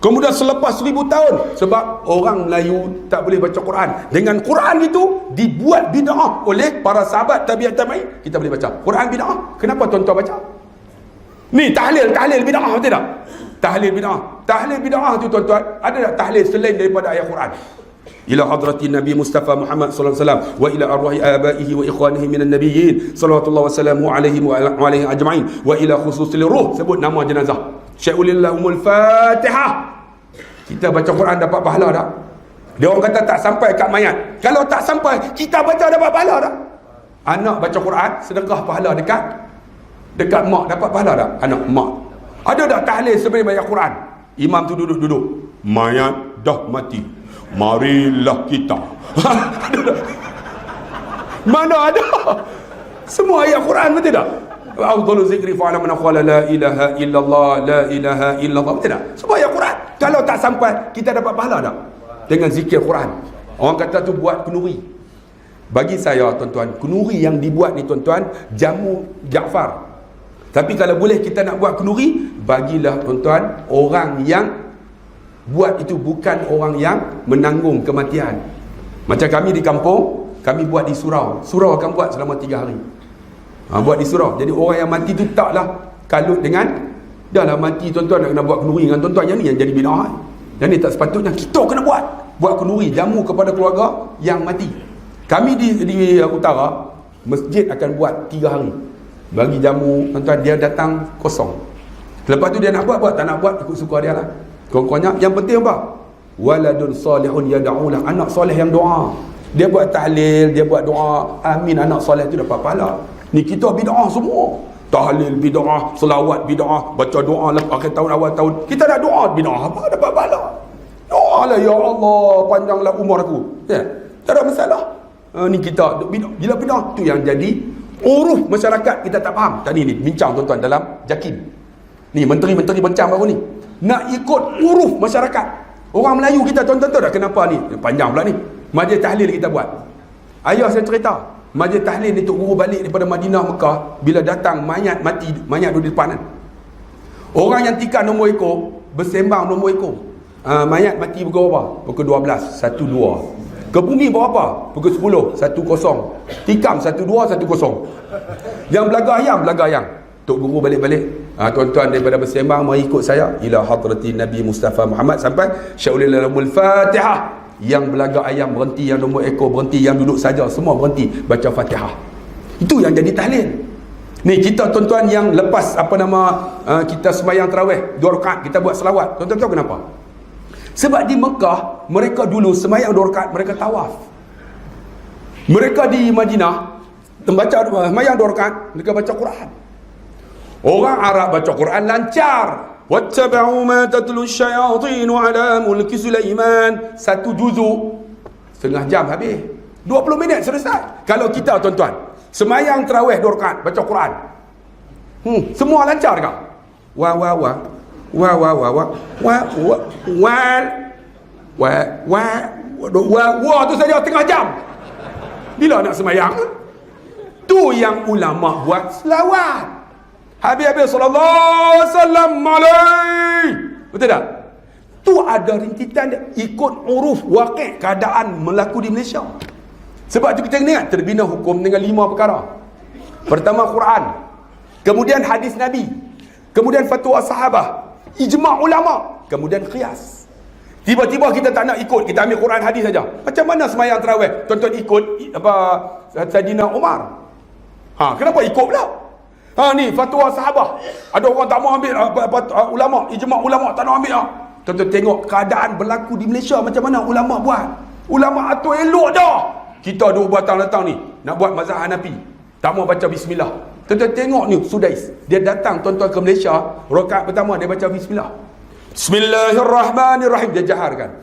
Kemudian selepas 1000 tahun, sebab orang Melayu tak boleh baca Quran. Dengan Quran itu dibuat bid'ah oleh para sahabat tabi'at tabi'in. Kita boleh baca Quran bid'ah. Kenapa tuan-tuan baca? Ni tahlil bid'ah, betul tak? Tahlil bid'ah. Tahlil bid'ah tu tuan-tuan, ada tak tahlil selain daripada ayat Quran? Ila hadratin Nabi Mustafa Muhammad sallallahu alaihi wasallam wa ila arwahi abaihi wa ikhwanihi minan nabiyyin sallallahu wasallamu alaihi wa alaihi ajma'in wa ila khususil ruh, sebut nama jenazah. Syai'ulillahumul Fatihah. Kita baca Quran dapat pahala tak? Dia orang kata tak sampai kat mayat. Kalau tak sampai, kita baca dapat pahala tak? Anak baca Quran sedekah pahala dekat mak, dapat pahala tak? Anak mak. Ada tak tahlil sebelum baca Quran? Imam tu duduk. Mayat dah mati, marilah kita. Mana ada? Semua ayat Quran betul tak? Afdalu zikri fa'ala man qala la ilaha illallah, la ilaha illallah, betul tak? Semua ayat Quran. Kalau tak sampai, kita dapat pahala tak? Dengan zikir Quran. Orang kata tu buat kenuri. Bagi saya tuan-tuan, kenuri yang dibuat ni tuan-tuan, jamu Jaafar. Tapi kalau boleh kita nak buat kenuri, bagilah tuan-tuan orang yang buat itu bukan orang yang menanggung kematian. Macam kami di kampung, kami buat di surau. Surau akan buat selama 3 hari. Buat di surau. Jadi orang yang mati tu taklah kalut dengan, dah lah mati tuan-tuan nak kena buat kenuri dengan tuan-tuan. Yang ni yang jadi bid'ah. Yang ni tak sepatutnya. Kita kena buat kenuri, jamu kepada keluarga yang mati. Kami di utara, masjid akan buat 3 hari. Bagi jamu tuan-tuan, dia datang kosong. Lepas tu dia nak buat, tak nak buat, ikut suka dia lah. Kurang-kurangnya, yang penting apa? Waladun salihun yada'ulah, anak soleh yang doa. Dia buat tahlil, dia buat doa, amin, anak soleh tu dapat pahala. Ni kita bid'ah semua. Tahlil bid'ah, selawat bid'ah, baca doa akhir tahun, awal tahun. Kita dah doa bid'ah, apa dapat pahala? Doa lah, ya Allah, panjanglah umur aku. Ya, tak ada masalah. Ni kita bila bid'ah tu yang jadi uruf masyarakat, kita tak faham. Tadi ni bincang tuan-tuan dalam JAKIM. Ni menteri-menteri bincang baru ni. Nak ikut uruf masyarakat. Orang Melayu kita tuan-tuan tahu dah kenapa ni? Panjang pula ni. Majlis tahlil kita buat. Ayah saya cerita, majlis tahlil ni Tok Guru balik daripada Madinah Mekah, bila datang mayat mati, mayat duduk di depan kan. Orang yang tikar nombor ekor, bersembang nombor ekor. Mayat mati pukul berapa? Pukul 12, 1-2. Ke bumi berapa? Pukul 10, 1-0. Tikam 1-2, 1-0. Yang belaga ayam. Tok Guru balik-balik. Tuan-tuan daripada bersembang, mari ikut saya ila hadratin Nabi Mustafa Muhammad sampai syai'ulillahumul Fatihah. Yang belaga ayam berhenti, yang nombor ekor berhenti, yang duduk saja semua berhenti baca Fatihah. Itu yang jadi tahlil. Ni kita tuan-tuan yang lepas kita sembahyang tarawih 2 rakaat kita buat selawat. Tuan-tuan tahu kenapa? Sebab di Mekah mereka dulu sembahyang 2 rakaat mereka tawaf. Mereka di Madinah membaca sembahyang 2 rakaat mereka baca Quran. Orang Arab baca Quran lancar. Wattaba'u ma tatlu asyayatin ala mulki Sulaiman. 1 juzuk setengah jam habis. 20 minit selesai. Kalau kita tuan-tuan sembahyang tarawih 2 rakaat baca Quran. Semua lancar ke? Wah tu saja setengah jam. Bila nak sembahyang? Tu yang ulama buat selawat. Habis-habis sallallahu alaihi wasallam alaihi. Betul tak? Tu ada rintitan dia, ikut uruf waqi' keadaan berlaku di Malaysia. Sebab tu kita ingat terbina hukum dengan 5 perkara. Pertama Quran, kemudian hadis Nabi, kemudian fatwa sahabah, ijma' ulama, kemudian qiyas. Tiba-tiba kita tak nak ikut, kita ambil Quran hadis saja. Macam mana sembahyang tarawih? Tuan-tuan ikut Saidina Umar. Kenapa ikut pula? Ni fatwa sahabah. Ada orang tak mau ambil ulama, ijma' ulama tak nak ambil. Tuan-tuan tengok keadaan berlaku di Malaysia macam mana ulama buat. Ulama atur elok dah. Kita 2 batang datang ni nak buat mazhab Hanafi, tak mau baca bismillah. Tuan-tuan tengok ni Sudais, dia datang tuan-tuan ke Malaysia, rakaat pertama dia baca bismillah. Bismillahirrahmanirrahim, dia jaharkan.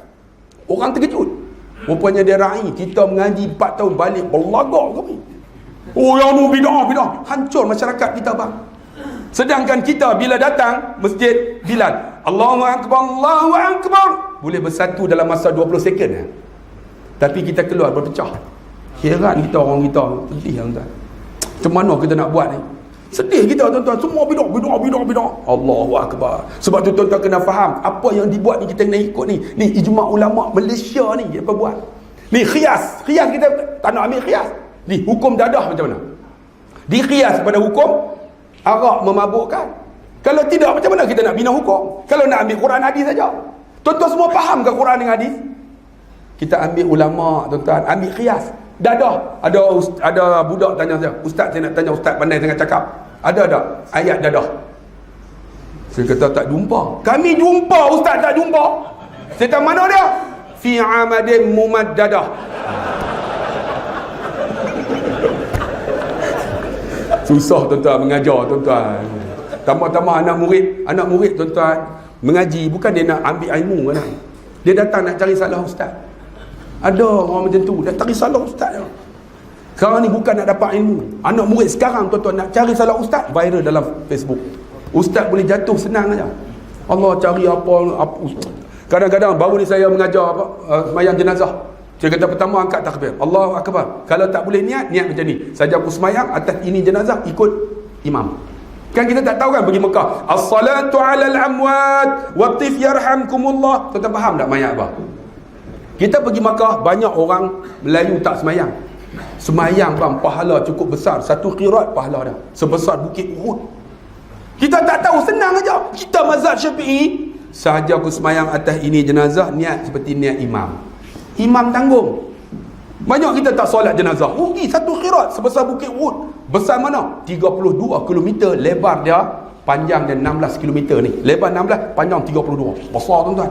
Orang terkejut. Rupanya dia ra'i, kita mengaji 4 tahun balik berlagak kami. Oh yang nu bid'ah, hancur masyarakat kita bang. Sedangkan kita bila datang masjid Bilal, Allahu akbar, boleh bersatu dalam masa 20 second ya. Tapi kita keluar berpecah. Heran kita orang kita, sedih tuan-tuan. Macam mana kita nak buat ni? Sedih kita tuan-tuan, semua bid'ah. Allahu akbar. Sebab tu tuan-tuan kena faham apa yang dibuat ni kita kena ikut ni. Ni ijma' ulama Malaysia ni apa buat. Ni qiyas kita tak nak ambil qiyas. Ni hukum dadah macam mana? Diqiyas pada hukum arak memabukkan. Kalau tidak, macam mana kita nak bina hukum? Kalau nak ambil Quran hadis saja. Tuan-tuan semua faham ke Quran dengan hadis? Kita ambil ulama, tuan-tuan, ambil qiyas. Dadah. Ada budak tanya saya, ustaz, saya nak tanya, ustaz pandai sangat cakap. Ada tak ayat dadah? Saya kata tak jumpa. Kami jumpa, ustaz tak jumpa. Saya kata mana dia? Fi amadin mumaddadah. Susah tuan-tuan mengajar, tuan-tuan. Tambah-tambah anak murid tuan-tuan mengaji, bukan dia nak ambil ilmu kan. Dia datang nak cari salah ustaz. Ada orang macam tu, dia cari salah ustaz. Sekarang ni bukan nak dapat ilmu. Anak murid sekarang tuan-tuan nak cari salah ustaz, viral dalam Facebook. Ustaz boleh jatuh senang aja. Allah cari apa. Kadang-kadang baru ni saya mengajar sembahyang jenazah. Saya kata pertama angkat takbir, Allahu akbar. Kalau tak boleh niat macam ni. Saja aku sembahyang atas ini jenazah, ikut imam. Kan kita tak tahu kan pergi Mekah, as-salatu 'alal amwat waqtif yarhamkumullah. Tuan-tuan faham tak mayat apa? Kita pergi Mekah, banyak orang Melayu tak semayang. Semayang bang, pahala cukup besar. Satu qiraat pahala dah sebesar bukit Uhud. Kita tak tahu, senang aja. Kita mazhab Syafi'i, sahaja aku semayang atas ini jenazah, niat seperti niat imam. Imam tanggung. Banyak kita tak solat jenazah, rugi satu qiraat sebesar bukit Uhud. Besar mana? 32 km lebar dia, panjang dia 16 km ni. Lebar 16, panjang 32. Besar tuan-tuan.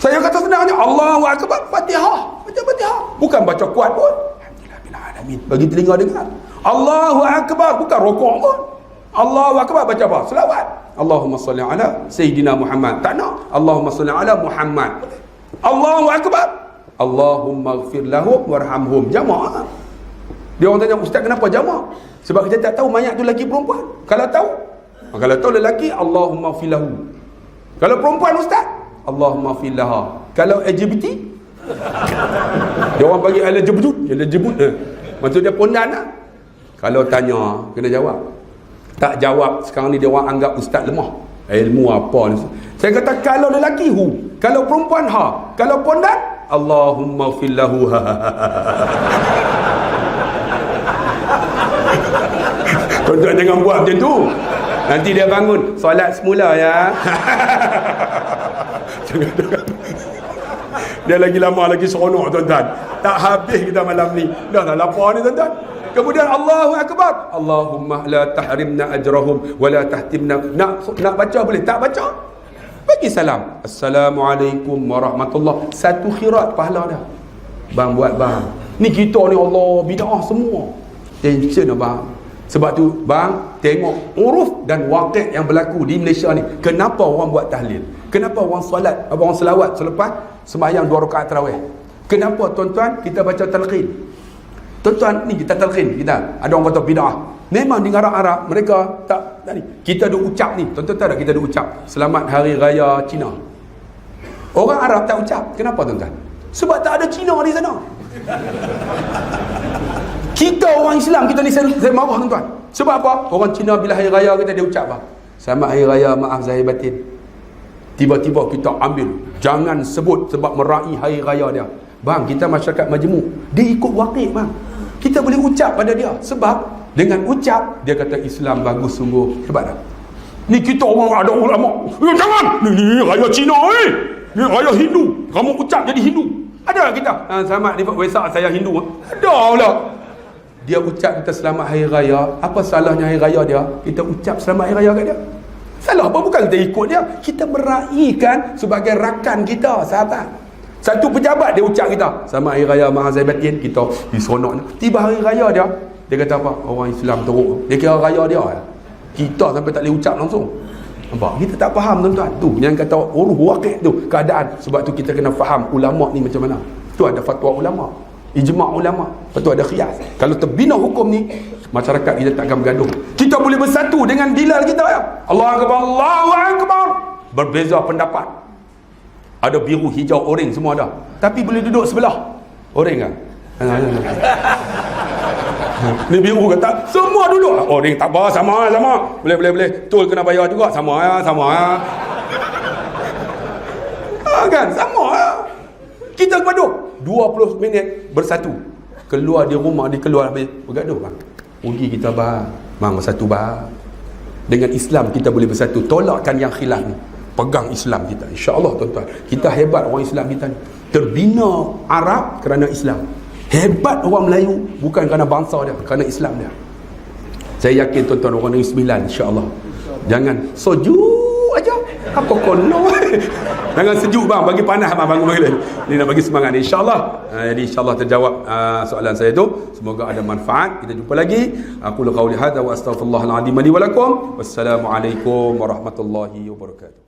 Saya kata senangnya Allahu akbar, Fatihah, baca Fatihah. Bukan baca kuat pun. Alhamdulillah bil alamin. Bagi telinga dengar. Allahu akbar, bukan rokok pun. Allahu akbar baca apa? Selawat. Allahumma salli ala Sayyidina Muhammad. Tak nak. Allahumma salli ala Muhammad. Allahu akbar. Allahumma ighfir lahum warhamhum. Jamaah. Dia orang tanya, ustaz kenapa jamaah? Sebab kita tak tahu mayat tu lelaki perempuan. Kalau tahu lelaki, Allahumma ighfir lahu. Kalau perempuan ustaz, Allahumma ighfir laha. Kalau LGBT, dia orang bagi LGBT. Maksud dia pondan lah. Kalau tanya, kena jawab. Tak jawab, sekarang ni dia orang anggap ustaz lemah. Ilmu apa ni? Saya kata kalau lelaki kalau perempuan kalau pondan, Allahumma ighfir lahu. Tuan-tuan jangan buat macam tu. Nanti dia bangun, solat semula ya. Dia lagi lama lagi seronok tuan-tuan. Tak habis kita malam ni. Dah lapar ni tuan-tuan. Kemudian Allahu akbar. Allahumma la tahrimna ajrahum wa la tahtimna. Nak baca boleh, tak baca bagi salam. Assalamualaikum warahmatullahi. Satu khairat pahala dah. Bang buat bang. Ni kita ni Allah bid'ah semua. Tension bang. Sebab tu bang, tengok uruf dan waqi' yang berlaku di Malaysia ni. Kenapa orang buat tahlil? Kenapa orang solat, orang selawat selepas sembahyang 2 rakaat tarawih? Kenapa tuan-tuan kita baca talqin? Tuan-tuan ni kita talqin, kita ada orang kata bid'ah. Memang di Arab mereka tak ni. Kita duk ucap ni. Tuan-tuan tahu tak kita duk ucap selamat hari raya Cina. Orang Arab tak ucap. Kenapa tuan-tuan? Sebab tak ada Cina di sana. Kita orang Islam, kita ni saya marah tuan-tuan. Sebab apa? Orang Cina bila hari raya kita dia ucap apa? Selamat hari raya, maaf zahir batin. Tiba-tiba kita ambil, jangan sebut sebab meraih hari raya dia. Bang, kita masyarakat majmuk, dia ikut waqi' bang. Kita boleh ucap pada dia sebab dengan ucap dia kata Islam bagus sungguh. Hebat tak? Ni kita orang ada ulama. Jangan. Ni raya Cina ni raya Hindu. Kamu ucap jadi Hindu. Ada tak kita? Selamat di Waisak saya Hindu. Ada lah. Dia ucap kita selamat hari raya. Apa salahnya hari raya dia? Kita ucap selamat hari raya kat dia. Salah apa? Bukan kita ikut dia. Kita meraihkan sebagai rakan kita, sahabat. Satu pejabat dia ucap kita selamat hari raya Maha Zahir Batin. Kita diseronok. Tiba hari raya dia kata apa? Orang Islam teruk. Dia kira raya dia. Kita sampai tak boleh ucap langsung. Nampak? Kita tak faham tuan-tuan. Tu yang kata uruf waqi' tu keadaan. Sebab tu kita kena faham ulama ni macam mana. Tu ada fatwa ulama, ijma' ulama. Lepas tu ada qiyas. Kalau terbina hukum ni, masyarakat kita takkan bergaduh. Kita boleh bersatu dengan Bilal kita ya. Allahu akbar, Allahu akbar. Berbeza pendapat. Ada biru, hijau, oreng semua ada. Tapi boleh duduk sebelah. Oreng kan? Ni biru kata semua duduk. Oreng tak apa, sama. Boleh. Tol kena bayar juga, sama ya. Kan? Sama ya. Kita bergaduh 20 minit bersatu. Keluar di rumah, keluar habis bergaduh bang. Rugi kita bang. Bang bersatu bang. Dengan Islam kita boleh bersatu. Tolakkan yang khilaf ni. Pegang Islam kita. InsyaAllah tuan-tuan. Kita hebat orang Islam kita ni. Terbina Arab kerana Islam. Hebat orang Melayu bukan kerana bangsa dia, kerana Islam dia. Saya yakin tuan-tuan orang Negeri Sembilan, insyaAllah. Jangan sejuk aja. Apa kono? Jangan sejuk bang, bagi panas bang bangun bagi ni nak bagi semangat ni insya-Allah. Jadi insya-Allah terjawab soalan saya tu. Semoga ada manfaat. Kita jumpa lagi. Aku qauli hadza wa astaghfirullahal azim li wa lakum. Wassalamualaikum warahmatullahi wabarakatuh.